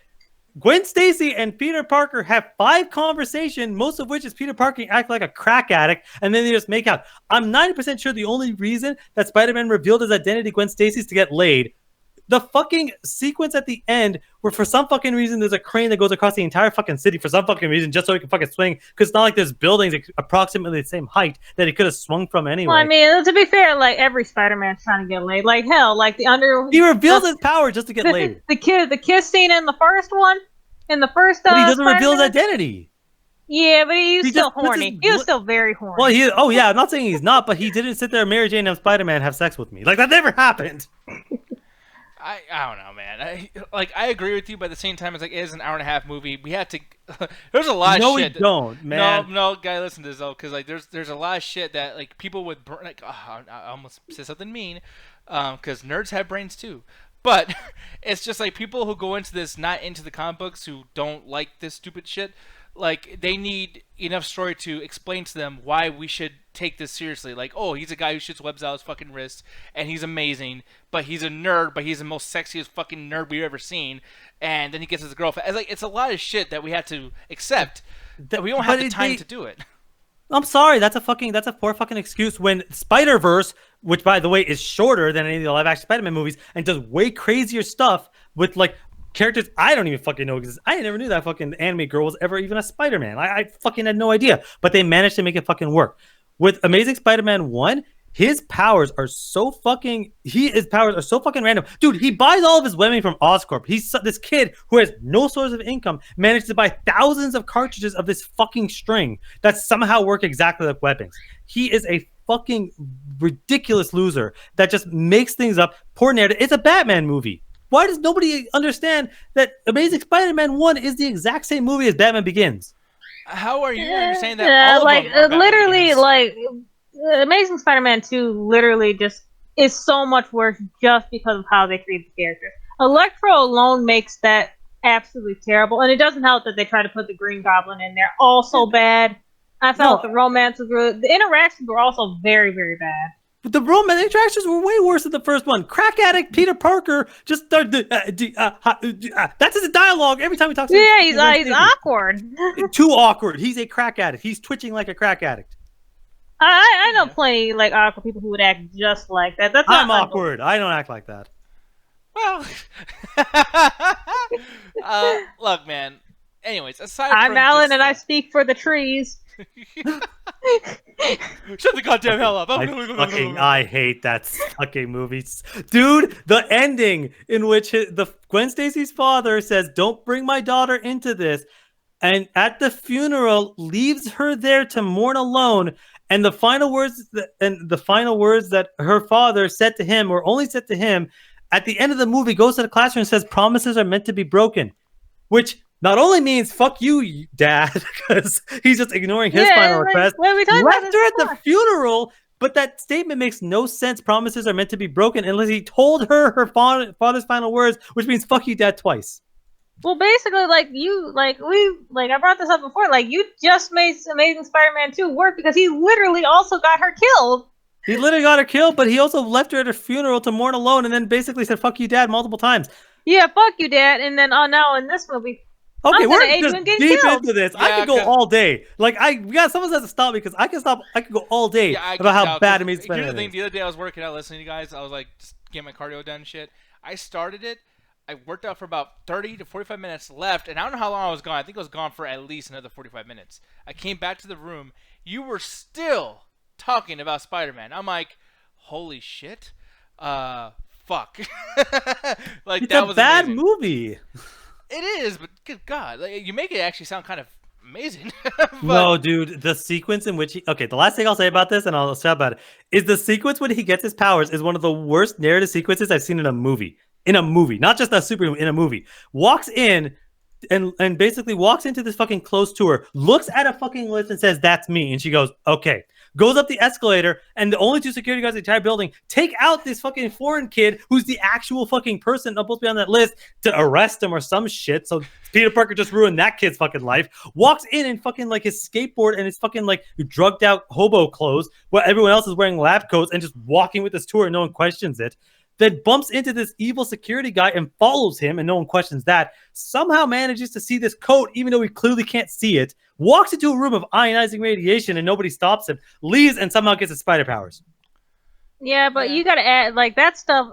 A: Gwen Stacy and Peter Parker have 5 conversations, most of which is Peter Parker act like a crack addict, and then they just make out. I'm 90% sure the only reason that Spider-Man revealed his identity, Gwen Stacy's, to get laid. The fucking sequence at the end, where for some fucking reason there's a crane that goes across the entire fucking city for some fucking reason, just so he can fucking swing, because it's not like there's buildings approximately the same height that he could have swung from anyway.
C: Well, I mean, to be fair, like, every Spider-Man's trying to get laid. Like, hell, like
A: he reveals his power just to get laid.
C: The kiss scene in the first one, but
A: he doesn't reveal his identity.
C: Yeah, but he was still horny. He was still very horny.
A: Well, yeah, I'm not saying he's not, but he didn't sit there, Mary Jane and Spider-Man have sex with me. Like, that never happened.
B: I don't know, man. I agree with you, but at the same time, it's like, it is an hour-and-a-half movie. We had to. There's a lot of shit.
A: No, we don't, man.
B: No, guy, listen to this though, because like, there's a lot of shit that like people would like. I almost said something mean, because nerds have brains too. But it's just like people who go into this not into the comic books, who don't like this stupid shit. Like, they need enough story to explain to them why we should take this seriously. Like, oh, he's a guy who shoots webs out his fucking wrist, and he's amazing, but he's a nerd, but he's the most sexiest fucking nerd we've ever seen, and then he gets his girlfriend. It's like, it's a lot of shit that we have to accept, that we don't have the time to do it.
A: I'm sorry, that's a poor fucking excuse when Spider-Verse, which by the way is shorter than any of the live-action Spider-Man movies, and does way crazier stuff with like characters I don't even fucking know because I never knew that fucking anime girl was ever even a Spider-Man. I fucking had no idea, but they managed to make it fucking work. With Amazing Spider-Man 1, his powers are so fucking random. Dude, he buys all of his webbing from Oscorp. He's this kid who has no source of income, managed to buy thousands of cartridges of this fucking string that somehow work exactly like weapons. He is a fucking ridiculous loser that just makes things up. Poor narrative. It's a Batman movie. Why does nobody understand that Amazing Spider-Man 1 is the exact same movie as Batman Begins?
B: How are you understanding that?
C: Literally, Amazing Spider-Man 2 literally just is so much worse just because of how they treat the characters. Electro alone makes that absolutely terrible, and it doesn't help that they try to put the Green Goblin in there. Also bad. I felt the romance was really... The interactions were also very, very bad.
A: The romantic interactions were way worse than the first one. Crack addict Peter Parker just started. That's his dialogue every time he talks.
C: Yeah, he's awkward.
A: Too awkward. He's a crack addict. He's twitching like a crack addict.
C: I know plenty like awkward people who would act just like that. That's not
A: I'm awkward. I don't act like that.
B: Well, look, man. Anyways, aside
C: I'm
B: from
C: Alan,
B: just,
C: and I speak for the trees.
B: Shut the goddamn hell up!
A: I hate that fucking movie, dude. The ending in which the Gwen Stacy's father says, "Don't bring my daughter into this," and at the funeral leaves her there to mourn alone. And the final words that her father said to him, or only said to him, at the end of the movie, goes to the classroom and says, "Promises are meant to be broken," which not only means "fuck you, Dad," because he's just ignoring his final request. Left her at the funeral, but that statement makes no sense. Promises are meant to be broken unless he told her her father's final words, which means "fuck you, Dad" twice.
C: Well, basically, I brought this up before. Like, you just made Amazing Spider-Man 2 work because he literally also got her killed.
A: He literally got her killed, but he also left her at her funeral to mourn alone, and then basically said "fuck you, Dad" multiple times.
C: Yeah, fuck you, Dad. And then now in this movie,
A: okay, we're just deep into this.
B: Yeah,
A: I could go all day. Like someone has to stop me because I can stop. I could go all day about how bad Amazing Spider-Man is.
B: Here's the thing: the other day I was working out, listening to you guys. I was like, just getting my cardio done and shit. I started it. I worked out for about 30 to 45 minutes left, and I don't know how long I was gone. I think I was gone for at least another 45 minutes. I came back to the room. You were still talking about Spider-Man. I'm like, holy shit. Fuck. Like,
A: it's
B: that
A: a
B: was
A: bad
B: amazing.
A: movie.
B: It is, but good God. Like, you make it actually sound kind of amazing.
A: No, dude, the sequence in which the last thing I'll say about this, and I'll say about it, is the sequence when he gets his powers is one of the worst narrative sequences I've seen in a movie. In a movie, not just a superhero, in a movie. Walks in and basically walks into this fucking closed tour, looks at a fucking lift and says, "That's me." And she goes, "Okay." Goes up the escalator, and the only two security guards in the entire building take out this fucking foreign kid who's the actual fucking person supposed to be on that list to arrest him or some shit. So Peter Parker just ruined that kid's fucking life. Walks in fucking like his skateboard and his fucking like drugged out hobo clothes while everyone else is wearing lab coats and just walking with this tour and no one questions it. Then bumps into this evil security guy and follows him, and no one questions that. Somehow manages to see this coat, even though he clearly can't see it. Walks into a room of ionizing radiation, and nobody stops him. Leaves, and somehow gets his spider powers.
C: Yeah, but you gotta add, like, that stuff,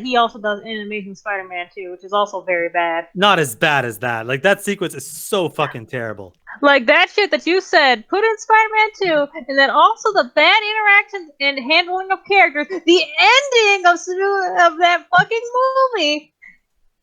C: he also does in Amazing Spider-Man 2, which is also very bad.
A: Not as bad as that. Like, that sequence is so fucking terrible.
C: Like, that shit that you said, put in Spider-Man 2, and then also the bad interactions and handling of characters. The ending of that fucking movie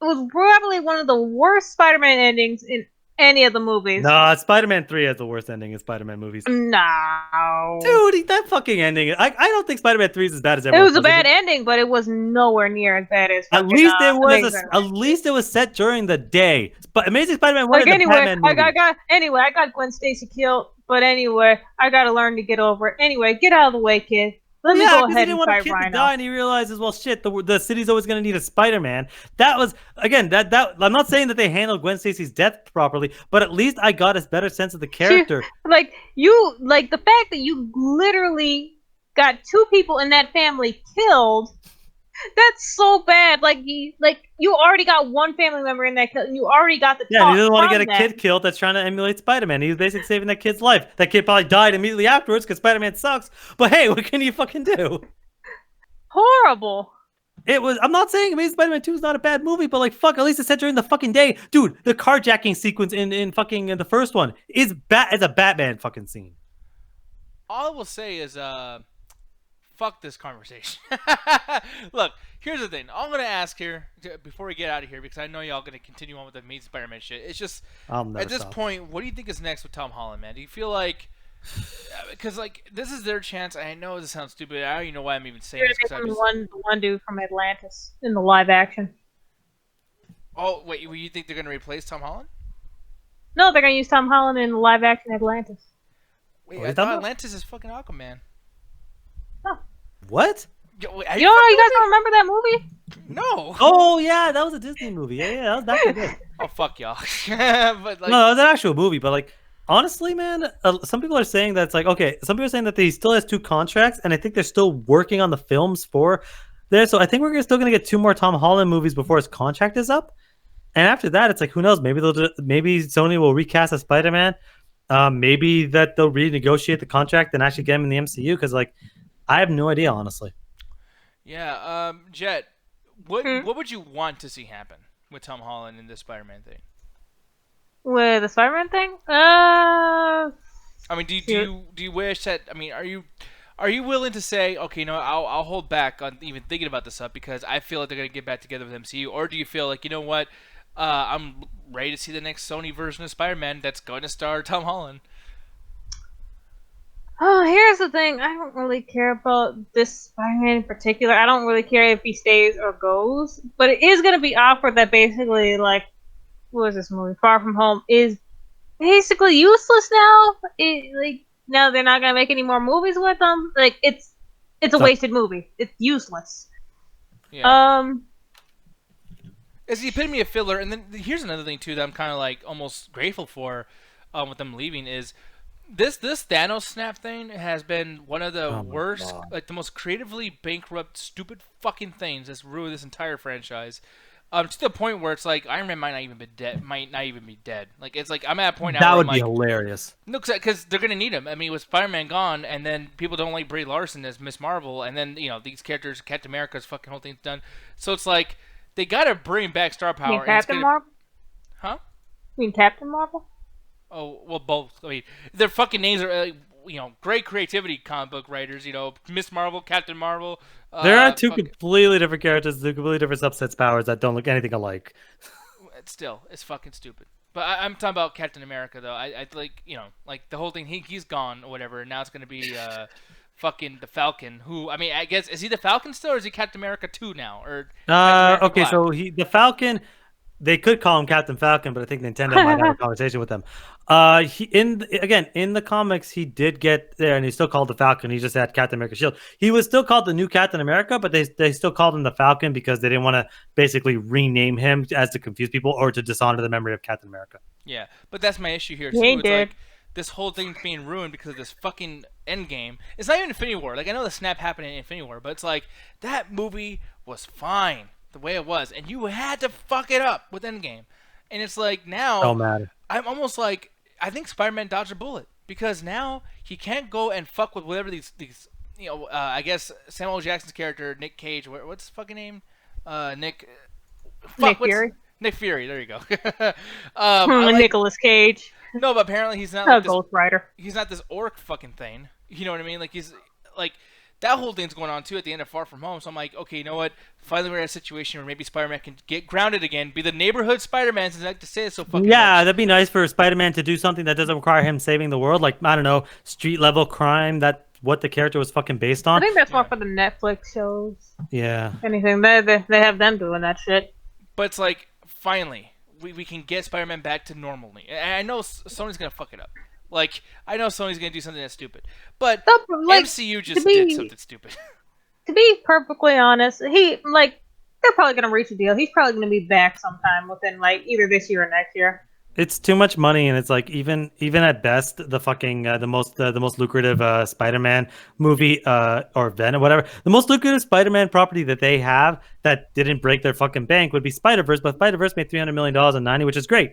C: was probably one of the worst Spider-Man endings in any of the movies.
A: Nah, Spider-Man 3 has the worst ending in Spider-Man movies.
C: No.
A: Dude, that fucking ending. I don't think Spider-Man 3 is as bad as everyone.
C: It was a bad ending, but it was nowhere near as bad as
A: at least it was set during the day. But Amazing Spider-Man 1 is the Batman movie.
C: I got Gwen Stacy killed, but anyway, I gotta learn to get over it. Anyway, get out of the way, kid. Let me go ahead and fight Rhino. Yeah, because he didn't want a kid to die,
A: and he realizes, well, shit, the city's always going to need a Spider-Man. That was, again, that I'm not saying that they handled Gwen Stacy's death properly, but at least I got a better sense of the character.
C: The fact that you literally got two people in that family killed, that's so bad. You already got one family member in that kill, and you already got the
A: Yeah, he doesn't want to get a kid killed that's trying to emulate Spider-Man. He was basically saving that kid's life. That kid probably died immediately afterwards because Spider-Man sucks. But hey, what can you fucking do?
C: Horrible.
A: It was. I'm not saying Amazing Spider-Man 2 is not a bad movie, but fuck, at least it's set during the fucking day, dude. The carjacking sequence in the first one is a Batman fucking scene.
B: All I will say is fuck this conversation. Look, here's the thing. I'm going to ask here, before we get out of here, because I know y'all going to continue on with the Amazing Spider-Man shit. It's just, at this point, what do you think is next with Tom Holland, man? Do you feel like, because, this is their chance. I know this sounds stupid. I don't even know why I'm even saying this.
C: The one dude from Atlantis in the live action.
B: Oh, wait, you think they're going to replace Tom Holland?
C: No, they're going to use Tom Holland in the live action Atlantis.
B: Wait, I thought Atlantis is fucking Aquaman.
A: What?
C: You guys don't remember that movie?
B: No.
A: Oh yeah, that was a Disney movie. Yeah, that was back in the day.
B: Oh fuck y'all.
A: But no, it was an actual movie. But honestly, man, some people are saying that it's like, okay, some people are saying that he still has 2 contracts, and I think they're still working on the films for there. So I think we're still going to get 2 more Tom Holland movies before his contract is up. And after that, it's like, who knows? Maybe maybe Sony will recast a Spider-Man. Maybe that they'll renegotiate the contract and actually get him in the MCU. Because like, I have no idea, honestly.
B: Yeah, Jet, what would you want to see happen with Tom Holland in this Spider-Man thing?
C: With the Spider-Man thing?
B: I mean, do you wish that? I mean, are you willing to say, okay, you know, I'll hold back on even thinking about this up because I feel like they're gonna get back together with MCU, or do you feel like, you know what, I'm ready to see the next Sony version of Spider-Man that's going to star Tom Holland?
C: Oh, here's the thing. I don't really care about this Spider-Man in particular. I don't really care if he stays or goes, but it is going to be offered that basically, like, what was this movie? Far From Home is basically useless now. Now they're not going to make any more movies with them. Like, it's a wasted movie. It's useless.
B: Yeah. It's the epitome of filler. And then here's another thing too that I'm kind of like almost grateful for, with them leaving is this Thanos snap thing has been one of the worst, like the most creatively bankrupt, stupid fucking things that's ruined this entire franchise. To the point where it's like Iron Man might not even be dead. Like it's like I'm at a point now.
A: That would
B: be
A: like, hilarious.
B: No, because they're gonna need him. I mean, with Spider-Man gone, and then people don't like Brie Larson as Miss Marvel, and then you know these characters, Captain America's fucking whole thing's done. So it's like they gotta bring back star power.
C: You mean Captain Marvel?
B: Huh?
C: You mean Captain Marvel?
B: Oh well, both. I mean, their fucking names are you know great creativity comic book writers. You know, Miss Marvel, Captain Marvel.
A: There are 2 completely different characters, 2 completely different subsets powers that don't look anything alike.
B: It's fucking stupid. But I'm talking about Captain America though. I like you know like the whole thing. He's gone or whatever. And now it's gonna be fucking the Falcon. Who I mean I guess is he the Falcon still or is he Captain America 2 now or?
A: Okay, Black? So the Falcon. They could call him Captain Falcon, but I think Nintendo might have a conversation with them. In the comics, he did get there, and he's still called the Falcon. He just had Captain America shield. He was still called the new Captain America, but they still called him the Falcon because they didn't want to basically rename him as to confuse people or to dishonor the memory of Captain America.
B: Yeah, but that's my issue here too. It's like this whole thing's being ruined because of this fucking Endgame. It's not even Infinity War. Like I know the snap happened in Infinity War, but it's like that movie was fine the way it was, and you had to fuck it up with Endgame. And it's like now I'm almost like I think Spider-Man dodged a bullet because now he can't go and fuck with whatever these you know I guess Samuel L. Jackson's character Nick Cage, what's his fucking name? Nick
C: Fury.
B: Nick Fury, there you go.
C: Nicolas Cage.
B: No, but apparently he's not like
C: Ghost Rider.
B: He's not this orc fucking thing. You know what I mean? Like he's like that whole thing's going on too at the end of Far From Home. So I'm like, okay, you know what? Finally, we're in a situation where maybe Spider-Man can get grounded again, be the neighborhood Spider-Man. Since I like to say it so fucking.
A: Yeah,
B: much.
A: That'd be nice for Spider-Man to do something that doesn't require him saving the world, like I don't know, street level crime. That's what the character was fucking based on.
C: I think that's more for the Netflix shows.
A: Yeah.
C: Anything they have them doing that shit.
B: But it's like finally we can get Spider-Man back to normally. And I know Sony's gonna fuck it up. Like I know Sony's gonna do something that's stupid, but MCU just did something stupid.
C: To be perfectly honest, they're probably gonna reach a deal. He's probably gonna be back sometime within like either this year or next year.
A: It's too much money, and it's like even at best, the fucking the most lucrative Spider-Man movie or Venom, whatever, the most lucrative Spider-Man property that they have that didn't break their fucking bank would be Spider-Verse, but Spider-Verse made $300 million in '90, which is great.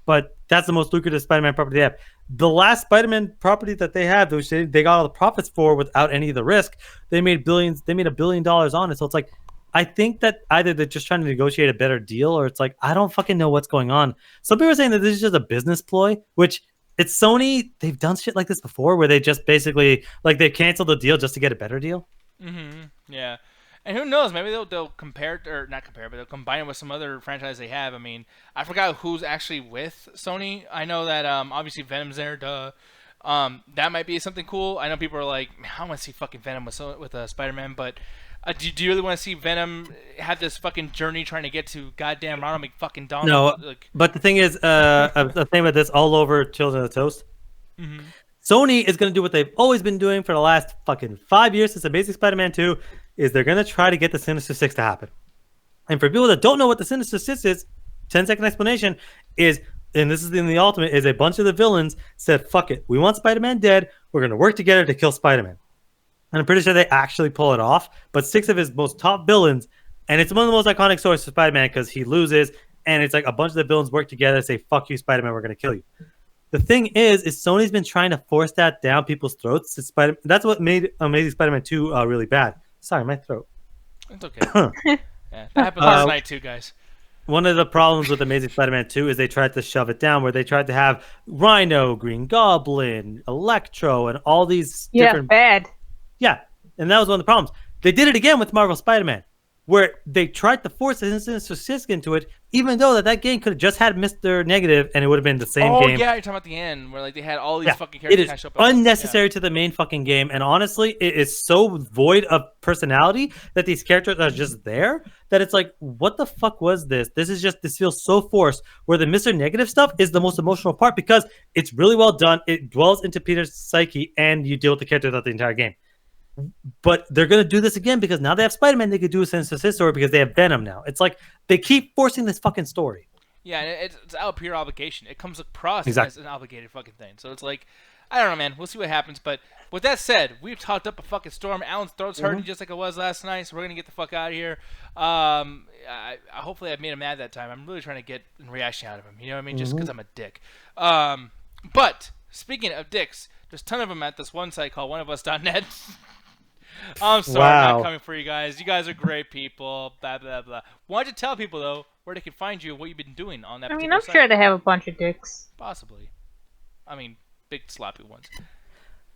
A: But that's the most lucrative Spider-Man property they have. The last Spider-Man property that they have, which they got all the profits for without any of the risk, they made billions. They made $1 billion on it. So it's like, I think that either they're just trying to negotiate a better deal, or it's like I don't fucking know what's going on. Some people are saying that this is just a business ploy, which it's Sony. They've done shit like this before, where they just basically like they canceled the deal just to get a better deal.
B: Mm-hmm. Yeah. And who knows? Maybe they'll compare it, or not compare, but they'll combine it with some other franchise they have. I mean, I forgot who's actually with Sony. I know that obviously Venom's there. Duh. That might be something cool. I know people are like, I want to see fucking Venom with Spider-Man, but do you really want to see Venom have this fucking journey trying to get to goddamn Ronald McFucking Donald?
A: No, but the thing is, the thing about this all over Children of the Toast.
B: Mm-hmm.
A: Sony is going to do what they've always been doing for the last fucking 5 years since Amazing Spider-Man 2, is they're going to try to get the Sinister Six to happen. And for people that don't know what the Sinister Six is, 10-second explanation is and this is in the Ultimate, is a bunch of the villains said, "Fuck it, we want Spider-Man dead. We're gonna work together to kill Spider-Man." And I'm pretty sure they actually pull it off. But 6 of his most top villains, and it's one of the most iconic stories for Spider-Man because he loses, and it's like a bunch of the villains work together to say, "Fuck you, Spider-Man, we're gonna kill you." The thing is Sony's been trying to force that down people's throats. That's what made Amazing Spider-Man 2 really bad. Sorry, my throat.
B: It's okay. Yeah, that happened last night too, guys.
A: One of the problems with Amazing Spider-Man 2 is they tried to shove it down, where they tried to have Rhino, Green Goblin, Electro, and all these different...
C: bad.
A: Yeah, and that was one of the problems. They did it again with Marvel Spider-Man, where they tried to force Sinister Six into it, even though that game could have just had Mr. Negative and it would have been the same game.
B: Oh yeah, you're talking about the end where like they had all these fucking characters.
A: It is unnecessary to the main fucking game, and honestly, it is so void of personality that these characters are just there that it's like, what the fuck was this? This feels so forced. Where the Mr. Negative stuff is the most emotional part because it's really well done. It dwells into Peter's psyche, and you deal with the character throughout the entire game. But they're going to do this again because now they have Spider-Man. They could do a Sinister Six story because they have Venom now. It's like they keep forcing this fucking story.
B: Yeah, and it's out of pure obligation. It comes across
A: Exactly.
B: as an obligated fucking thing. So it's like, I don't know, man. We'll see what happens. But with that said, we've talked up a fucking storm. Alan's throat's hurting just like it was last night, so we're going to get the fuck out of here. Hopefully I made him mad that time. I'm really trying to get a reaction out of him. You know what I mean? Just because I'm a dick. But speaking of dicks, there's a ton of them at this one site called oneofus.net. I'm sorry, I'm not coming for you guys. You guys are great people. Blah blah blah. Wanted to tell people though where they can find you and what you've been doing on that.
C: I mean,
B: particular
C: I'm
B: site.
C: sure they have a bunch of dicks.
B: Possibly. I mean, big sloppy ones.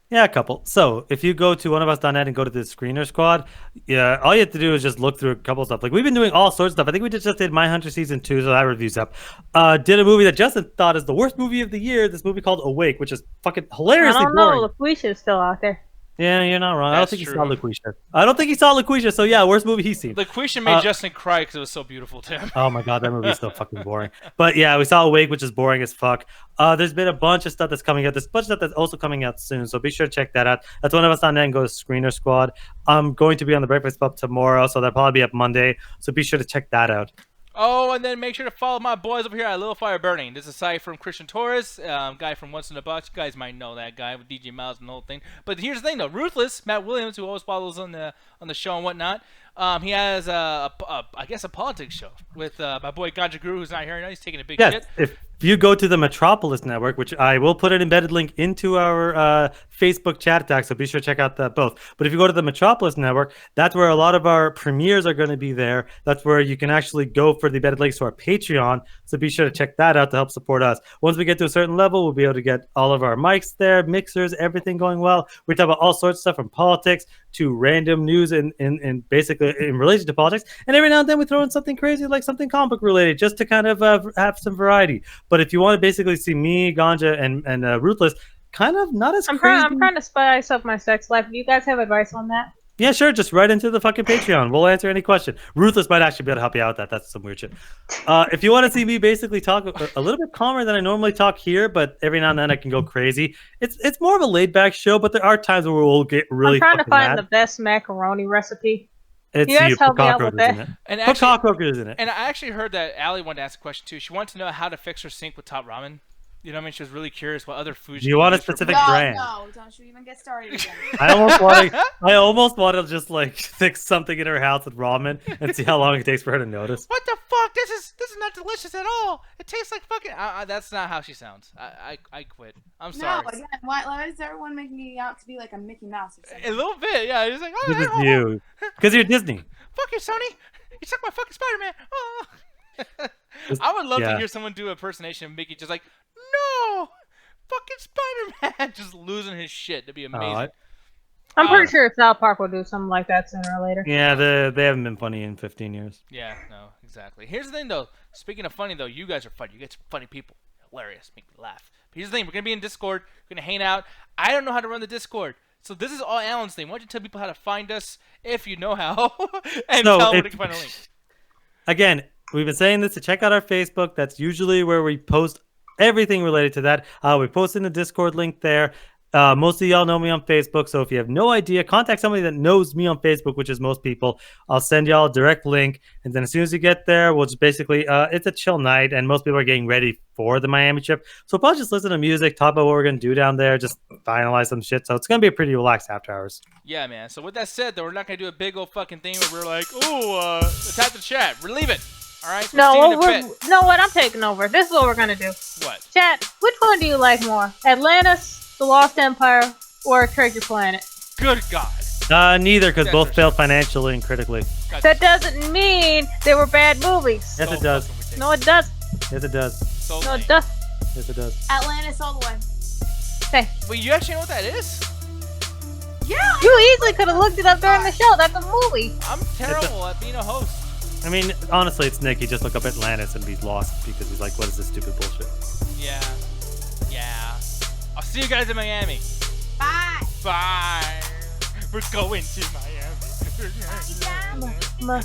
A: Yeah, a couple. So if you go to oneofus.net and go to the Screener Squad, yeah, all you have to do is just look through a couple of stuff. Like we've been doing all sorts of stuff. I think we just did Mindhunter season 2, so that review's up. Did a movie that Justin thought is the worst movie of the year. This movie called Awake, which is fucking hilariously
C: I don't
A: boring.
C: know. LaQuisha's still out there.
A: Yeah, you're not wrong. I don't
B: That's
A: think
B: true.
A: he saw LaQuisha. I don't think he saw LaQuisha. So yeah, worst movie he's seen.
B: LaQuisha made Justin cry because it was so beautiful to him.
A: Oh my god, that movie's so fucking boring. But yeah, we saw Awake, which is boring as fuck. There's been a bunch of stuff that's coming out. There's a bunch of stuff that's also coming out soon, so be sure to check that out. That's oneofus.net and go to Screener Squad. I'm going to be on the Breakfast Club tomorrow, so that'll probably be up Monday. So be sure to check that out.
B: Oh, and then make sure to follow my boys over here at Little Fire Burning. This is a site from Christian Torres, guy from Once in a Box. You guys might know that guy with DJ Miles and the whole thing. But here's the thing, though. Ruthless, Matt Williams, who always follows on the show and whatnot, he has, I guess, a politics show with my boy Ganja Guru, who's not here right now. He's taking a big shit.
A: If you go to the Metropolis Network, which I will put an embedded link into our Facebook chat attack, so be sure to check out that both. But if you go to the Metropolis Network, that's where a lot of our premieres are going to be there. That's where you can actually go for the embedded links to our Patreon. So be sure to check that out to help support us. Once we get to a certain level, we'll be able to get all of our mics there, mixers, everything going well. We talk about all sorts of stuff from politics to random news and basically in relation to politics. And every now and then we throw in something crazy like something comic book related just to kind of have some variety. But if you want to basically see me, Ganja, and Ruthless, kind of not as crazy.
C: I'm trying to spice up my sex life. Do you guys have advice on that?
A: Yeah, sure. Just write into the fucking Patreon. We'll answer any question. Ruthless might actually be able to help you out with that. That's some weird shit. If you want to see me basically talk a little bit calmer than I normally talk here, but every now and then I can go crazy. It's more of a laid back show, but there are times where we'll get really.
C: I'm trying to find
A: mad.
C: the best macaroni recipe.
A: It's
C: you guys help me out with that.
B: And
A: Put
B: actually,
A: cockroaches in it.
B: and I actually heard that Allie wanted to ask a question too. She wanted to know how to fix her sink with Top Ramen. You know what I mean? She was really curious what other foods.
A: Do you want a specific brand?
D: No, don't you even get started again.
A: I almost want to just like fix something in her house with ramen and see how long it takes for her to notice.
B: What the fuck? This is not delicious at all. It tastes like fucking. That's not how she sounds. I quit. I'm sorry.
D: No, again, why is everyone making me out to be like a Mickey Mouse or something?
B: A little bit, yeah. It's like,
A: This is you, because you're Disney.
B: Fuck you, Sony. You suck my fucking Spider-Man. Oh. I would love to hear someone do an impersonation of Mickey, just like, no, fucking Spider-Man, just losing his shit. That'd be amazing.
C: I'm pretty sure South Park will do something like that sooner or later.
A: Yeah, they haven't been funny in 15 years.
B: Yeah, no, exactly. Here's the thing, though. Speaking of funny, though, you guys are funny. You guys are funny people. Hilarious. Make me laugh. But here's the thing. We're going to be in Discord. We're going to hang out. I don't know how to run the Discord. So this is all Alan's thing. Why don't you tell people how to find us if you know how? And tell them where they can find a link.
A: Again, we've been saying this to check out our Facebook. That's usually where we post everything related to that. We post in the Discord link there. Most of y'all know me on Facebook, so if you have no idea, contact somebody that knows me on Facebook, which is most people. I'll send y'all a direct link, and then as soon as you get there, we'll just basically, it's a chill night, and most people are getting ready for the Miami trip. So we'll probably just listen to music, talk about what we're gonna do down there, just finalize some shit. So it's gonna be a pretty relaxed after hours.
B: Yeah, man. So with that said, though, we're not gonna do a big old fucking thing where we're like, attack the chat. We're leaving. All right.
C: No,
B: See you in a bit.
C: no, what? I'm taking over. This is what we're gonna do.
B: What?
C: Chat, which one do you like more? Atlantis, The Lost Empire, or Treasure Planet?
B: Good God.
A: Neither, because
B: That's
A: both
B: for
A: failed financially and critically.
B: God,
C: That doesn't mean they were bad movies.
A: Yes,
B: so
A: it does.
B: fucking ridiculous.
C: No, it does.
A: Yes, it does.
B: So
C: No,
B: lame.
C: it does.
A: Yes, it does.
D: Atlantis all the way.
C: Hey,
B: Wait, you actually know what that is?
D: Yeah.
C: you easily could have looked it up during the show. That's a movie.
B: I'm terrible at being a host.
A: I mean, honestly, it's Nick. He just looked up Atlantis and he's lost because he's like, what is this stupid bullshit?
B: Yeah. Yeah. I'll see you guys in Miami.
D: Bye.
B: Bye. We're going to Miami.
C: Ma-